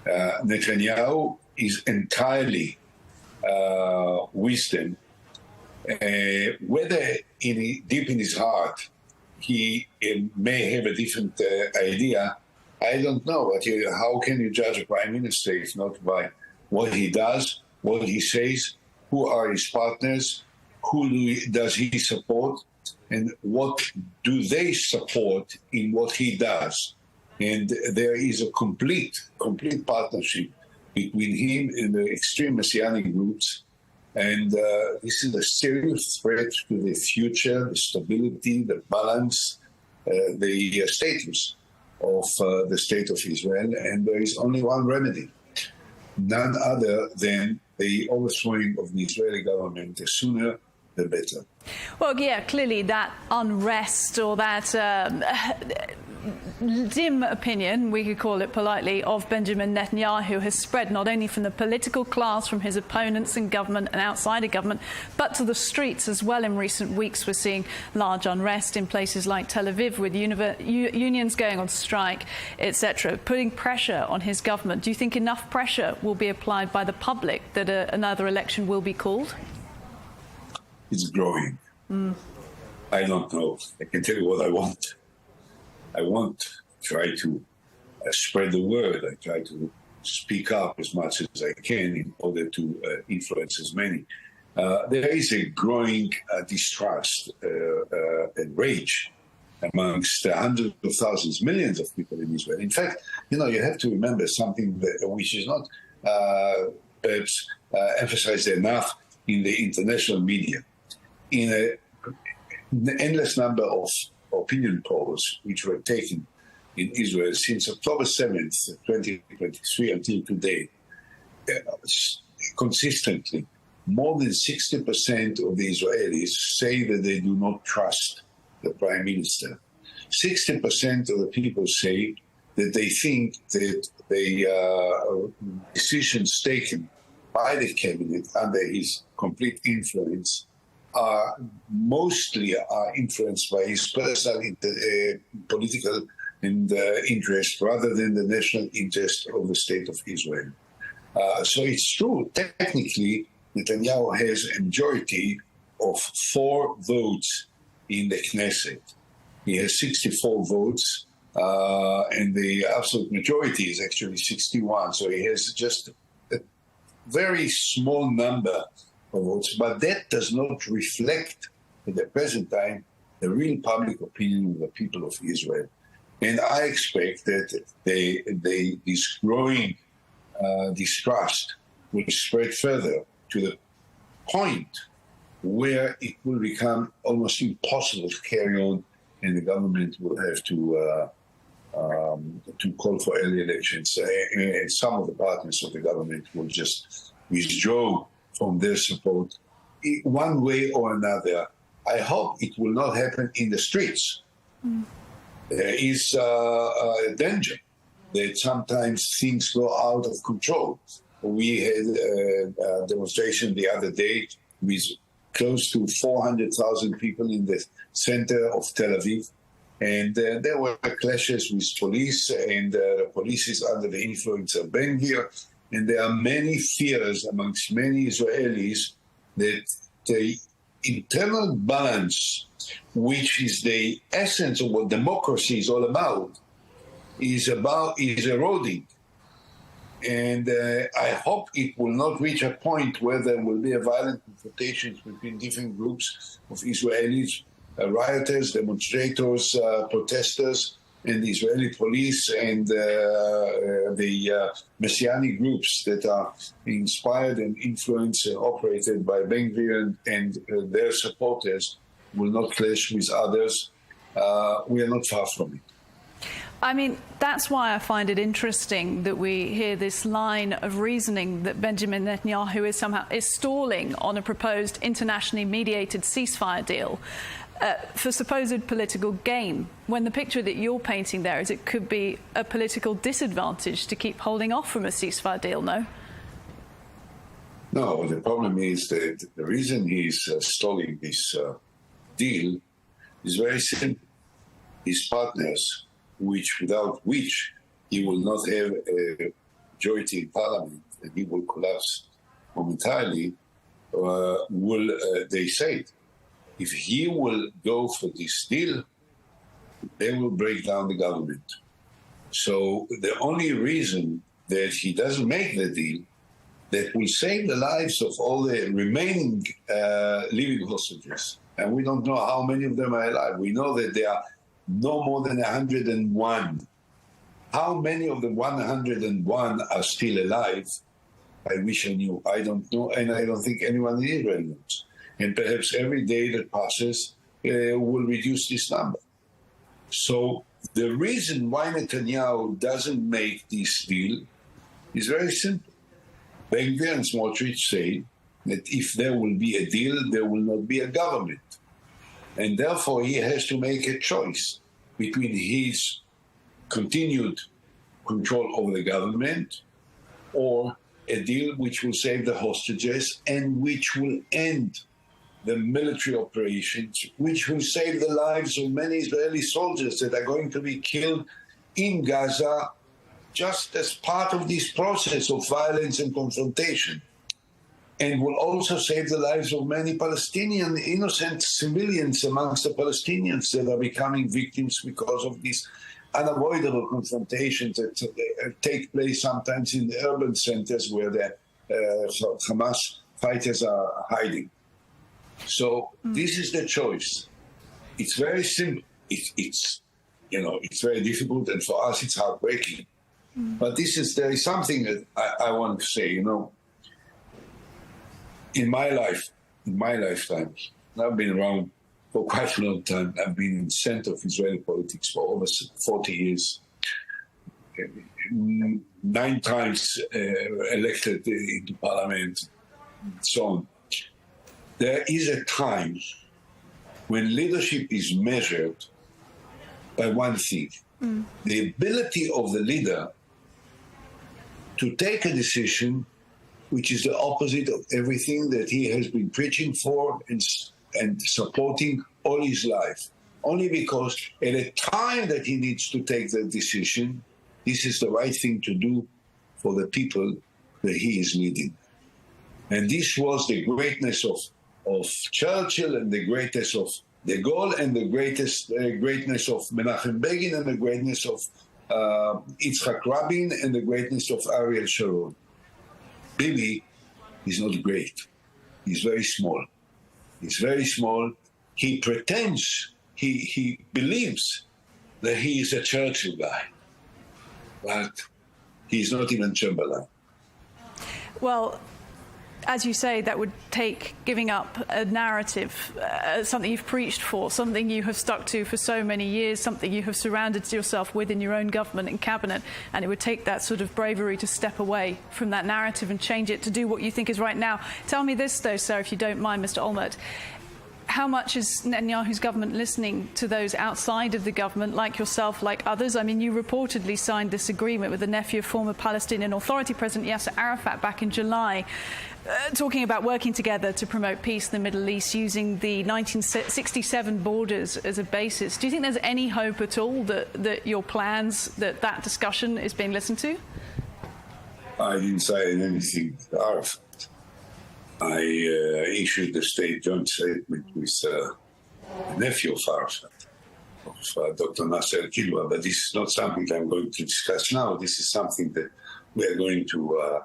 Netanyahu is entirely with them. Whether deep in his heart he may have a different idea, I don't know. But how can you judge a Prime Minister if not by what he does, what he says, who are his partners, does he support, and what do they support in what he does? And there is a complete partnership between him and the extreme Messianic groups. And this is a serious threat to the future, the stability, the balance, the status of the state of Israel. And there is only one remedy, none other than the overthrowing of the Israeli government. The sooner, the better. Well, yeah, clearly that unrest or that dim opinion, we could call it politely, of Benjamin Netanyahu has spread not only from the political class, from his opponents in government and outside of government, but to the streets as well. In recent weeks, we're seeing large unrest in places like Tel Aviv with unions going on strike, etc., putting pressure on his government. Do you think enough pressure will be applied by the public that another election will be called? It's growing. I don't know. I can tell you what I want. I want to try to spread the word. I try to speak up as much as I can in order to influence as many. There is a growing distrust and rage amongst hundreds of thousands, millions of people in Israel. In fact, you have to remember something which is not perhaps emphasized enough in the international media. In an endless number of opinion polls which were taken in Israel since October 7th, 2023 until today, consistently, more than 60% of the Israelis say that they do not trust the Prime Minister. 60% of the people say that they think that the decisions taken by the cabinet under his complete influence are mostly influenced by his personal political and interest rather than the national interest of the state of Israel. So it's true, technically, Netanyahu has a majority of 4 votes in the Knesset. He has 64 votes, and the absolute majority is actually 61. So he has just a very small number of votes. But that does not reflect, at the present time, the real public opinion of the people of Israel. And I expect that this growing distrust will spread further to the point where it will become almost impossible to carry on, and the government will have to call for early elections. And some of the partners of the government will just withdraw from their support one way or another. I hope it will not happen in the streets. There is a danger that sometimes things go out of control. We had a demonstration the other day with close to 400,000 people in the center of Tel Aviv. And there were clashes with police, and the police is under the influence of Ben-Gvir. And there are many fears amongst many Israelis that the internal balance, which is the essence of what democracy is all about, is eroding. And I hope it will not reach a point where there will be a violent confrontations between different groups of Israelis, rioters, demonstrators, protesters, and the Israeli police and the Messianic groups that are inspired and influenced and operated by Ben-Gvir and their supporters will not clash with others. We are not far from it. I mean, that's why I find it interesting that we hear this line of reasoning that Benjamin Netanyahu is stalling on a proposed internationally mediated ceasefire deal for supposed political gain, when the picture that you're painting there is it could be a political disadvantage to keep holding off from a ceasefire deal, no? No, the problem is that the reason he's stalling this deal is very simple. His partners, without which he will not have a majority in parliament and he will collapse momentarily, they say it. If he will go for this deal, they will break down the government. So the only reason that he doesn't make the deal that will save the lives of all the remaining living hostages, and we don't know how many of them are alive. We know that there are no more than 101. How many of the 101 are still alive? I wish I knew. I don't know, and I don't think anyone in Israel knows. And perhaps every day that passes will reduce this number. So the reason why Netanyahu doesn't make this deal is very simple. Ben-Gvir and Smotrich say that if there will be a deal, there will not be a government. And therefore, he has to make a choice between his continued control over the government or a deal which will save the hostages and which will end the military operations, which will save the lives of many Israeli soldiers that are going to be killed in Gaza just as part of this process of violence and confrontation, and will also save the lives of many Palestinian innocent civilians amongst the Palestinians that are becoming victims because of these unavoidable confrontations that take place sometimes in the urban centers where the Hamas fighters are hiding. So this is the choice. It's very simple. It's very difficult, and for us it's heartbreaking. But there is something that I want to say. In my lifetime, I've been around for quite a long time. I've been in the center of Israeli politics for over 40 years. 9 times elected into parliament, and so on. There is a time when leadership is measured by one thing, the ability of the leader to take a decision which is the opposite of everything that he has been preaching for and supporting all his life. Only because at a time that he needs to take that decision, this is the right thing to do for the people that he is leading. And this was the greatness of Churchill, and the greatness of de Gaulle, and the greatness of Menachem Begin, and the greatness of Yitzhak Rabin, and the greatness of Ariel Sharon. Bibi is not great. He's very small. He's very small. He pretends, he believes that he is a Churchill guy, but he's not even Chamberlain. Well, as you say, that would take giving up a narrative, something you've preached for, something you have stuck to for so many years, something you have surrounded yourself with in your own government and cabinet, and it would take that sort of bravery to step away from that narrative and change it to do what you think is right now. Tell me this, though, sir, if you don't mind, Mr. Olmert. How much is Netanyahu's government listening to those outside of the government, like yourself, like others? I mean, you reportedly signed this agreement with the nephew of former Palestinian Authority President Yasser Arafat back in July, talking about working together to promote peace in the Middle East using the 1967 borders as a basis. Do you think there's any hope at all that your plans, that discussion is being listened to? I didn't say anything to Arafat. I issued the joint statement with the nephew of Arafat, of Dr. Nasser Kilwa, but this is not something I'm going to discuss now. This is something that we are going to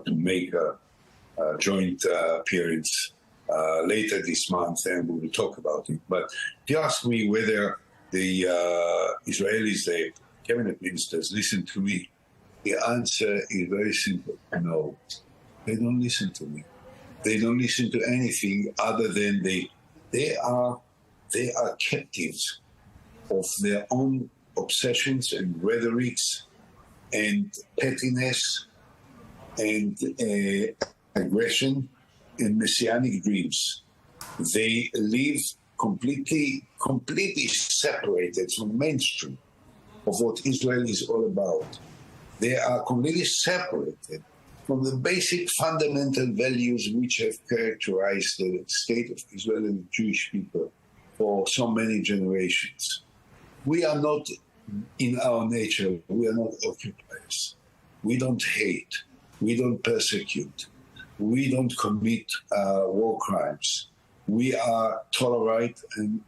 make a joint appearance later this month, and we will talk about it. But if you ask me whether the Israelis, the cabinet ministers, listen to me, the answer is very simple: no. They don't listen to me. They don't listen to anything other than they are captives of their own obsessions and rhetorics and pettiness and aggression and messianic dreams. They live completely separated from mainstream of what Israel is all about. They are completely separated from the basic fundamental values which have characterized the state of Israel and the Jewish people for so many generations. We are not, in our nature, we are not occupiers. We don't hate. We don't persecute. We don't commit war crimes. We are tolerant, and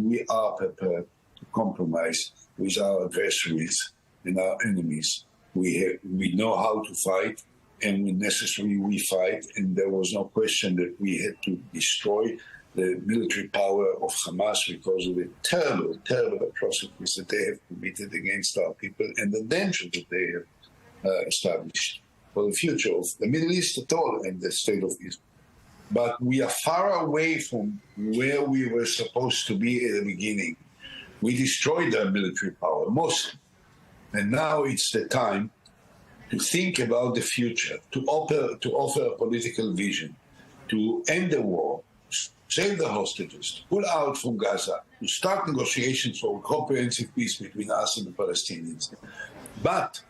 we are prepared to compromise with our adversaries and our enemies. We know how to fight, and when necessary we fight, and there was no question that we had to destroy the military power of Hamas because of the terrible, terrible atrocities that they have committed against our people and the danger that they have established for the future of the Middle East at all and the state of Israel. But we are far away from where we were supposed to be at the beginning. We destroyed our military power, mostly. And now it's the time to think about the future, to offer a political vision, to end the war, save the hostages, to pull out from Gaza, to start negotiations for a comprehensive peace between us and the Palestinians. But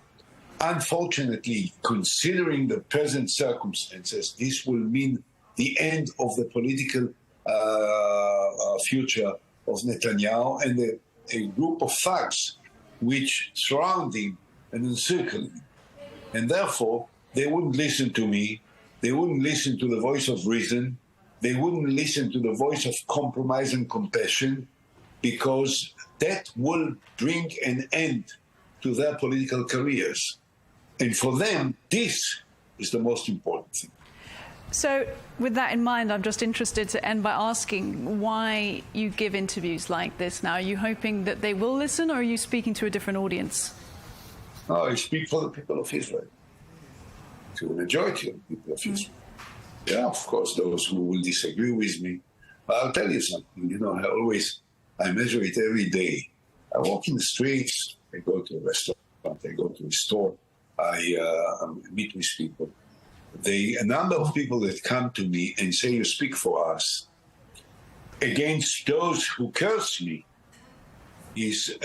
unfortunately, considering the present circumstances, this will mean the end of the political future of Netanyahu and a group of thugs which surround him and encircle him. And therefore, they wouldn't listen to me. They wouldn't listen to the voice of reason. They wouldn't listen to the voice of compromise and compassion, because that will bring an end to their political careers. And for them, this is the most important thing. So with that in mind, I'm just interested to end by asking why you give interviews like this now. Are you hoping that they will listen, or are you speaking to a different audience? No, I speak for the people of Israel, to the majority of the people of Israel. Yeah, of course, those who will disagree with me. But I'll tell you something, I measure it every day. I walk in the streets, I go to a restaurant, I go to a store, I meet with people. A number of people that come to me and say, you speak for us, against those who curse me, is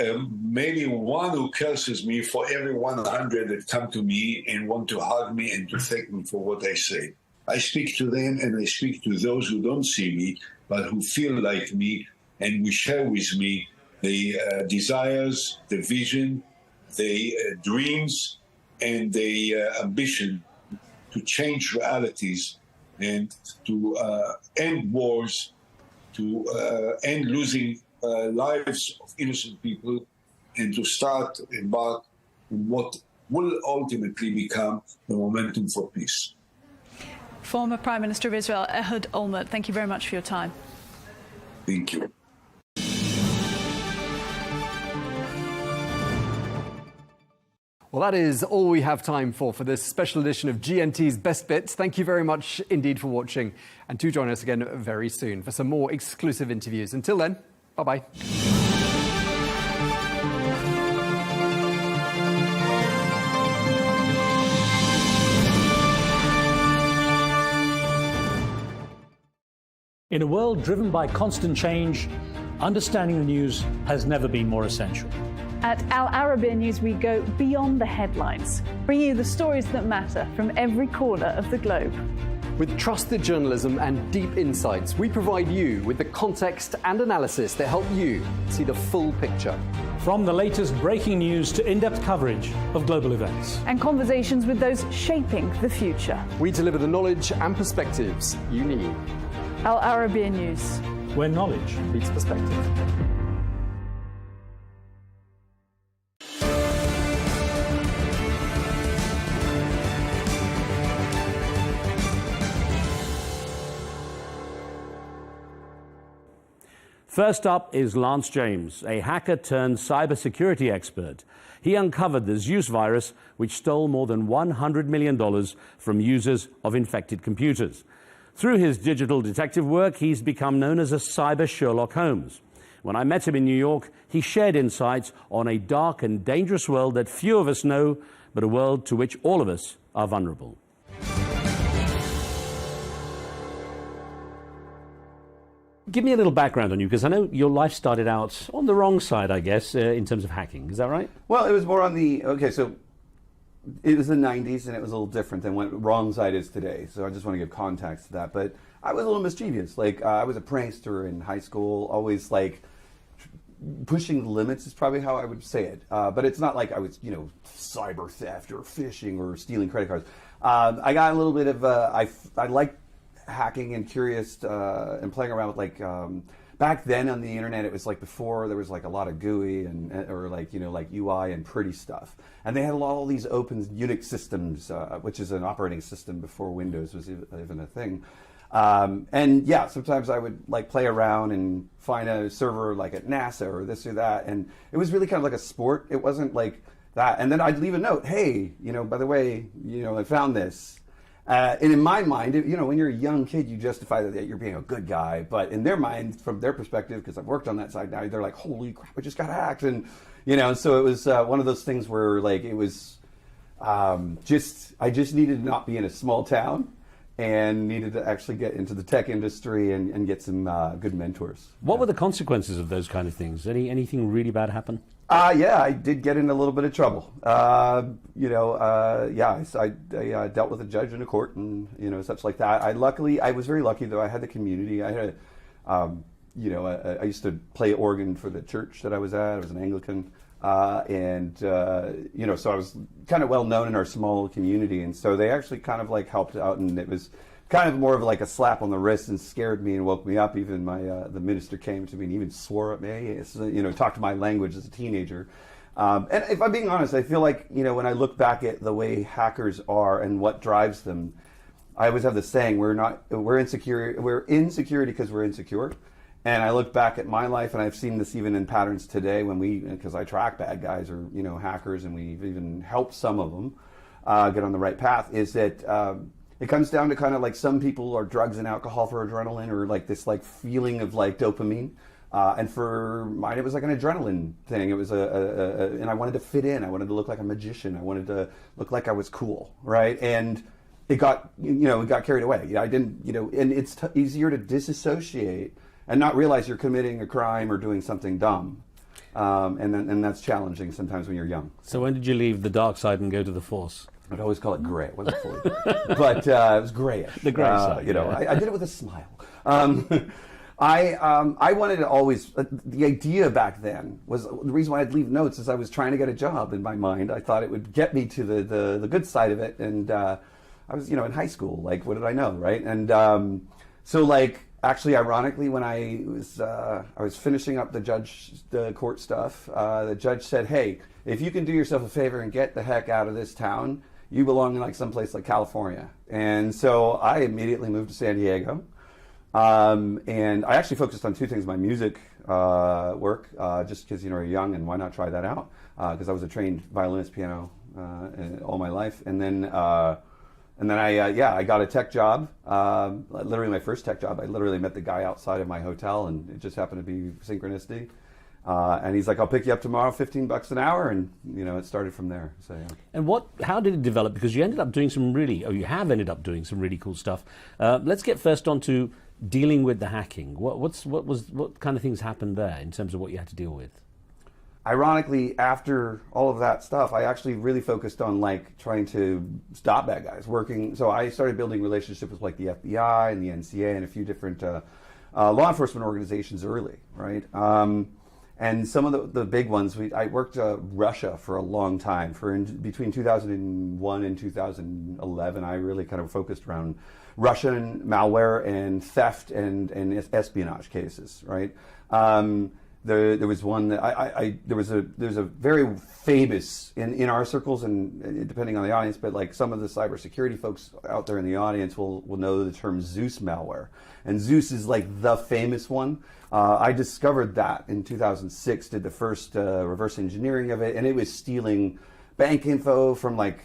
maybe one who curses me for every 100 that come to me and want to hug me and to thank me for what I say. I speak to them, and I speak to those who don't see me, but who feel like me, and we share with me the desires, the vision, the dreams, and the ambition to change realities and to end wars, to end losing lives of innocent people, and to start embark on what will ultimately become the momentum for peace. Former Prime Minister of Israel, Ehud Olmert, thank you very much for your time. Thank you. Well, that is all we have time for this special edition of GNT's Best Bits. Thank you very much indeed for watching, and do join us again very soon for some more exclusive interviews. Until then, bye-bye. In a world driven by constant change, understanding the news has never been more essential. At Al Arabiya News, we go beyond the headlines, bringing you the stories that matter from every corner of the globe. With trusted journalism and deep insights, we provide you with the context and analysis that help you see the full picture. From the latest breaking news to in-depth coverage of global events. And conversations with those shaping the future. We deliver the knowledge and perspectives you need. Al Arabiya News, where knowledge meets perspective. First up is Lance James, a hacker turned cybersecurity expert. He uncovered the Zeus virus, which stole more than $100 million from users of infected computers. Through his digital detective work, he's become known as a cyber Sherlock Holmes. When I met him in New York, he shared insights on a dark and dangerous world that few of us know, but a world to which all of us are vulnerable. Give me a little background on you, because I know your life started out on the wrong side, I guess, in terms of hacking. Is that right? Well, it was more on the, so it was the 90s, and it was a little different than what wrong side is today. So I just want to give context to that. But I was a little mischievous. I was a prankster in high school, always pushing the limits is probably how I would say it. But it's not like I was, cyber theft or phishing or stealing credit cards. I got a little bit of, I liked hacking and curious and playing around with back then on the internet, it was before there was a lot of GUI or UI and pretty stuff. And they had all these open Unix systems, which is an operating system before Windows was even a thing. And yeah, sometimes I would play around and find a server at NASA or this or that. And it was really kind of like a sport. It wasn't like that. And then I'd leave a note, hey, by the way, I found this. And in my mind, when you're a young kid, you justify that you're being a good guy. But in their mind, from their perspective, because I've worked on that side now, they're like, holy crap, I just got hacked. And, and so it was one of those things where it was I just needed to not be in a small town and needed to actually get into the tech industry and get some good mentors. What were the consequences of those kind of things? Anything really bad happen? Yeah, I did get in a little bit of trouble. I dealt with a judge in a court and, such like that. I was very lucky, though. I had the community. I had, I used to play organ for the church that I was at. I was an Anglican. So I was kind of well known in our small community. And so they actually kind of helped out, and it was kind of more of a slap on the wrist and scared me and woke me up. Even the minister came to me and even swore at me, talked my language as a teenager. And if I'm being honest, I feel when I look back at the way hackers are and what drives them, I always have the saying, we're insecure because we're insecure. And I look back at my life, and I've seen this even in patterns today because I track bad guys or, hackers, and we've even helped some of them get on the right path, is that it comes down to kind of some people are drugs and alcohol for adrenaline, or this feeling of dopamine. And for mine, it was an adrenaline thing. It was and I wanted to fit in. I wanted to look like a magician. I wanted to look like I was cool, right? And it got carried away. I didn't, and it's easier to disassociate and not realize you're committing a crime or doing something dumb. And that's challenging sometimes when you're young. So when did you leave the dark side and go to the force? I'd always call it gray. It wasn't fully, but it was grayish. The gray side. I did it with a smile. I wanted to always, the idea back then was, the reason why I'd leave notes is I was trying to get a job in my mind. I thought it would get me to the good side of it. And I was, in high school, like, what did I know, right? And so, like, actually, ironically, when I was finishing up the court stuff, the judge said, hey, if you can do yourself a favor and get the heck out of this town, you belong in like someplace like California. And so I immediately moved to San Diego. And I actually focused on two things: my music work, just because you're young, and why not try that out? Because I was a trained violinist, piano all my life, and then I got a tech job. Literally my first tech job. I literally met the guy outside of my hotel, and it just happened to be synchronicity. And he's like, "I'll pick you up tomorrow, $15 an hour," and it started from there. So yeah. And how did it develop? Because you ended up doing you have ended up doing some really cool stuff. Let's get first on to dealing with the hacking. What kind of things happened there in terms of what you had to deal with? Ironically, after all of that stuff, I actually really focused on like trying to stop bad guys working. So I started building relationships with like the FBI and the NCA and a few different law enforcement organizations early, right? And some of the big ones, I worked Russia for a long time. Between 2001 and 2011, I really kind of focused around Russian malware and theft and espionage cases, right? There was one that there's a very famous in our circles, and depending on the audience, but like some of the cybersecurity folks out there in the audience will know the term Zeus malware, and Zeus is like the famous one. I discovered that in 2006, did the first reverse engineering of it, and it was stealing bank info from like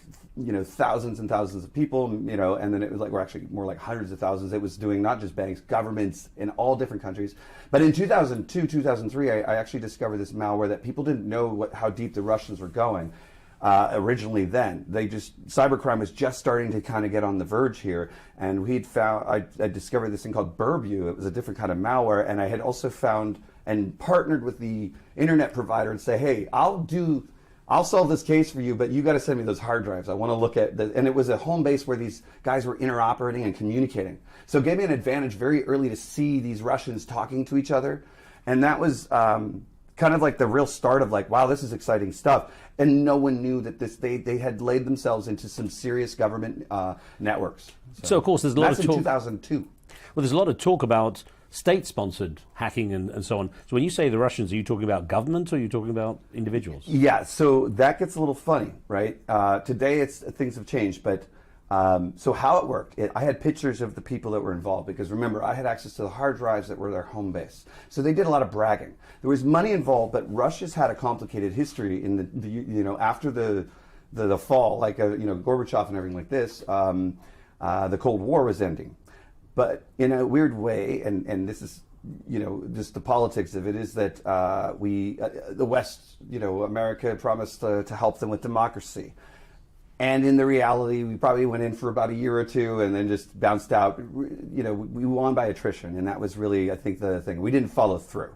thousands and thousands of people, and then it was like, we're actually more like hundreds of thousands. It was doing not just banks, governments in all different countries. But in 2002, 2003, I actually discovered this malware that people didn't know how deep the Russians were going originally then. Cybercrime was just starting to kind of get on the verge here, and I discovered this thing called Burbu. It was a different kind of malware, and I had also found and partnered with the internet provider and say, hey, I'll solve this case for you, but you got to send me those hard drives. I want to look at and it was a home base where these guys were interoperating and communicating. So it gave me an advantage very early to see these Russians talking to each other. And that was kind of like the real start of like, wow, this is exciting stuff. And no one knew that they had laid themselves into some serious government networks. So of course there's a lot of talk. That's in 2002. Well, there's a lot of talk about state-sponsored hacking and so on. So when you say the Russians, are you talking about government or are you talking about individuals? Yeah, so that gets a little funny, right? Today things have changed, but so how it worked, I had pictures of the people that were involved, because remember, I had access to the hard drives that were their home base. So they did a lot of bragging. There was money involved, but Russia's had a complicated history in the after the fall, like Gorbachev and everything like this, the Cold War was ending. But in a weird way, and this is, just the politics of it, is that the West, America promised to help them with democracy. And in the reality, we probably went in for about a year or two and then just bounced out. We won by attrition, and that was really, I think, the thing. We didn't follow through.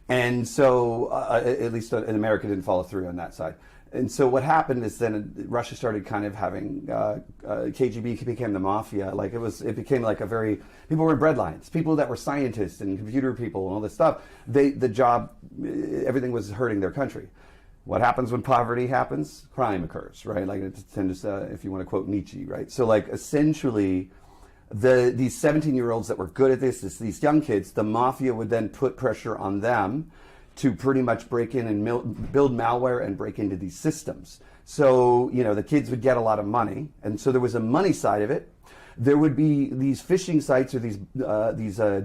And so, at least in America, didn't follow through on that side. And so what happened is then Russia started kind of having KGB became the mafia. Like it became like people were in breadlines, people that were scientists and computer people and all this stuff. Everything was hurting their country. What happens when poverty happens? Crime occurs, right? Like if you want to quote Nietzsche, right? So like essentially, these 17-year-olds that were good at this, these young kids, the mafia would then put pressure on them to pretty much break in and build malware and break into these systems. So, the kids would get a lot of money. And so there was a money side of it. There would be these phishing sites or these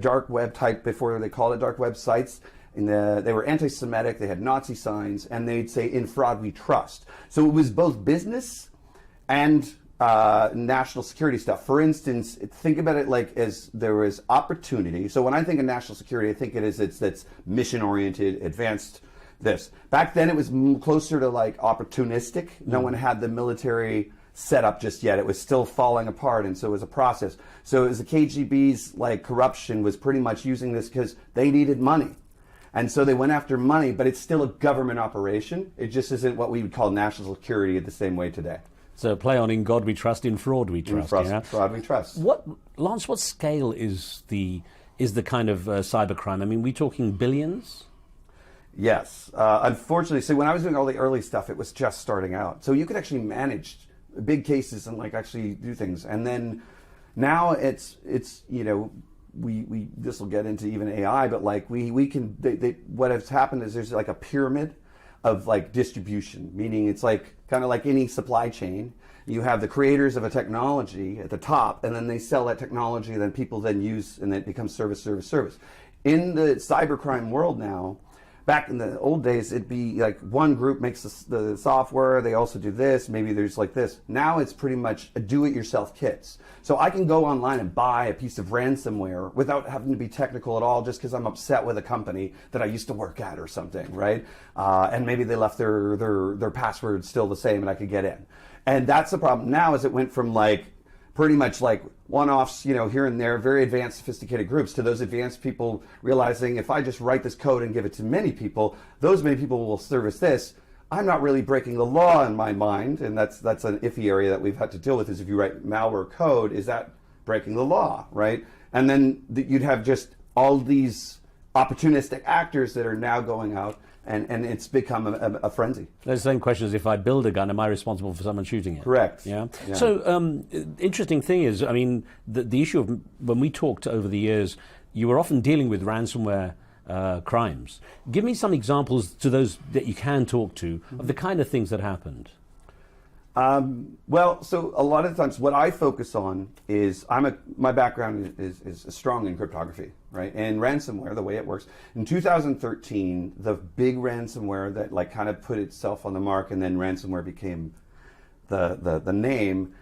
dark web type, before they called it dark web sites. They were anti-Semitic, they had Nazi signs, and they'd say, "In fraud we trust." So it was both business and national security stuff. For instance, think about it like as there was opportunity. So when I think of national security, I think it's mission-oriented, advanced. This back then it was closer to like opportunistic. No one had the military set up just yet. It was still falling apart, and so it was a process. So it was the KGB's like corruption was pretty much using this because they needed money. And so they went after money, but it's still a government operation. It just isn't what we would call national security the same way today. So play on in God we trust, in fraud we trust. Fraud we trust. Lance, what scale is the is the kind of cybercrime? I mean, we're talking billions? Yes. Unfortunately, so when I was doing all the early stuff, it was just starting out. So you could actually manage big cases and like actually do things. And then now it's you know, we this will get into even AI, but like we can, what has happened is there's like a pyramid of like distribution, meaning it's like kind of like any supply chain. You have the creators of a technology at the top, and then they sell that technology, and then people then use, and then it becomes service. In the cybercrime world now, back in the old days, it'd be like one group makes the software, they also do this, maybe there's like this. Now it's pretty much a do-it-yourself kits. So I can go online and buy a piece of ransomware without having to be technical at all, just because I'm upset with a company that I used to work at or something, right? And maybe they left their password still the same and I could get in. And that's the problem now, is it went from like pretty much like one-offs, you know, here and there, very advanced, sophisticated groups, to those advanced people realizing if I just write this code and give it to many people, those many people will service this. I'm not really breaking the law in my mind, and that's an iffy area that we've had to deal with, is if you write malware code, is that breaking the law, right? And then you'd have just all these opportunistic actors that are now going out, and it's become a frenzy. There's the same question as if I build a gun, am I responsible for someone shooting it? Correct. Yeah. So interesting thing is, I mean, the issue of when we talked over the years, you were often dealing with ransomware crimes. Give me some examples to those that you can talk to of the kind of things that happened. Well, so a lot of the times what I focus on is, my background is strong in cryptography, right? And ransomware, the way it works. In 2013, the big ransomware that like kind of put itself on the mark, and then ransomware became the name.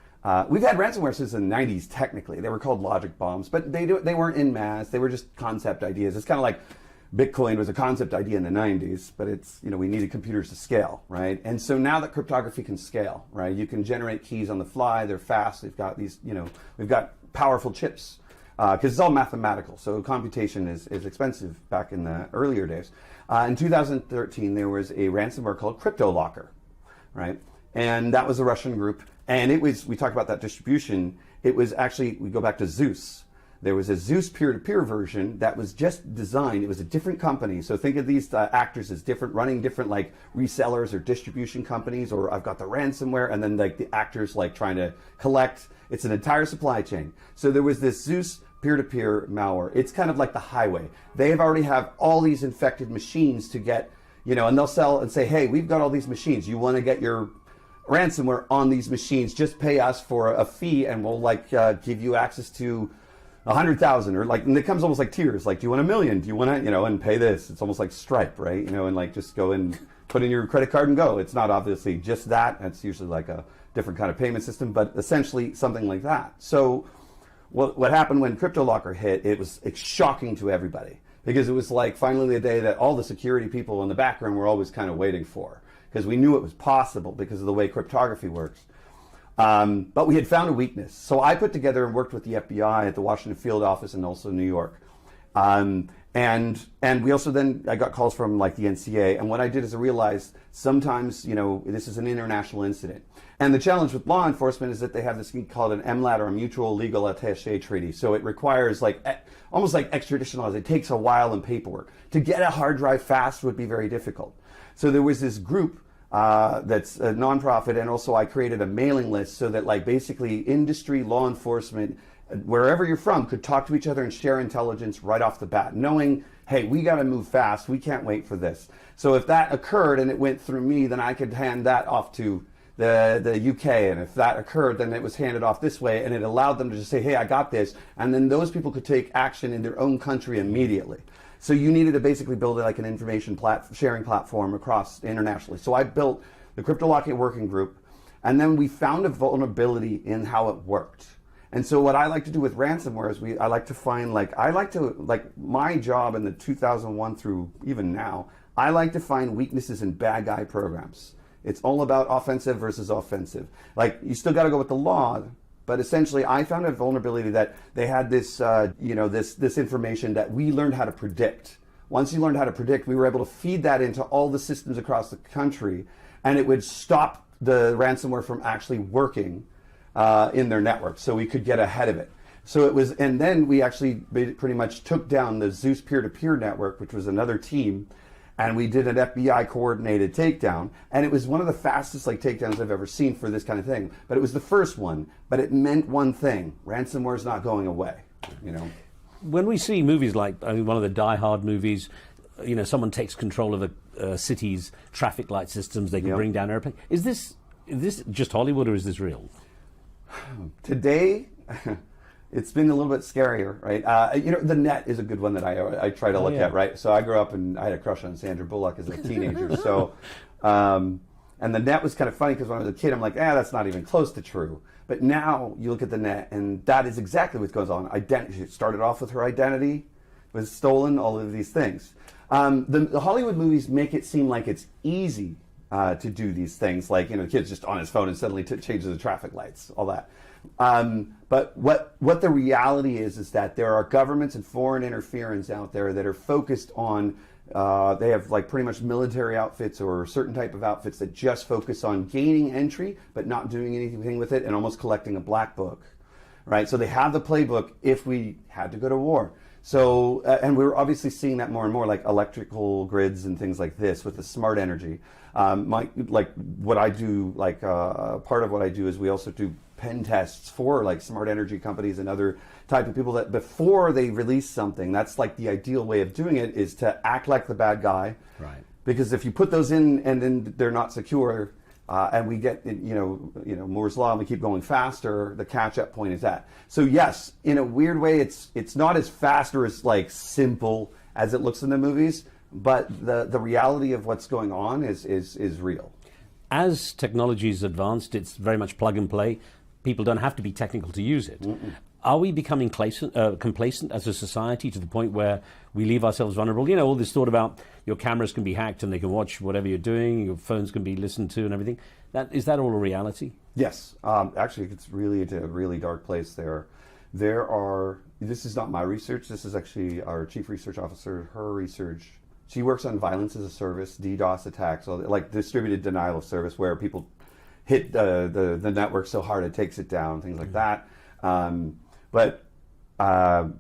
We've had ransomware since the 90s, technically. They were called logic bombs, but they weren't en masse. They were just concept ideas. It's kind of like Bitcoin was a concept idea in the 90s, but it's, you know, we needed computers to scale, right? And so now that cryptography can scale, right? You can generate keys on the fly, they're fast, they've got these, you know, we've got powerful chips, because it's all mathematical, so computation is expensive back in the earlier days. In 2013, there was a ransomware called CryptoLocker, right? And that was a Russian group, and it was, we talked about that distribution, it was actually, we go back to Zeus. There was a Zeus peer-to-peer version that was just designed. It was a different company. So think of these actors as different, running different like resellers or distribution companies, or I've got the ransomware, and then like the actors like trying to collect. It's an entire supply chain. So there was this Zeus peer-to-peer malware. It's kind of like the highway. They already have all these infected machines to get, you know, and they'll sell and say, hey, we've got all these machines. You want to get your ransomware on these machines? Just pay us for a fee, and we'll like give you access to 100,000, or like, and it comes almost like tiers. Like, do you want 1 million? Do you want to, you know, and pay this? It's almost like Stripe, right? You know, and like just go and put in your credit card and go. It's not obviously just that. It's usually like a different kind of payment system, but essentially something like that. So what happened when CryptoLocker hit, it's shocking to everybody, because it was like finally the day that all the security people in the background were always kind of waiting for, because we knew it was possible because of the way cryptography works. But we had found a weakness. So I put together and worked with the FBI at the Washington field office and also New York. And we also then, I got calls from like the NCA. And what I did is I realized sometimes, you know, this is an international incident. And the challenge with law enforcement is that they have this thing called an MLAT, or a mutual legal attaché treaty. So it requires like, almost like extradition laws. It takes a while in paperwork. To get a hard drive fast would be very difficult. So there was this group that's a nonprofit, and also I created a mailing list so that like basically industry, law enforcement, wherever you're from, could talk to each other and share intelligence right off the bat, knowing, hey, we got to move fast, we can't wait for this. So if that occurred and it went through me, then I could hand that off to the UK, and if that occurred, then it was handed off this way, and it allowed them to just say, hey, I got this, and then those people could take action in their own country immediately. So you needed to basically build like an information sharing platform across internationally. So I built the CryptoLocker working group, and then we found a vulnerability in how it worked. And so what I like to do with ransomware is I like to find my job in the 2001 through even now, I like to find weaknesses in bad guy programs. It's all about offensive versus offensive. Like, you still got to go with the law, but essentially I found a vulnerability that they had this, this information that we learned how to predict. Once you learned how to predict, we were able to feed that into all the systems across the country, and it would stop the ransomware from actually working in their network, so we could get ahead of it. So it was, and then we actually pretty much took down the Zeus peer-to-peer network, which was another team, and we did an FBI coordinated takedown, and it was one of the fastest takedowns I've ever seen for this kind of thing. But it was the first one, but it meant one thing: ransomware is not going away. When we see movies like one of the Die Hard movies, someone takes control of a city's traffic light systems, they can bring down airplanes. Is this just Hollywood, or is this real? Today, it's been a little bit scarier, right? The net is a good one that I try to look at, right? So I grew up and I had a crush on Sandra Bullock as a teenager. So, and the net was kind of funny because when I was a kid, I'm like, that's not even close to true. But now you look at the net, and that is exactly what goes on. Identity. It started off with her identity was stolen, all of these things. The Hollywood movies make it seem like it's easy to do these things, like the kid's just on his phone and suddenly changes the traffic lights, all that. But what the reality is that there are governments and foreign interference out there that are focused on. They have pretty much military outfits or certain type of outfits that just focus on gaining entry, but not doing anything with it, and almost collecting a black book, right? So they have the playbook if we had to go to war. So, and we're obviously seeing that more and more, like electrical grids and things like this with the smart energy. What I do, part of what I do is we also do pen tests for smart energy companies and other type of people that before they release something, that's the ideal way of doing it is to act like the bad guy. Right. Because if you put those in and then they're not secure, and we get Moore's law and we keep going faster, the catch-up point is that. So yes, in a weird way, it's not as fast or as simple as it looks in the movies, but the reality of what's going on is real. As technology's advanced, it's very much plug and play. People don't have to be technical to use it. Are we becoming complacent as a society to the point where we leave ourselves vulnerable? All this thought about your cameras can be hacked and they can watch whatever you're doing, your phones can be listened to and everything. Is that all a reality? Yes. Actually, it's really a really dark place there. This is not my research, this is actually our chief research officer, her research. She works on violence as a service, DDoS attacks, distributed denial of service, where people hit the network so hard it takes it down, things like that. But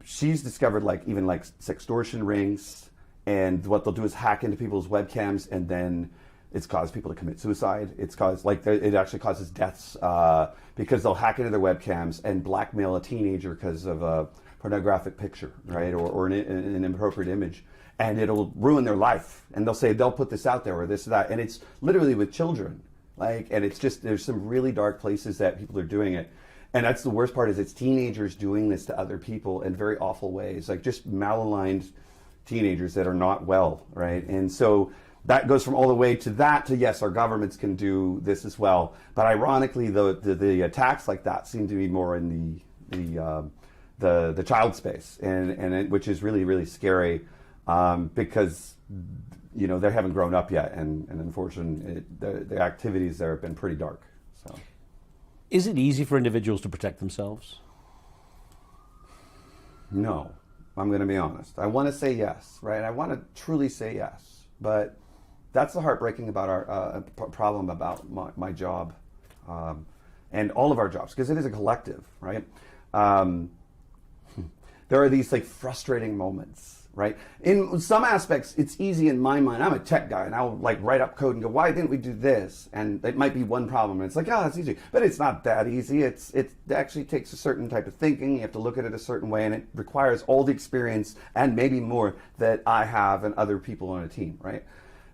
she's discovered even sextortion rings, and what they'll do is hack into people's webcams, and then it's caused people to commit suicide. It's caused it actually causes deaths because they'll hack into their webcams and blackmail a teenager because of a pornographic picture, right, or an inappropriate image, and it'll ruin their life. And they'll put this out there or this or that, and it's literally with children. And it's just, there's some really dark places that people are doing it. And that's the worst part, is it's teenagers doing this to other people in very awful ways, just malaligned teenagers that are not well, right? And so that goes from all the way to that to, yes, our governments can do this as well. But ironically, the attacks like that seem to be more in the child space, and which is really, really scary because they haven't grown up yet, and unfortunately, the activities there have been pretty dark. So, is it easy for individuals to protect themselves? No, I'm going to be honest. I want to say yes, right? I want to truly say yes, but that's the heartbreaking about our problem about my job, and all of our jobs, because it is a collective, right? There are these frustrating moments. Right. In some aspects, it's easy in my mind. I'm a tech guy, and I'll write up code and go, "Why didn't we do this?" And it might be one problem, and it's that's easy, but it's not that easy. It actually takes a certain type of thinking. You have to look at it a certain way, and it requires all the experience and maybe more that I have and other people on a team. Right.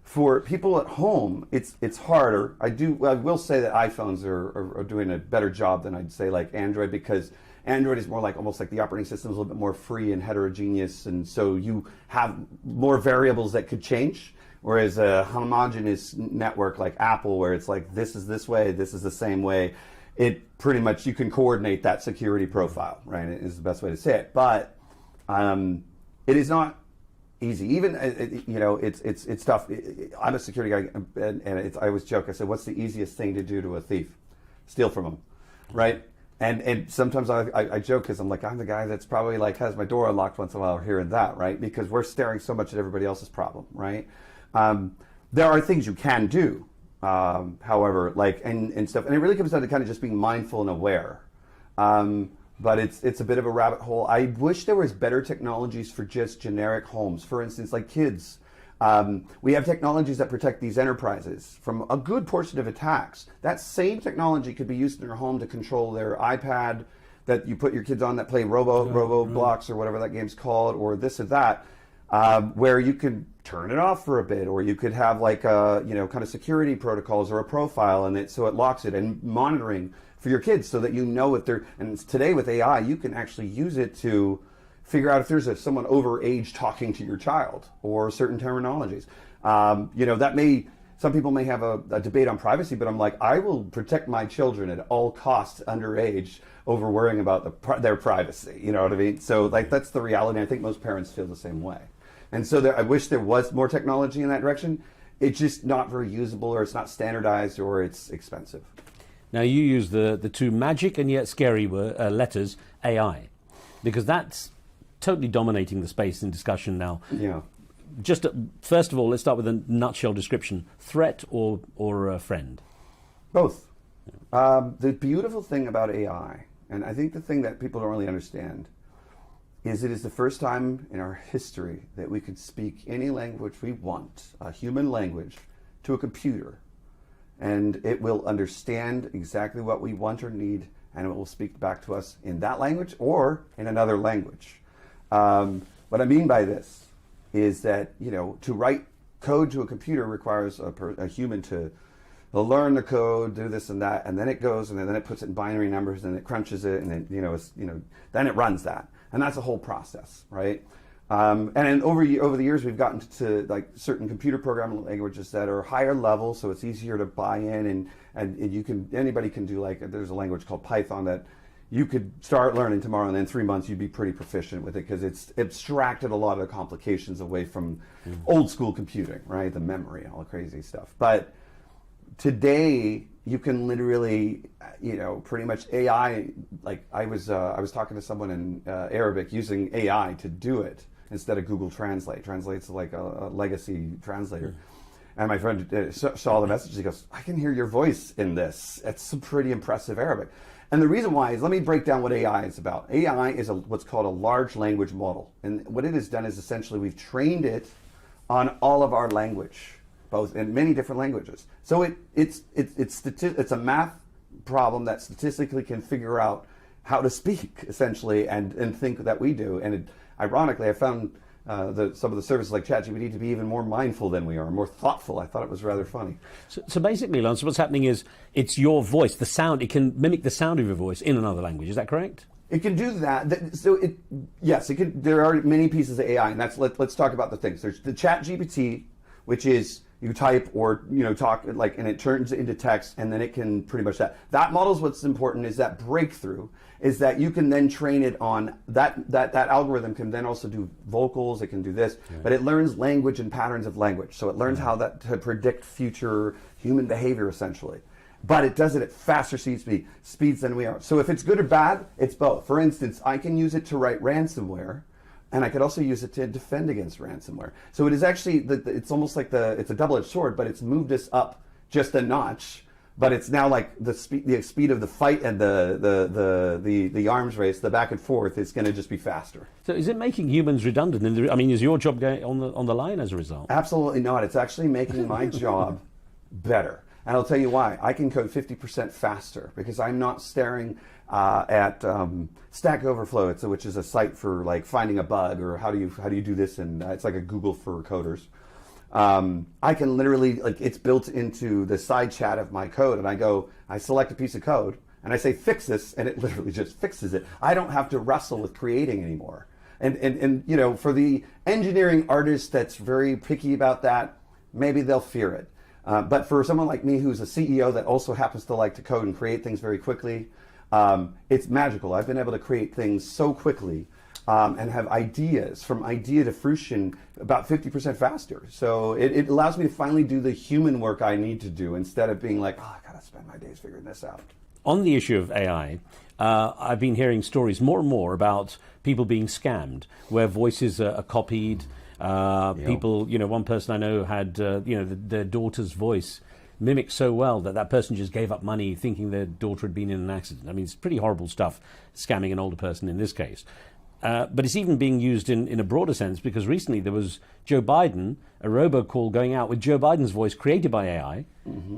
For people at home, it's harder. I will say that iPhones are doing a better job than I'd say Android, because Android is more almost like the operating system is a little bit more free and heterogeneous, and so you have more variables that could change. Whereas a homogeneous network like Apple, where it's this is this way, this is the same way, it pretty much, you can coordinate that security profile, right? It is the best way to say it. But it is not easy. Even it's tough. I'm a security guy, and I always joke. I said, "What's the easiest thing to do to a thief? Steal from them, right?" And sometimes I joke because I'm the guy that's probably has my door unlocked once in a while here and that, right? Because we're staring so much at everybody else's problem, right? There are things you can do, however, and stuff. And it really comes down to kind of just being mindful and aware. but it's a bit of a rabbit hole. I wish there was better technologies for just generic homes. For instance, like kids. We have technologies that protect these enterprises from a good portion of attacks. That same technology could be used in their home to control their iPad that you put your kids on that play Roblox or whatever that game's called, or this or that, where you could turn it off for a bit, or you could have like a, kind of security protocols or a profile in it so it locks it, and monitoring for your kids so that you know if they're, and today with AI, you can actually use it to figure out if there's someone over age talking to your child or certain terminologies. Some people may have a debate on privacy, but I'm like, I will protect my children at all costs underage over worrying about their privacy. You know what I mean? So like, that's the reality. I think most parents feel the same way. And so I wish there was more technology in that direction. It's just not very usable, or it's not standardized, or it's expensive. Now you use the two magic and yet scary letters, AI, because that's totally dominating the space in discussion now. Yeah. Just first of all, let's start with a nutshell description: threat or a friend? Both. The beautiful thing about AI, and I think the thing that people don't really understand, is it is the first time in our history that we could speak any language we want, a human language, to a computer, and it will understand exactly what we want or need, and it will speak back to us in that language or in another language. What I mean by this is that, to write code to a computer requires a human to learn the code, do this and that, and then it goes, and then it puts it in binary numbers, and it crunches it, and then, then it runs that. And that's a whole process, right? And then over the years, we've gotten to like certain computer programming languages that are higher level, so it's easier to buy in, and anybody can do, like, there's a language called Python that you could start learning tomorrow, and then 3 months you'd be pretty proficient with it, because it's abstracted a lot of the complications away from old school computing, right? The memory, all the crazy stuff. But today you can literally, pretty much AI. Like I was talking to someone in Arabic using AI to do it instead of Google Translate. Translate's like a legacy translator. And my friend saw the message. He goes, "I can hear your voice in this. It's some pretty impressive Arabic." And the reason why is, let me break down what AI is about. AI is what's called a large language model. And what it has done is essentially we've trained it on all of our language, both in many different languages. So it's a math problem that statistically can figure out how to speak, essentially, and think that we do. And ironically, I found some of the services like ChatGPT to be even more mindful than we are, more thoughtful. I thought it was rather funny. So basically, Lance, what's happening is it's your voice, the sound. It can mimic the sound of your voice in another language. Is that correct? It can do that. Yes, it can. There are many pieces of AI, and let's talk about the things. There's the ChatGPT, which is you type or talk and it turns it into text, and then it can pretty much that model is what's important. Is that breakthrough is that you can then train it on that algorithm can then also do vocals, it can do this, but it learns language and patterns of language, so it learns how to predict future human behavior, essentially. But it does it at faster speeds than we are. So if it's good or bad, it's both. For instance, I can use it to write ransomware, and I could also use it to defend against ransomware. So it is actually, it's almost like it's a double-edged sword, but it's moved us up just a notch. But it's now like the speed of the fight and the arms race, the back and forth, is going to just be faster. So is it making humans redundant? Is your job going on the line as a result? Absolutely not. It's actually making my job better. And I'll tell you why. I can code 50% faster because I'm not staring at Stack Overflow, which is a site for like finding a bug or how do you do this, and it's like a Google for coders. I can literally, it's built into the side chat of my code, and I select a piece of code and I say fix this, and it literally just fixes it. I don't have to wrestle with creating anymore. And for the engineering artist that's very picky about that, maybe they'll fear it. But for someone like me who's a CEO that also happens to like to code and create things very quickly, it's magical. I've been able to create things so quickly and have ideas from idea to fruition about 50% faster. So it allows me to finally do the human work I need to do instead of being like, I gotta spend my days figuring this out. On the issue of AI, I've been hearing stories more and more about people being scammed, where voices are copied. People, one person I know had, their daughter's voice mimicked so well that that person just gave up money thinking their daughter had been in an accident. I mean, it's pretty horrible stuff, scamming an older person in this case. But it's even being used in a broader sense, because recently there was Joe Biden, a robocall going out with Joe Biden's voice created by AI,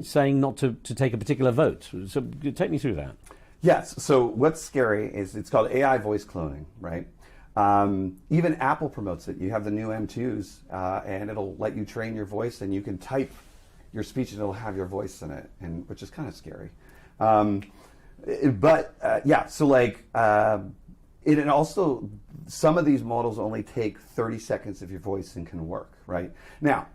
saying not to take a particular vote. So take me through that. Yes. So what's scary is it's called AI voice cloning, right? Even Apple promotes it. You have the new M2s, and it'll let you train your voice, and you can type your speech, and it'll have your voice in it, and which is kind of scary. Yeah. So like. And also, some of these models only take 30 seconds of your voice and can work, right? Now,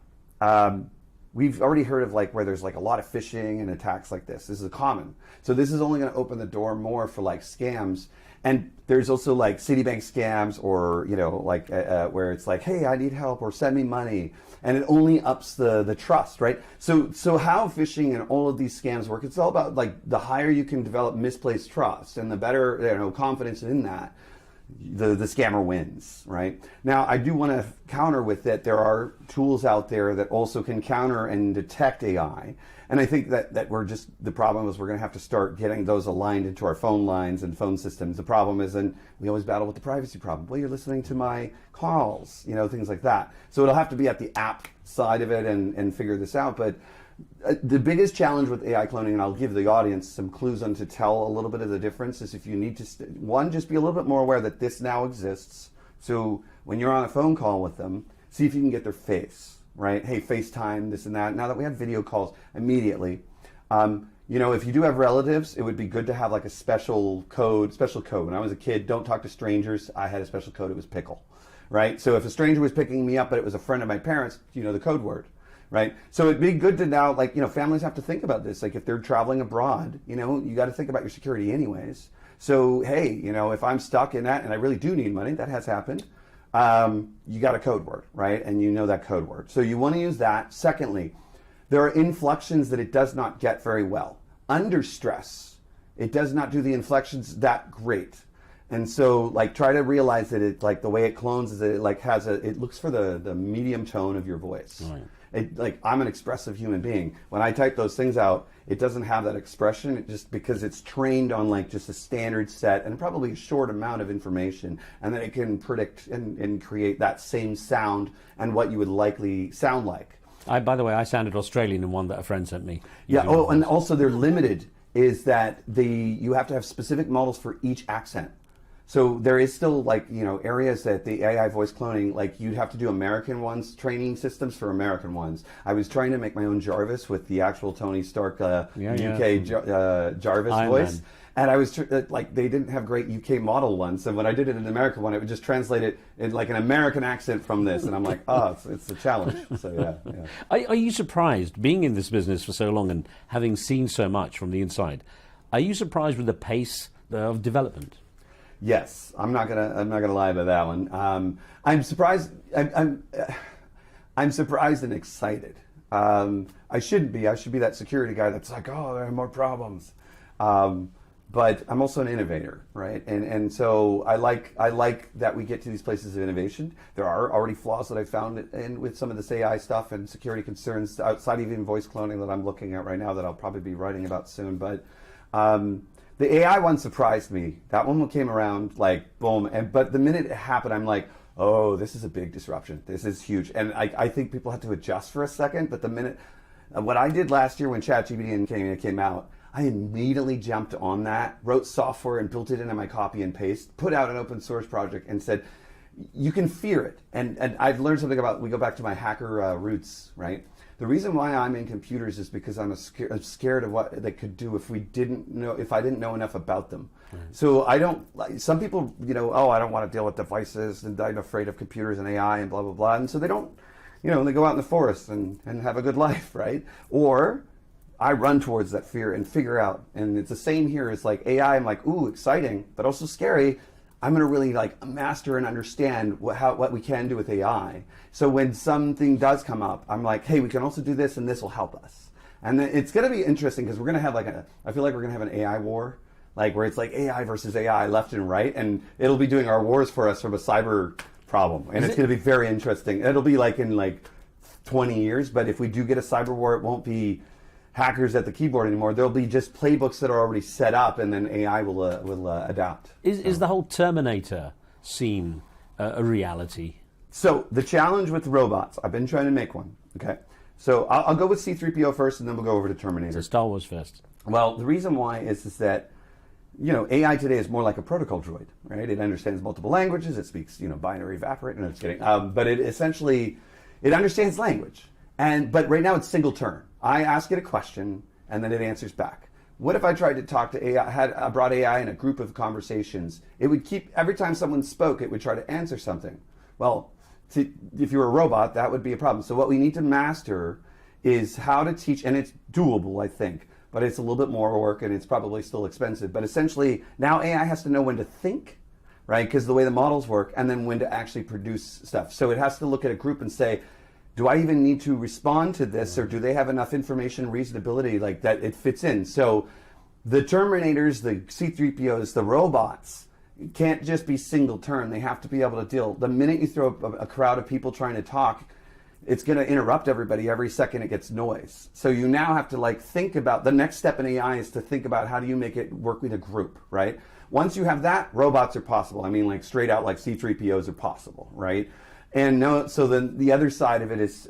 we've already heard of like where there's like a lot of phishing and attacks like this. This is common. So this is only going to open the door more for like scams. And there's also like Citibank scams, or, you know, like where it's like, hey, I need help, or send me money. And it only ups the trust, right? So how phishing and all of these scams work, it's all about like the higher you can develop misplaced trust and the better, you know, confidence in that, the scammer wins, right? Now, I do want to counter with that there are tools out there that also can counter and detect AI. And I think that we're just, the problem is we're going to have to start getting those aligned into our phone lines and phone systems. The problem is, and we always battle with the privacy problem. Well, you're listening to my calls, you know, things like that. So it'll have to be at the app side of it and figure this out. But the biggest challenge with AI cloning, and I'll give the audience some clues on to tell a little bit of the difference, is if you need to, one, just be a little bit more aware that this now exists. So when you're on a phone call with them, see if you can get their face. Right? Hey, FaceTime, this and that. Now that we have video calls immediately, you know, if you do have relatives, it would be good to have like a special code. When I was a kid, don't talk to strangers. I had a special code. It was pickle, right? So if a stranger was picking me up, but it was a friend of my parents, you know the code word, right? So it'd be good to now, like, you know, families have to think about this. Like if they're traveling abroad, you know, you got to think about your security anyways. So, hey, you know, if I'm stuck in that and I really do need money, that has happened. You got a code word, right? And you know that code word. So you want to use that. Secondly, there are inflections that it does not get very well. Under stress, it does not do the inflections that great. And so like try to realize that it, like the way it clones is that it like has it looks for the medium tone of your voice. Right. Like I'm an expressive human being. When I type those things out, it doesn't have that expression, just because it's trained on like just a standard set and probably a short amount of information, and then it can predict and create that same sound and what you would likely sound like. By the way, I sounded Australian in one that a friend sent me. Yeah. Oh, and also they're limited. Is that you have to have specific models for each accent. So there is still like, you know, areas that the AI voice cloning, like you'd have to do American ones, training systems for American ones. I was trying to make my own Jarvis with the actual Tony Stark UK Jarvis Iron voice. Man. And I was like, they didn't have great UK model ones. And when I did it in an American one, it would just translate it in like an American accent from this. And I'm like, oh, it's a challenge. So yeah. Are you surprised, being in this business for so long and having seen so much from the inside, are you surprised with the pace of development? Yes, I'm not gonna lie about that one. I'm surprised. I'm surprised and excited. I shouldn't be. I should be that security guy that's like, oh, there are more problems. But I'm also an innovator, right? And so I like that we get to these places of innovation. There are already flaws that I found with some of this AI stuff and security concerns outside even voice cloning that I'm looking at right now that I'll probably be writing about soon. But the AI one surprised me. That one came around like boom, but the minute it happened, I'm like, oh, this is a big disruption. This is huge, and I think people had to adjust for a second. But the minute, what I did last year when ChatGPT came out, I immediately jumped on that, wrote software and built it into my copy and paste, put out an open source project, and said, you can fear it. And I've learned something about. We go back to my hacker roots, right? The reason why I'm in computers is because I'm scared of what they could do if I didn't know enough about them. Right. So I don't, some people, you know, oh, I don't want to deal with devices and I'm afraid of computers and AI and blah, blah, blah. And so they don't, you know, they go out in the forest and have a good life, right? Or I run towards that fear and figure out, and it's the same here. It's like AI, I'm like, ooh, exciting, but also scary. I'm going to really like master and understand what we can do with AI. So when something does come up, I'm like, hey, we can also do this and this will help us. And then it's going to be interesting because we're going to have I feel like we're going to have an AI war, like where it's like AI versus AI left and right. And it'll be doing our wars for us from a cyber problem. And it's going to be very interesting. It'll be like in like 20 years. But if we do get a cyber war, it won't be hackers at the keyboard anymore. There'll be just playbooks that are already set up, and then AI will adapt. Is the whole Terminator scene a reality? So the challenge with robots, I've been trying to make one. Okay, so I'll go with C-3PO first, and then we'll go over to Terminator. So Star Wars first. Well, the reason why is that, you know, AI today is more like a protocol droid, right? It understands multiple languages. It speaks, you know, binary evaporate. No, just kidding. But it essentially, it understands language. But right now it's single turn. I ask it a question, and then it answers back. What if I tried to talk to AI, I brought AI in a group of conversations? It would keep, every time someone spoke, it would try to answer something. Well, if you were a robot, that would be a problem. So what we need to master is how to teach, and it's doable, I think, but it's a little bit more work, and it's probably still expensive. But essentially, now AI has to know when to think, right? Because the way the models work, and then when to actually produce stuff. So it has to look at a group and say, do I even need to respond to this, or do they have enough information, reasonability, like that it fits in? So the Terminators, the C-3POs, the robots, can't just be single turn. They have to be able to deal. The minute you throw a crowd of people trying to talk, it's going to interrupt everybody every second it gets noise. So you now have to like think about, the next step in AI is to think about how do you make it work with a group, right? Once you have that, robots are possible. I mean, like straight out like C-3POs are possible, right? And no, so then the other side of it is,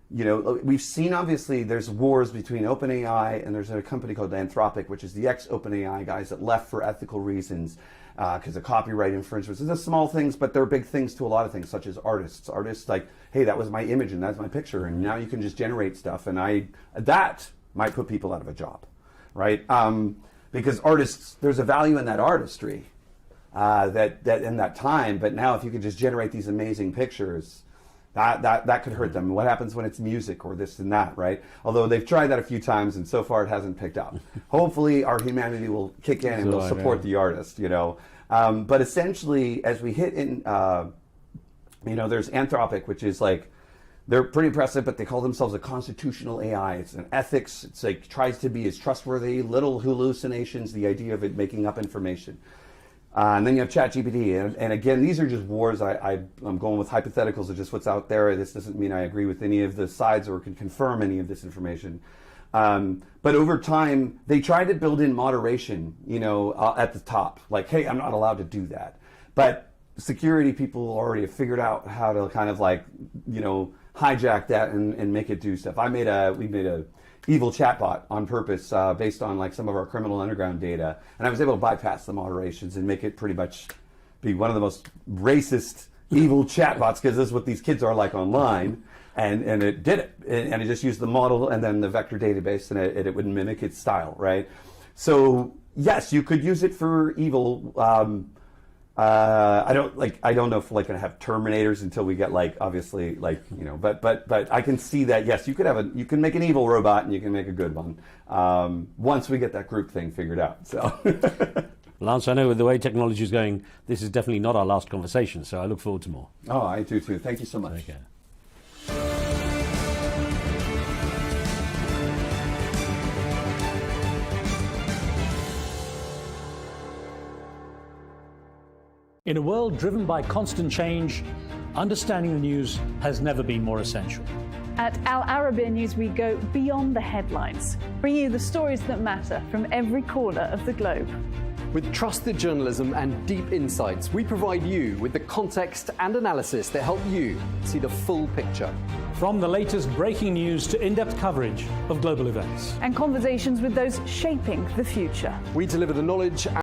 you know, we've seen obviously there's wars between OpenAI and there's a company called Anthropic, which is the ex-OpenAI guys that left for ethical reasons because of copyright infringements. They're small things, but they're big things to a lot of things, such as artists. Artists like, hey, that was my image and that's my picture, and now you can just generate stuff, and that might put people out of a job, right? Because artists, there's a value in that artistry. That in that time, but now if you could just generate these amazing pictures, that could hurt them. What happens when it's music or this and that, right? Although they've tried that a few times and so far it hasn't picked up. Hopefully our humanity will kick in and will support the artist, you know. But essentially, as we hit in, you know, there's Anthropic, which is like, they're pretty impressive, but they call themselves a constitutional AI. It's an ethics. It's like tries to be as trustworthy, little hallucinations, the idea of it making up information. And then you have ChatGPT, and again, these are just wars. I'm going with hypotheticals of just what's out there. This doesn't mean I agree with any of the sides or can confirm any of this information. But over time, they try to build in moderation, you know, at the top. Like, hey, I'm not allowed to do that. But security people already have figured out how to kind of like, you know, hijack that and make it do stuff. We made a evil chatbot on purpose based on like some of our criminal underground data, and I was able to bypass the moderations and make it pretty much be one of the most racist evil chatbots, because this is what these kids are like online, and it did it, and it just used the model and then the vector database, and it would mimic its style, right? So yes, you could use it for evil. I don't know if we're like gonna have Terminators until we get like, obviously, like, you know, but I can see that, yes, you can make an evil robot and you can make a good one once we get that group thing figured out. So Lance, I know with the way technology is going, this is definitely not our last conversation, so I look forward to more. Oh, I do too. Thank you so much. Okay. In a world driven by constant change, understanding the news has never been more essential. At Al Arabiya News, we go beyond the headlines, bringing you the stories that matter from every corner of the globe. With trusted journalism and deep insights, we provide you with the context and analysis that help you see the full picture. From the latest breaking news to in-depth coverage of global events. And conversations with those shaping the future. We deliver the knowledge